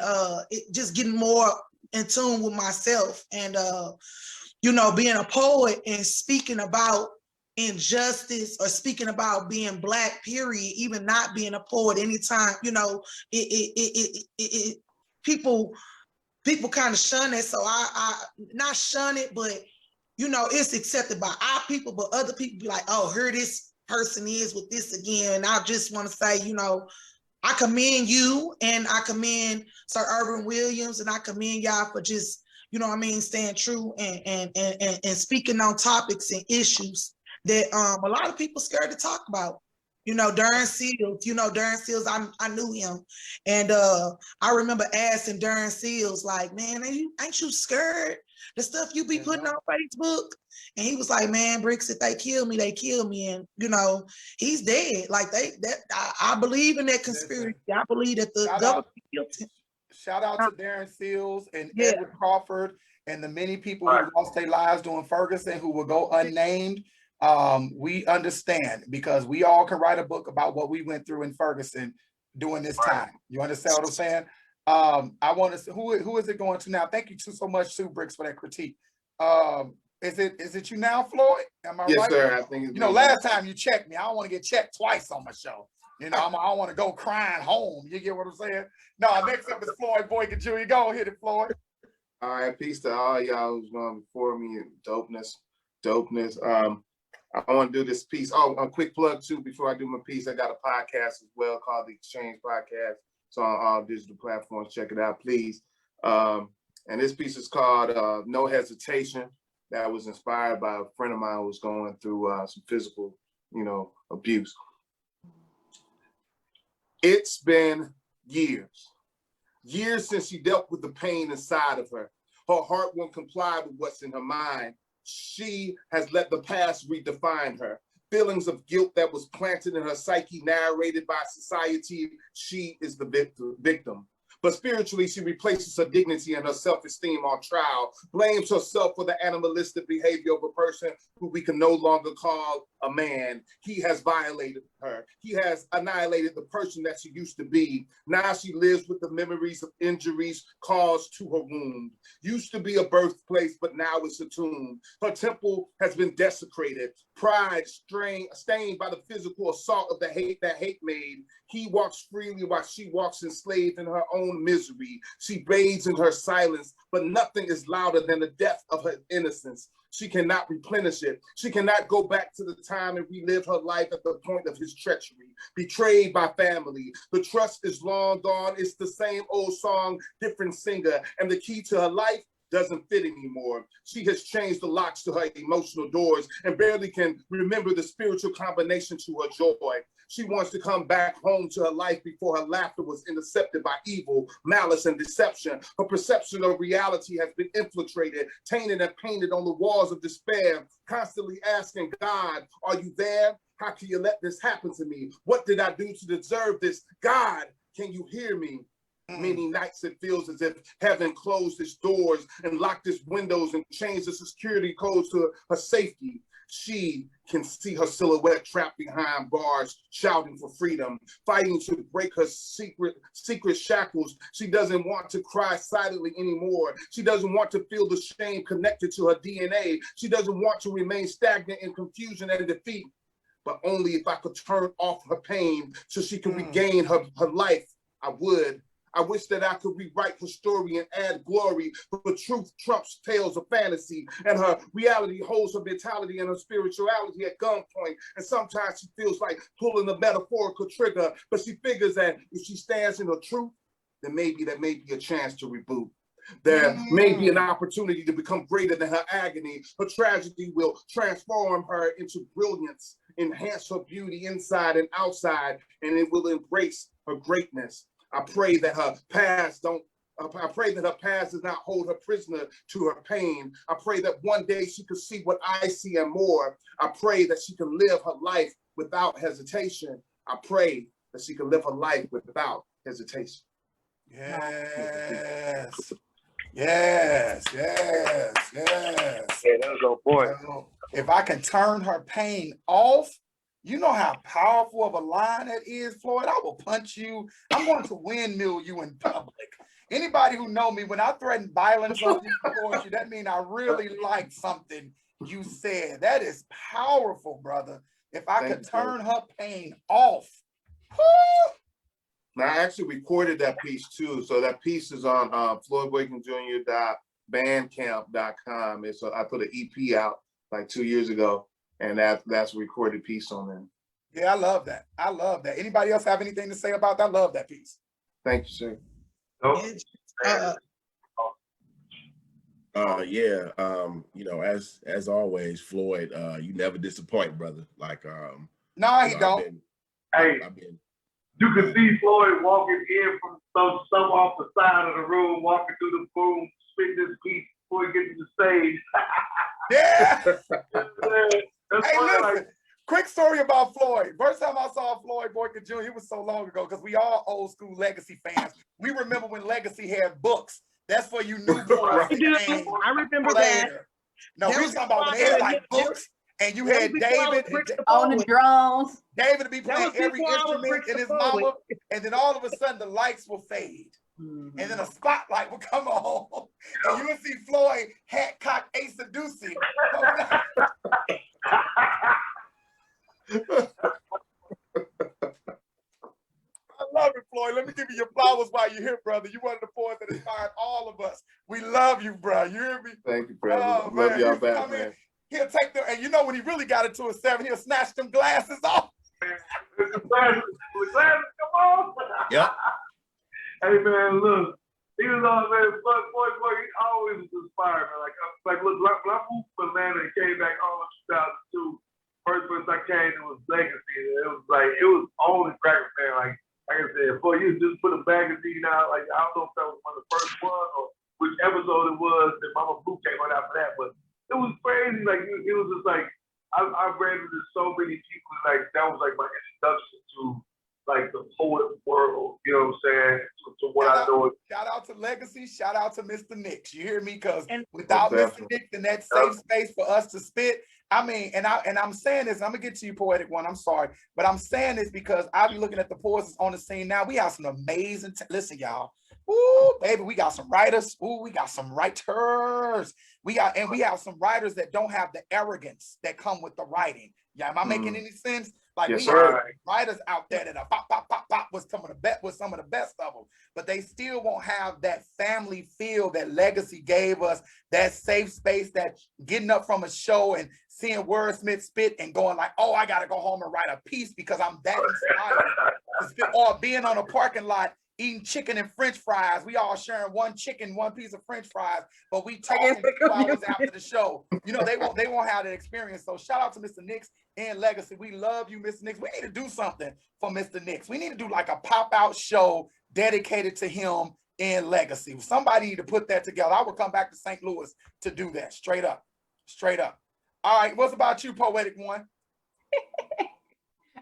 it just getting more in tune with myself and you know, being a poet and speaking about injustice or speaking about being Black, period, even not being a poet anytime, you know, people kind of shun it. So I not shun it, but you know, it's accepted by our people, but other people be like, oh, here this person is with this again. And I just want to say, you know, I commend you and I commend Sir ErvinJWilliams and I commend y'all for just, you know what I mean, staying true and speaking on topics and issues that a lot of people scared to talk about. You know, Darren Seals, I knew him. And I remember asking Darren Seals, like, man, ain't you scared? The stuff you be putting on Facebook? And he was like, man, Brickz, if they kill me, they kill me. And, you know, he's dead. Like, I believe in that conspiracy. I believe that the government killed him. Shout out to Darren Seals and Edward Crawford and the many people who lost their lives doing Ferguson who will go unnamed. We understand because we all can write a book about what we went through in Ferguson during this time. You understand what I'm saying? I want to see who is it going to now? Thank you so much, Sue Brickz, for that critique. Is it you now, Floyd? Am I right? Yes, sir. I think you know, last time you checked me, I don't want to get checked twice on my show. You know, I don't want to go crying home. You get what I'm saying? No, next up is Floyd Boykin Jr. Go hit it, Floyd. All right, peace to all y'all who's going before me. Dopeness. I want to do this piece. Oh, a quick plug too before I do my piece. I got a podcast as well called The Exchange Podcast. It's on all digital platforms. Check it out, please. And this piece is called No Hesitation. That was inspired by a friend of mine who was going through some physical, abuse. It's been years since she dealt with the pain inside of her. Her heart won't comply with what's in her mind. She has let the past redefine her. Feelings of guilt that was planted in her psyche, narrated by society, she is the victim. But spiritually, she replaces her dignity and her self-esteem on trial, blames herself for the animalistic behavior of a person who we can no longer call a man. He has violated her. He has annihilated the person that she used to be. Now she lives with the memories of injuries caused to her wound. Used to be a birthplace, but now it's a tomb. Her temple has been desecrated. Pride stained by the physical assault of the hate that hate made. He walks freely while she walks enslaved in her own misery. She bathes in her silence, but nothing is louder than the death of her innocence. She cannot replenish it. She cannot go back to the time and relive her life at the point of his treachery. Betrayed by family. The trust is long gone. It's the same old song, different singer. And the key to her life doesn't fit anymore. She has changed the locks to her emotional doors and barely can remember the spiritual combination to her joy. She wants to come back home to her life before her laughter was intercepted by evil, malice, and deception. Her perception of reality has been infiltrated, tainted, and painted on the walls of despair, constantly asking God, are you there? How can you let this happen to me? What did I do to deserve this? God, can you hear me? Many nights it feels as if heaven closed its doors and locked its windows and changed the security codes to her safety. She can see her silhouette trapped behind bars, shouting for freedom, fighting to break her secret shackles. She doesn't want to cry silently anymore. She doesn't want to feel the shame connected to her DNA. She doesn't want to remain stagnant in confusion and defeat. But only if I could turn off her pain so she can regain her life, I would. I wish that I could rewrite her story and add glory, but truth trumps tales of fantasy, and her reality holds her mentality and her spirituality at gunpoint. And sometimes she feels like pulling a metaphorical trigger, but she figures that if she stands in her truth, then maybe there may be a chance to reboot. There may be an opportunity to become greater than her agony. Her tragedy will transform her into brilliance, enhance her beauty inside and outside, and it will embrace her greatness. I pray that her past does not hold her prisoner to her pain. I pray that one day she could see what I see and more. I pray that she can live her life without hesitation. I pray that she can live her life without hesitation. Yes. Yes. Yeah, that was on point. If I can turn her pain off, you know how powerful of a line that is, Floyd? I will punch you. I'm going to windmill you in public. Anybody who know me, when I threaten violence on you, towards you, that means I really like something you said. That is powerful, brother. If I could turn her pain off. Whoo! Now, I actually recorded that piece too. So that piece is on Floyd Boykin Jr. .bandcamp.com. I put an EP out like 2 years ago. And that's a recorded piece on there. Yeah, I love that. I love that. Anybody else have anything to say about that? I love that piece. Thank you, sir. As always, Floyd, you never disappoint, brother. Like no, he don't. You can see Floyd walking in from some off the side of the room, walking through the room, spitting his piece before he gets to the stage. Yeah. Hey, listen, quick story about Floyd. First time I saw Floyd Boykin Jr., it was so long ago because we all old school Legacy fans. We remember when Legacy had books. That's for you new boys. I remember that. No, we was talking about when they had like books and you had David on the drones. David to be playing every instrument in his mama, and then all of a sudden the lights will fade. And then a spotlight will come on, and you will see Floyd hat cock ace of deucey. I love it, Floyd. Let me give you your flowers while you're here, brother. You one of the poets that inspired all of us. We love you, bro. You hear me? Thank you, brother. Oh, Love man. y'all He'll back, come in, man. he'll take them, and you know when he really got into a 7, he'll snatch them glasses off. The glasses, come on. Yep. Hey man, look, he was all man, boy, he always was inspired, man. Like look, when I moved to Atlanta and came back home in 2002, first place I came, it was Legacy. It was only crackers, man. Like I said, boy, you just put a magazine out. Like I don't know if that was one of the first ones or which episode it was that Mama Blue came out after that, but it was crazy. Like it was just like I ran into so many people. Like that was like my introduction to like the poet world, you know what I'm saying? To what I know. Shout out to Legacy, shout out to Mr. Nix. You hear me? Because And- without Definitely. Mr. Nix and that safe space for us to spit, I mean, and I'm saying this, I'm gonna get to you, Poetic One, I'm sorry, but I'm saying this because I be looking at the poets that's on the scene now. We have some amazing, listen, y'all. Ooh, baby, we got some writers. Ooh, we got some writers. We have some writers that don't have the arrogance that come with the writing. Yeah, am I making any sense? Like Yes, we sir. have writers out there that are pop, pop, pop, pop with some of the best of them, but they still won't have that family feel that Legacy gave us, that safe space, that getting up from a show and seeing Wordsmith spit and going like, oh, I gotta go home and write a piece because I'm that inspired to spit, or being on a parking lot eating chicken and French fries. We all sharing one chicken, one piece of French fries, but we talking 2 hours after the show. You know, they won't have that experience. So shout out to Mr. Nix and Legacy. We love you, Mr. Nix. We need to do something for Mr. Nix. We need to do like a pop-out show dedicated to him and Legacy. Somebody need to put that together. I will come back to St. Louis to do that. Straight up. Straight up. All right, what's about you, Poetic One?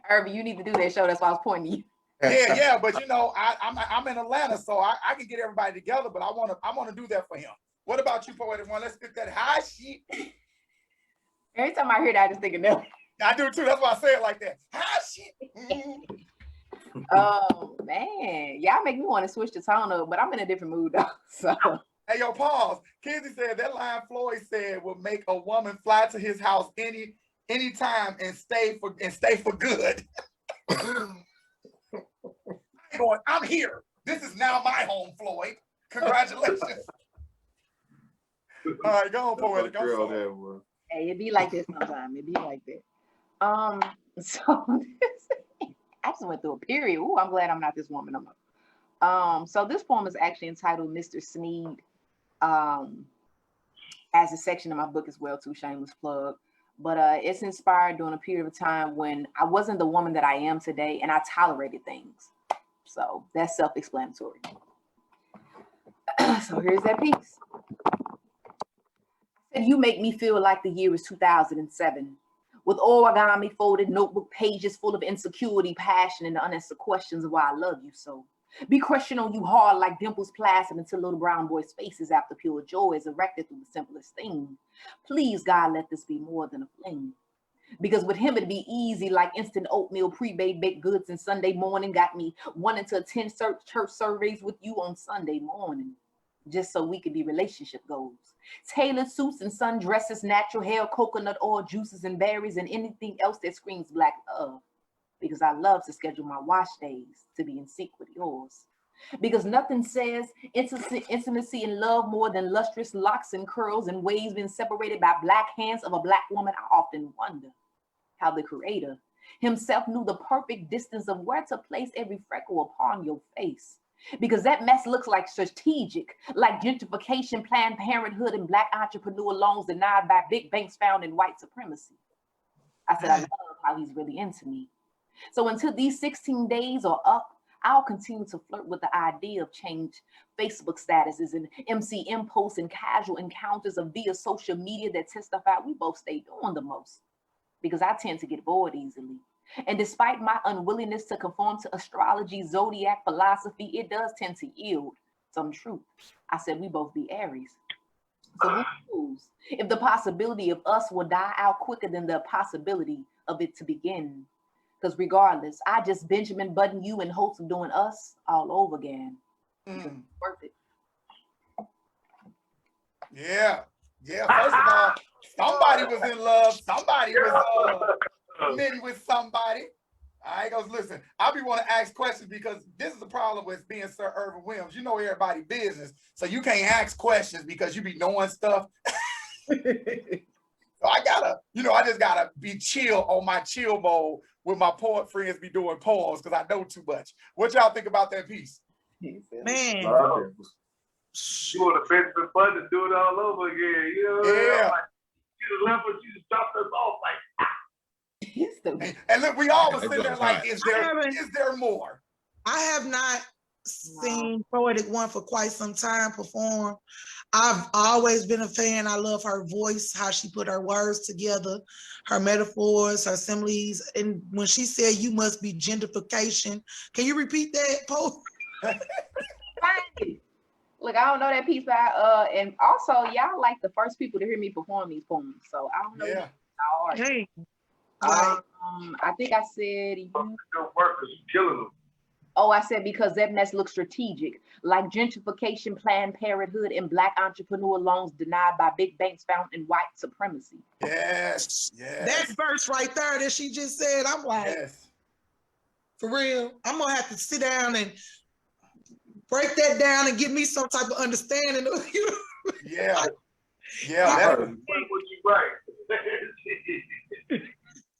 Ervin, you need to do that show. That's why I was pointing to you. Yeah, but you know, I'm in Atlanta, so I can get everybody together, but I wanna do that for him. What about you, Poetic One? Let's get that high shit. Every time I hear that, I just think of Nelly. I do too. That's why I say it like that. High shit. Oh man, y'all make me want to switch the tone up, but I'm in a different mood though. So Hey, yo, pause. Kizzy said that line Floyd said will make a woman fly to his house anytime and stay for good. I'm here. This is now my home, Floyd. Congratulations. All right, go on, Poetic. I'm sorry. hey, it be like this sometimes. It be like that. So I just went through a period. Ooh, I'm glad I'm not this woman no more. So this poem is actually entitled Mr. Sneed. As a section of my book as well, too, shameless plug. But it's inspired during a period of time when I wasn't the woman that I am today, and I tolerated things. So that's self-explanatory. So here's that piece. I said, you make me feel like the year is 2007. With origami folded notebook pages full of insecurity, passion, and the unanswered questions of why I love you so. Be crushing on you hard like dimples placid until little brown boy's faces after pure joy is erected through the simplest thing. Please, God, let this be more than a fling. Because with him, it'd be easy like instant oatmeal, pre-made baked goods, and Sunday morning got me wanting to attend church surveys with you on Sunday morning, just so we could be relationship goals. Tailored suits and sundresses, natural hair, coconut oil, juices and berries, and anything else that screams black love. Because I love to schedule my wash days to be in secret yours. Because nothing says intimacy and love more than lustrous locks and curls and waves being separated by black hands of a black woman. I often wonder how the creator himself knew the perfect distance of where to place every freckle upon your face. Because that mess looks like strategic, like gentrification, Planned Parenthood, and black entrepreneur loans denied by big banks found in white supremacy. I said, I love how he's really into me. So until these 16 days are up, I'll continue to flirt with the idea of change Facebook statuses and MCM posts and casual encounters of via social media that testify we both stay doing the most. Because I tend to get bored easily. And despite my unwillingness to conform to astrology, zodiac philosophy, it does tend to yield some truth. I said we both be Aries. So who knows if the possibility of us will die out quicker than the possibility of it to begin. Because regardless, I just Benjamin Button you in hopes of doing us all over again. Worth it. Yeah. First of all, somebody was in love. Somebody was men with somebody. I ain't gonna listen. I be want to ask questions because this is the problem with being Sir Ervin Williams. You know everybody business, so you can't ask questions because you be knowing stuff. So I gotta, I just gotta be chill on my chill mode with my poet friends be doing poems because I know too much. What y'all think about that piece? Man. You would have been fun to do it all over again. You know what I mean? Yeah. Like, she just left when she just dropped us off like. And look, we always sit there like, is haven't- there more? I have not seen Poetic One for quite some time perform. I've always been a fan. I love her voice, how she put her words together, her metaphors, her similes. And when she said, "You must be gentrification," can you repeat that, Poe? Look, I don't know that piece by and also y'all like the first people to hear me perform these poems, so I don't know. Yeah. How hard. Hey. I think I said you. Good work, because you're killing them. Oh, I said because that mess looks strategic, like gentrification, Planned Parenthood, and Black entrepreneur loans denied by big banks found in white supremacy. Yes. That verse right there that she just said, I'm like, Yes. for real, I'm gonna have to sit down and break that down and give me some type of understanding of you. Yeah. I That's heard what you write.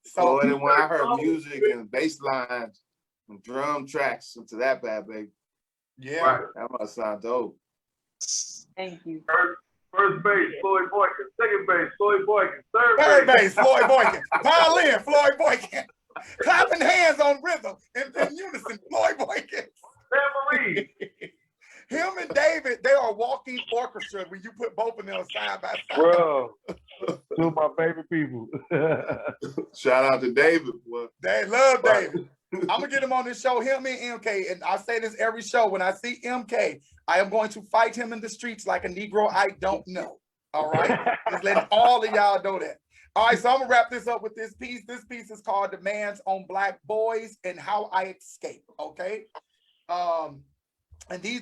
so. Boy, when I heard music and bass lines and drum tracks into that bad baby, Yeah. Right. that must sound dope. Thank you. First base, Floyd Boykin. Second base, Floyd Boykin. Third base, Floyd Boykin. Violin, Floyd Boykin. Clapping hands on rhythm in unison, Floyd Boykin. Marie. Him and David, they are walking orchestra when you put both of them side by side. Bro, two of my favorite people. Shout out to David. Boy. They love David. I'm gonna get him on this show, him and MK, and I say this every show. When I see MK, I am going to fight him in the streets like a Negro I don't know. All right, just letting all of y'all know that. All right, so I'm gonna wrap this up with this piece. This piece is called "Demands on Black Boys and How I Escape." Okay, and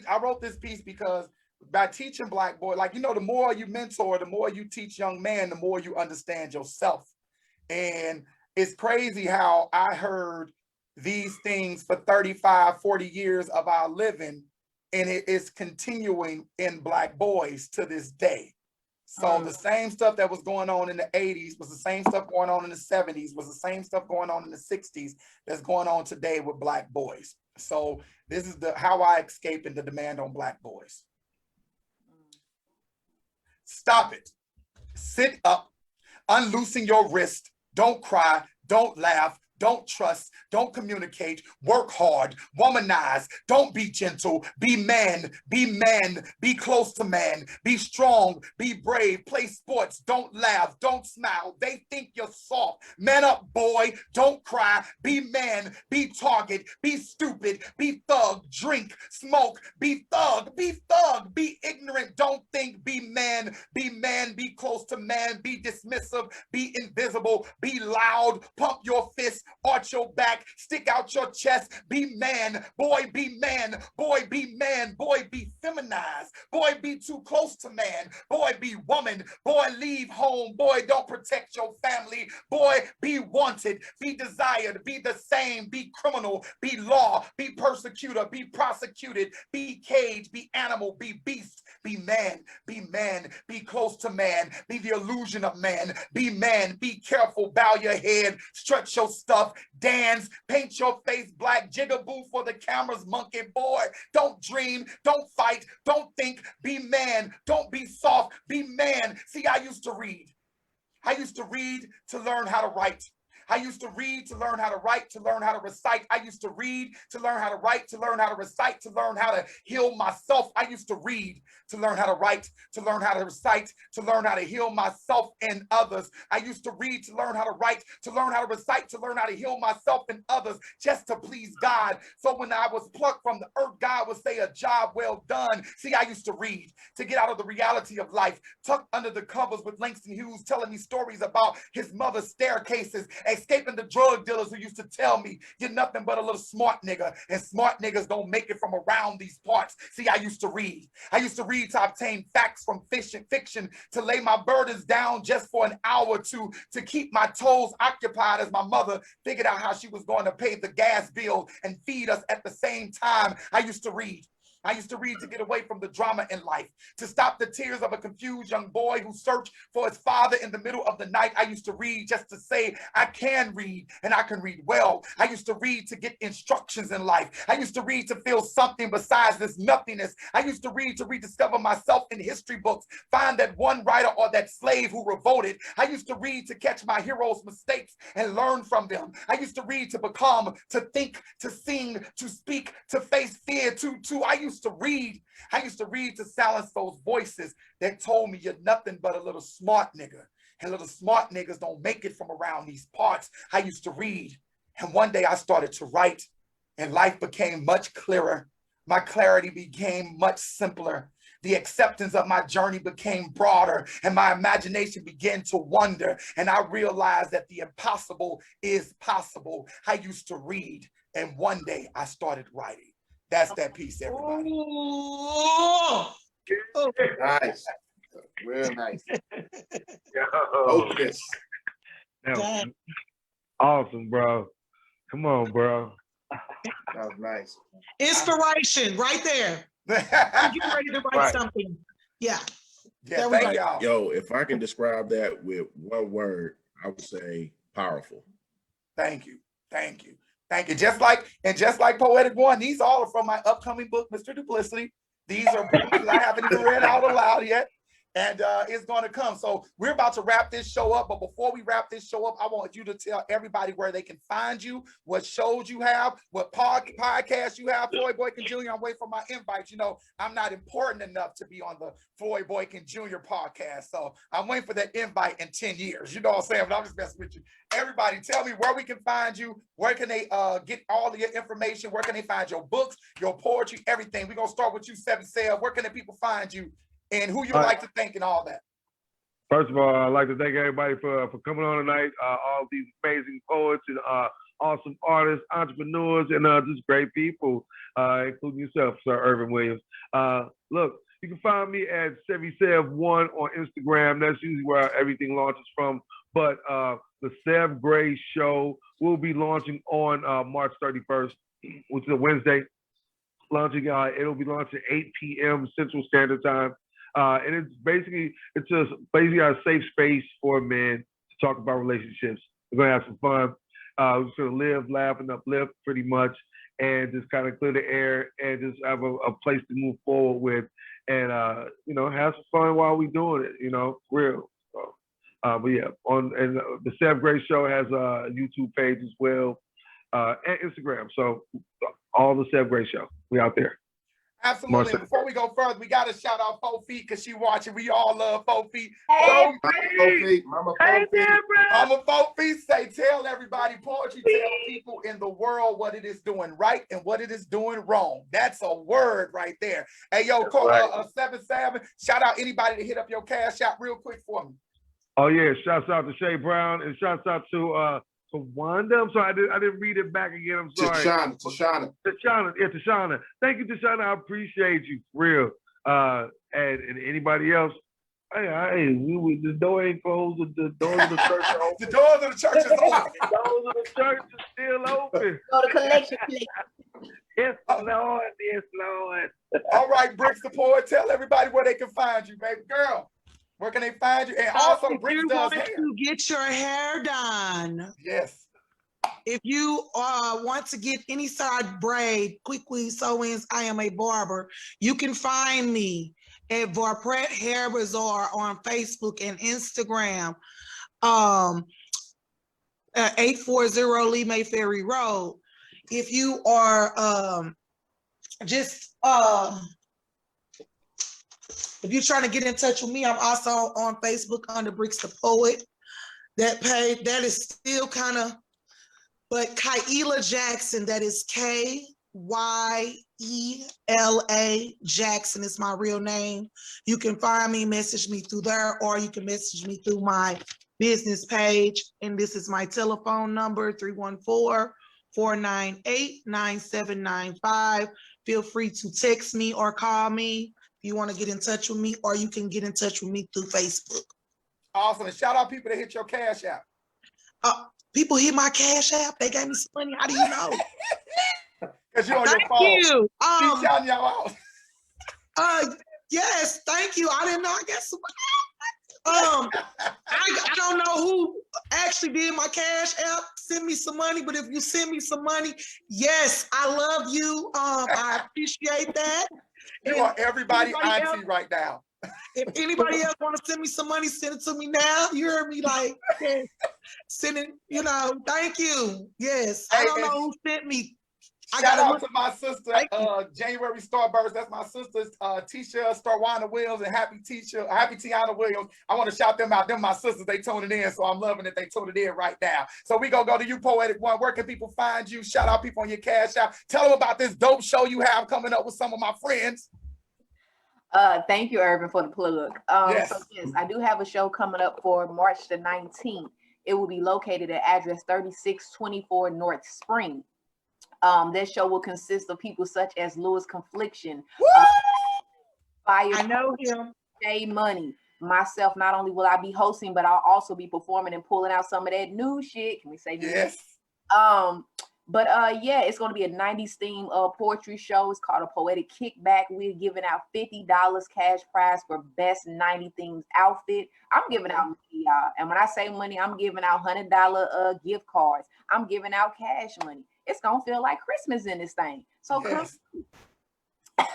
I wrote this piece because by teaching Black boys, like the more you mentor, the more you teach young men, the more you understand yourself. And it's crazy how I heard these things for 35, 40 years of our living, and it is continuing in Black boys to this day. So the same stuff that was going on in the 80s was the same stuff going on in the 70s, was the same stuff going on in the 60s that's going on today with Black boys. So this is how I escape in the demand on Black boys. Stop it. Sit up, unloosen your wrist. Don't cry, don't laugh, don't trust, don't communicate, work hard, womanize, don't be gentle, be man, be close to man, be strong, be brave, play sports, don't laugh, don't smile, they think you're soft. Man up, boy, don't cry, be man, be target, be stupid, be thug, drink, smoke, be thug, be ignorant, don't think, be man, be close to man, be dismissive, be invisible, be loud, pump your fist, arch your back, stick out your chest, be man, boy, be man, boy, be man, boy, be feminized, boy, be too close to man, boy, be woman, boy, leave home, boy, don't protect your family, boy, be wanted, be desired, be the same, be criminal, be law, be persecutor, be prosecuted, be cage, be animal, be beast, be man, be close to man, be the illusion of man, be careful, bow your head, stretch your stuff, dance, paint your face black, jigaboo for the cameras, monkey boy, don't dream, don't fight, don't think, be man, don't be soft, be man. See, I used to read to learn how to write. I used to read to learn how to write, to learn how to recite. I used to read to learn how to write, to learn how to recite, to learn how to heal myself. I used to read to learn how to write, to learn how to recite, to learn how to heal myself and others. I used to read to learn how to write, to learn how to recite, to learn how to heal myself and others, just to please God. So when I was plucked from the earth, God would say, a job well done. See, I used to read to get out of the reality of life, tucked under the covers with Langston Hughes telling me stories about his mother's staircases escaping the drug dealers who used to tell me, you're nothing but a little smart nigga, and smart niggas don't make it from around these parts. See, I used to read. I used to read to obtain facts from fiction, to lay my burdens down just for an hour or two, to keep my toes occupied as my mother figured out how she was going to pay the gas bill and feed us at the same time. I used to read. I used to read to get away from the drama in life, to stop the tears of a confused young boy who searched for his father in the middle of the night. I used to read just to say, I can read and I can read well. I used to read to get instructions in life. I used to read to feel something besides this nothingness. I used to read to rediscover myself in history books, find that one writer or that slave who revolted. I used to read to catch my heroes' mistakes and learn from them. I used to read to become, to think, to sing, to speak, to face fear, I used to read. I used to read to silence those voices that told me you're nothing but a little smart nigga. And little smart niggas don't make it from around these parts. I used to read. And one day I started to write, and life became much clearer. My clarity became much simpler. The acceptance of my journey became broader, and my imagination began to wonder. And I realized that the impossible is possible. I used to read, and one day I started writing. That's that piece, everybody. Oh, Nice. Real nice. Yo, Focus. that was awesome, bro. Come on, bro. That was nice. inspiration right there. I'm getting ready to write Right. something. Yeah. Yeah, There we thank go. y'all. Yo, if I can describe that with one word, I would say powerful. Thank you. Thank you. Thank you. Just like Poetic One, these all are from my upcoming book, Mr. Duplicity. These are books that I haven't even read out aloud yet. And it's going to come. So we're about to wrap this show up. But before we wrap this show up, I want you to tell everybody where they can find you, what shows you have, what podcasts you have. Floyd Boykin Jr., I'm waiting for my invites. You know, I'm not important enough to be on the Floyd Boykin Jr. podcast. So I'm waiting for that invite in 10 years. You know what I'm saying? But I'm just messing with you. Everybody, tell me where we can find you. Where can they get all of your information? Where can they find your books, your poetry, everything? We're going to start with you, Sevvy Seven. Where can the people find you? And who you like to thank and all that? First of all, I'd like to thank everybody for coming on tonight. All these amazing poets and awesome artists, entrepreneurs, and just great people, including yourself, Sir ErvinJWilliams. Look, you can find me at Sevvy Seven on Instagram. That's usually where everything launches from. But the Sev Gray Show will be launching on March 31st, which is a Wednesday. It'll be launching at 8 p.m. Central Standard Time. And it's just basically a safe space for men to talk about relationships. We're gonna have some fun. We're just gonna live, laugh, and uplift pretty much, and just kind of clear the air and just have a place to move forward with, and you know, have some fun while we doing it. You know, real. So, but yeah, the Sev Gray Show has a YouTube page as well, and Instagram. So all the Sev Gray Show, we out there. Absolutely. And before we go further, we got to shout out 4 Feet because she watching. We all love 4 Feet. Mama 4 Feet. Mama 4 Feet. Mama 4 Feet say, tell everybody, poetry tell people in the world what it is doing right and what it is doing wrong. That's a word right there. Hey, yo, Sevvy Seven, shout out anybody to hit up your cash app real quick for me. Oh, yeah. Shouts out to Shay Brown and shouts out to Wanda. I'm sorry, I didn't read it back again. I'm sorry. Tashana. Yeah, Tashana. Thank you, Tashana. I appreciate you, for real. And anybody else? Hey, the door ain't closed. The doors of the church are open. The doors of the church is open. The doors of the church is still open. Go to collection plate. Yes, Lord. Yes, Lord. All right, Brickz Da Poet, tell everybody where they can find you, baby girl. Where can they find you? And also, Brickz does hair. To get your hair done. Yes. If you want to get any side braid, quick weave sew-ins, I am a barber. You can find me at Varpret Hair Bazaar on Facebook and Instagram. 840 Lee May Ferry Road. If you are if you're trying to get in touch with me, I'm also on Facebook under Brickz Da Poet. That page, that is still kind of, but Kyela Jackson, that is Kyela Jackson is my real name. You can find me, message me through there, or you can message me through my business page. And this is my telephone number, 314-498-9795. Feel free to text me or call me if you want to get in touch with me, or you can get in touch with me through Facebook. Awesome. And shout out people that hit your Cash App. People hit my Cash App. They gave me some money. How do you know? Because you're on your Thank phone. you. Keep shouting y'all out. Yes, thank you. I didn't know. I guess. I don't know who actually did my Cash App. Send me some money, but if you send me some money, yes, I love you. I appreciate that. You are everybody auntie right now. If anybody else want to send me some money, send it to me now. You heard me, like, yes, send it, thank you. Yes, I don't know who sent me. Shout out to my sister, January Starburst. That's my sisters, Tisha Starwana Williams and Happy Tiana Williams. I want to shout them out. Them my sisters. They tuned it in, so I'm loving it. They tuned it in right now. So we gonna go to you, Poetic One. Where can people find you? Shout out people on your Cash App. Tell them about this dope show you have coming up with some of my friends. Thank you, Ervin, for the plug. Yes. So yes, I do have a show coming up for March the 19th. It will be located at address 3624 North Spring. That show will consist of people such as Lewis Confliction, Fire, I know him, Jay Money, myself. Not only will I be hosting, but I'll also be performing and pulling out some of that new shit. Can we say new? Yes. Yeah, it's going to be a 90s theme poetry show. It's called a Poetic Kickback. We're giving out $50 cash prize for best 90 themed outfit. I'm giving out money, y'all. And when I say money, I'm giving out $100 gift cards. I'm giving out cash money. It's going to feel like Christmas in this thing. So yes.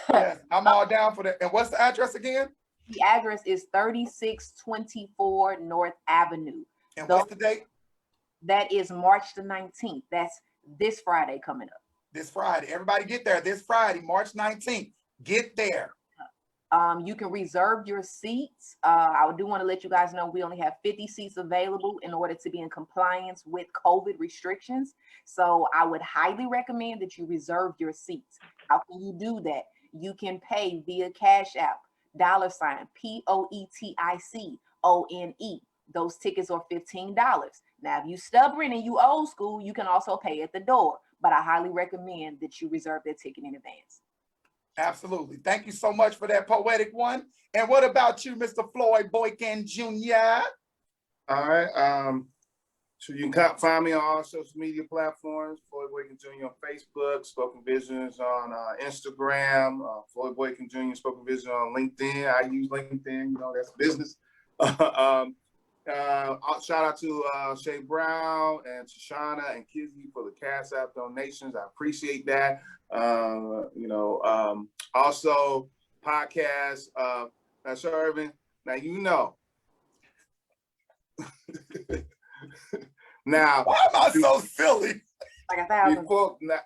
Yes, I'm all down for that. And what's the address again? The address is 3624 North Avenue. And what's the date? That is March the 19th. That's this Friday coming up. This Friday. Everybody get there. This Friday, March 19th. Get there. You can reserve your seats. I do want to let you guys know we only have 50 seats available in order to be in compliance with COVID restrictions. So I would highly recommend that you reserve your seats. How can you do that? You can pay via Cash App, $POETICONE. Those tickets are $15. Now, if you stubborn and you old school, you can also pay at the door. But I highly recommend that you reserve that ticket in advance. Absolutely. Thank you so much for that, Poetic One. And what about you, Mr. Floyd Boykin Jr.? All right. So you can find me on all social media platforms, Floyd Boykin Jr. on Facebook, Spoken Visions on Instagram, Floyd Boykin Jr. Spoken Vision on LinkedIn. I use LinkedIn, that's business. Shout out to Shay Brown and Shoshana and Kizzy for the CASHAPP donations. I appreciate that. Also podcast, that's Ervin. Now, now, why am I so silly? Like 1,000.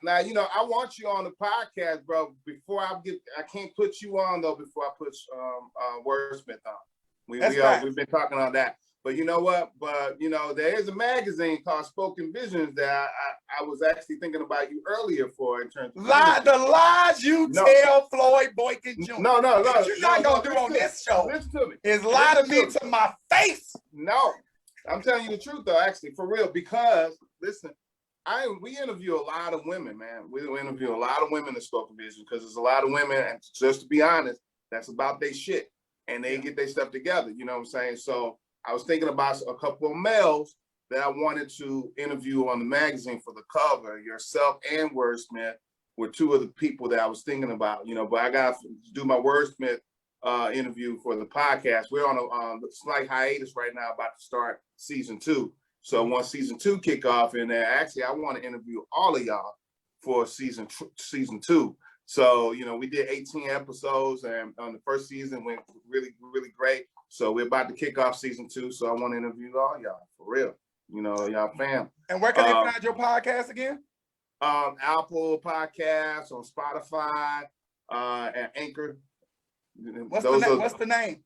Now, I want you on the podcast, bro. I can't put you on though before I put WordSmith on. We've been talking on that. But you know what? There is a magazine called Spoken Visions that I was actually thinking about you earlier for in terms of the lies you tell Floyd Boykin Jr. No. What you're not gonna do on this show Listen to me. Is lie to me to my face. No, I'm telling you the truth though, actually, for real. Because listen, we interview a lot of women, man. We interview a lot of women in Spoken Vision because there's a lot of women, and just to be honest, that's about their shit and they get their stuff together. You know what I'm saying? So I was thinking about a couple of males that I wanted to interview on the magazine for the cover. Yourself and WordSmith were two of the people that I was thinking about, but I got to do my WordSmith interview for the podcast. We're on a slight hiatus right now, about to start season 2. So once season 2 kick off, and actually I want to interview all of y'all for season 2. So, we did 18 episodes, and on the first season went really, really great. So we're about to kick off season 2. So I want to interview all y'all for real, y'all fam. And where can they find your podcast again? Apple Podcasts, on Spotify, and Anchor. What's the name?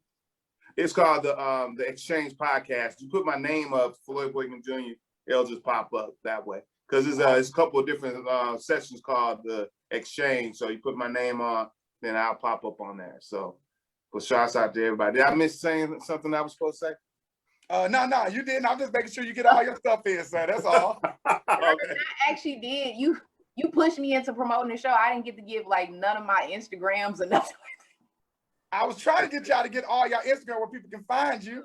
It's called the Exchange Podcast. You put my name up, Floyd Boykin Jr., it'll just pop up that way. Because it's a couple of different sessions called the Exchange. So you put my name on, then I'll pop up on there. So, shouts out to everybody. Did I miss saying something I was supposed to say? No, you didn't. I'm just making sure you get all your stuff in, sir. That's all. Okay. I actually did. You pushed me into promoting the show. I didn't get to give like none of my Instagrams or nothing. I was trying to get y'all to get all your Instagram where people can find you.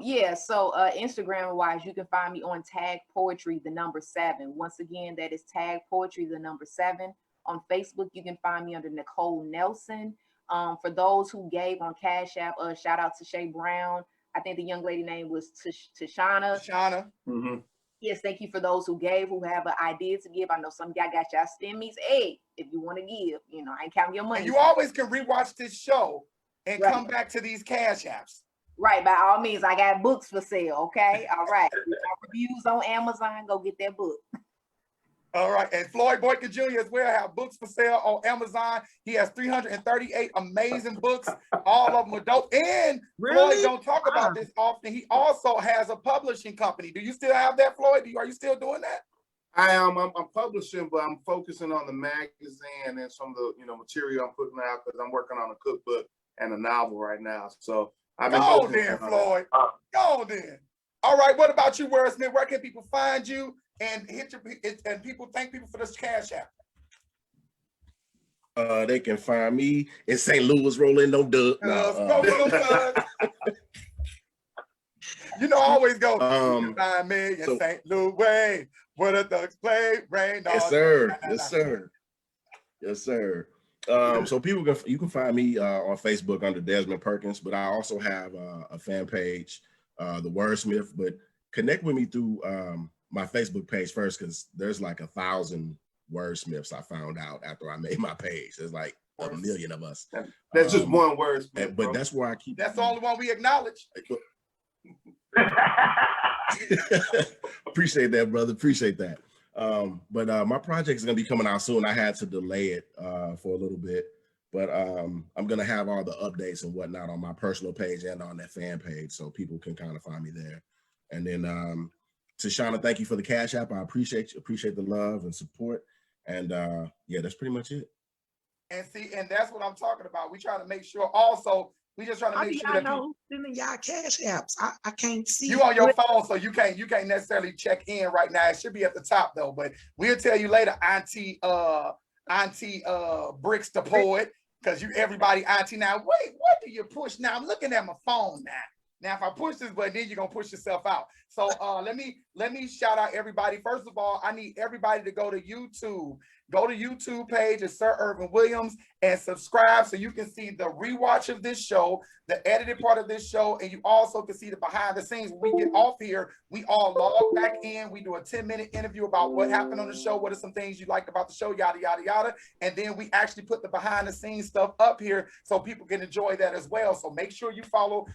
Yeah, so Instagram wise, you can find me on Tag Poetry the number 7. Once again, that is Tag Poetry the number 7. On Facebook, you can find me under Nicole Nelson. For those who gave on Cash App, shout out to Shay Brown. I think the young lady name was Tashana. Mm-hmm. Yes, thank you for those who gave, who have an idea to give. I know some guy got y'all stimmies. Hey, if you want to give, I ain't counting your money. And you always can rewatch this show and Right. come back to these Cash Apps. Right, by all means, I got books for sale, okay? All right. Reviews on Amazon, go get that book. All right, and Floyd Boykin Jr. as well have books for sale on Amazon. He has 338 amazing books, all of them are dope. And Really? Floyd don't talk about this often. He also has a publishing company. Do you still have that, Floyd? Are you still doing that? I am. I'm publishing, but I'm focusing on the magazine and some of the material I'm putting out because I'm working on a cookbook and a novel right now. So I've been Go focusing then, on Floyd. Go then. All right, what about you, WordSmith? Where can people find you and thank people for this Cash App? They can find me in St. Louis, rolling no dub. I always go. Um, Find me in so- St. Louis. What a thugs play, rain. Yes, sir. Yes, sir. Yes, sir. So you can find me on Facebook under Desmond Perkins, but I also have a fan page, the WordSmith. But connect with me through my Facebook page first, because there's like 1,000 wordsmiths I found out after I made my page. There's like 1 million of us. That's just one wordsmith, but that's where I keep. That's the only one we acknowledge. Appreciate that, brother. Appreciate that. But my project is gonna be coming out soon. I had to delay it for a little bit, but I'm gonna have all the updates and whatnot on my personal page and on that fan page, so people can kind of find me there. And then Tashana, thank you for the Cash App. I appreciate the love and support. And yeah, that's pretty much it. And that's what I'm talking about. We try to make sure also. We just trying to How make do sure y'all that know who's sending y'all Cash Apps? I can't see. you on your phone, so you can't necessarily check in right now. It should be at the top though, but we'll tell you later, Auntie Brickz Da Poet, because everybody auntie now. Wait, what do you push now? I'm looking at my phone now. Now, if I push this button, then you're gonna push yourself out. So let me shout out everybody. First of all, I need everybody to go to YouTube. Go to YouTube page of Sir ErvinJWilliams and subscribe so you can see the rewatch of this show, the edited part of this show, and you also can see the behind the scenes. When we get off here, we all log back in. We do a 10-minute interview about what happened on the show, what are some things you liked about the show, yada, yada, yada. And then we actually put the behind the scenes stuff up here so people can enjoy that as well. So make sure you follow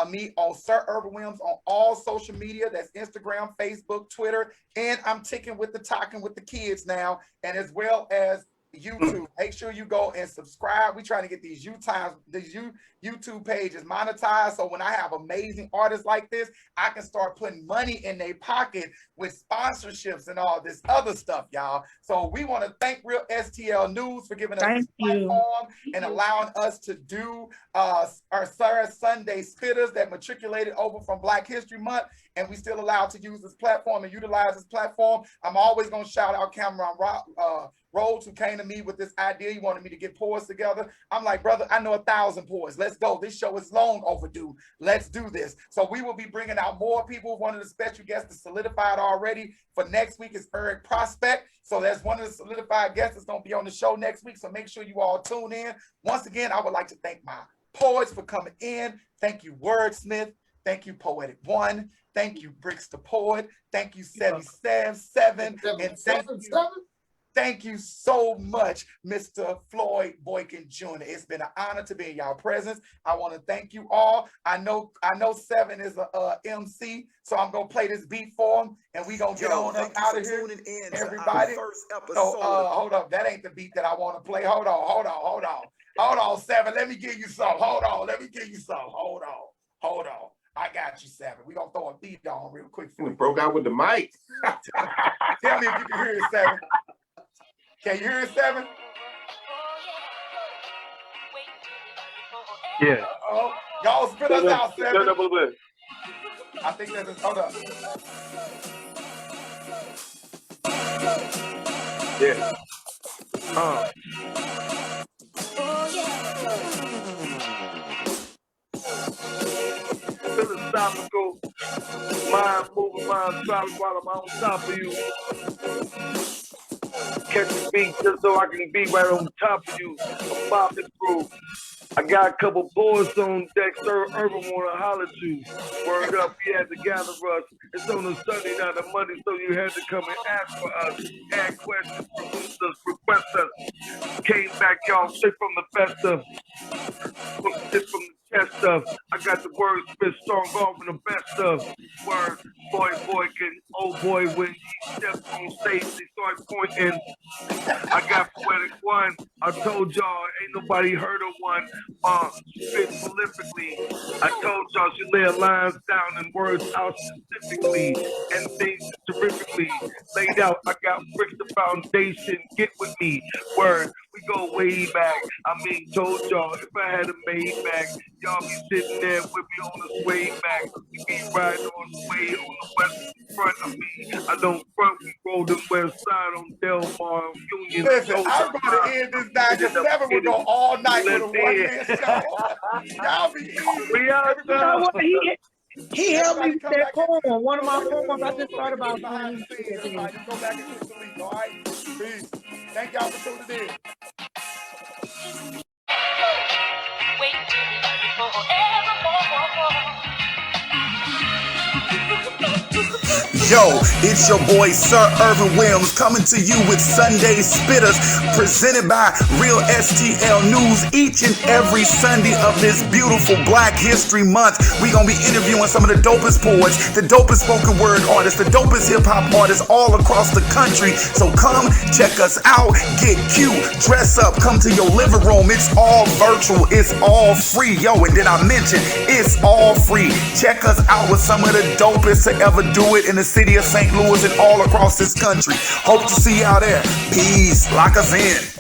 me on Sir ErvinJWilliams on all social media. That's Instagram, Facebook, Twitter, and I'm talking with the kids now, and as well as YouTube. Make sure you go and subscribe. We're trying to get these YouTube pages monetized, so when I have amazing artists like this, I can start putting money in their pocket with sponsorships and all this other stuff, y'all. So we want to thank Real STL News for giving us this platform and allowing us to do our Sunday spitters that matriculated over from Black History Month, and we still allowed to use this platform and utilize this platform. I'm always going to shout out Cameron Rhodes, who came to me with this idea. He wanted me to get poets together. I'm like, brother, I know 1,000 poets. Let's go. This show is long overdue. Let's do this. So we will be bringing out more people. One of the special guests is solidified already for next week is Eric Prospect. So that's one of the solidified guests that's going to be on the show next week. So make sure you all tune in. Once again, I would like to thank my poets for coming in. Thank you, WordSmith. Thank you, Poetic One. Thank you, Brickz Da Poet. Thank you, Sevvy Seven. And thank you so much, Mr. Floyd Boykin Jr. It's been an honor to be in y'all presence. I want to thank you all. I know Seven is a MC, so I'm gonna play this beat for him, and we gonna get on up out of here, everybody. So hold up, that ain't the beat that I want to play. Hold on, Seven. Let me give you some. Hold on. I got you, Seven. We gonna throw a beat on real quick. We broke out with the mic. Tell me if you can hear it, Seven. Can you hear it, Seven? Yeah. Y'all spit us out, Seven. I think that's a, hold up. Yeah. Philosophical, mind moving, mind traveling while I'm on top of you. Catch the beat just so I can be right on top of you. I'm popping through. I got a couple boys on deck, Sir Ervin wanna holler at you. Word up, he had to gather us. It's on a Sunday, not a Monday, so you had to come and ask for us. Add questions, produce us, request us. Came back, y'all, straight from the festa. From the chest of. I got the WordSmith strong arm from the best of. Word, Floyd Boykin, old boy, when he stepped on stage, they started pointing. I got Poetic One. I told y'all, ain't nobody heard of one. Spit prolifically. I told y'all she lay lines down and words out specifically and things terrifically laid out. I got Brickz the foundation. Get with me. Word, we go way back. I mean, told y'all if I had a Maybach, y'all be sitting there with me on the way back. We be riding on the way on the west front of me. I don't front, we roll the west side on Del Mar Union. Listen, I'm going to end this night because Sevvy will go all night with a one-man show. Y'all be easy. We out You know what? He helped me with Come that back poem. One of my poems I just thought about. behind the scenes. Everybody go back and listen to me, all right? Peace. Thank y'all for tuning in. Wait forevermore. Yo, it's your boy Sir ErvinJWilliams coming to you with Sunday Spitters presented by Real STL News each and every Sunday of this beautiful Black History Month. We gonna be interviewing some of the dopest poets, the dopest spoken word artists, the dopest hip hop artists all across the country. So come check us out, get cute, dress up, come to your living room. It's all virtual, it's all free. Yo, and then I mentioned it's all free. Check us out with some of the dopest to ever do it in the city of St. Louis and all across this country. Hope to see y'all there. Peace. Lock us in.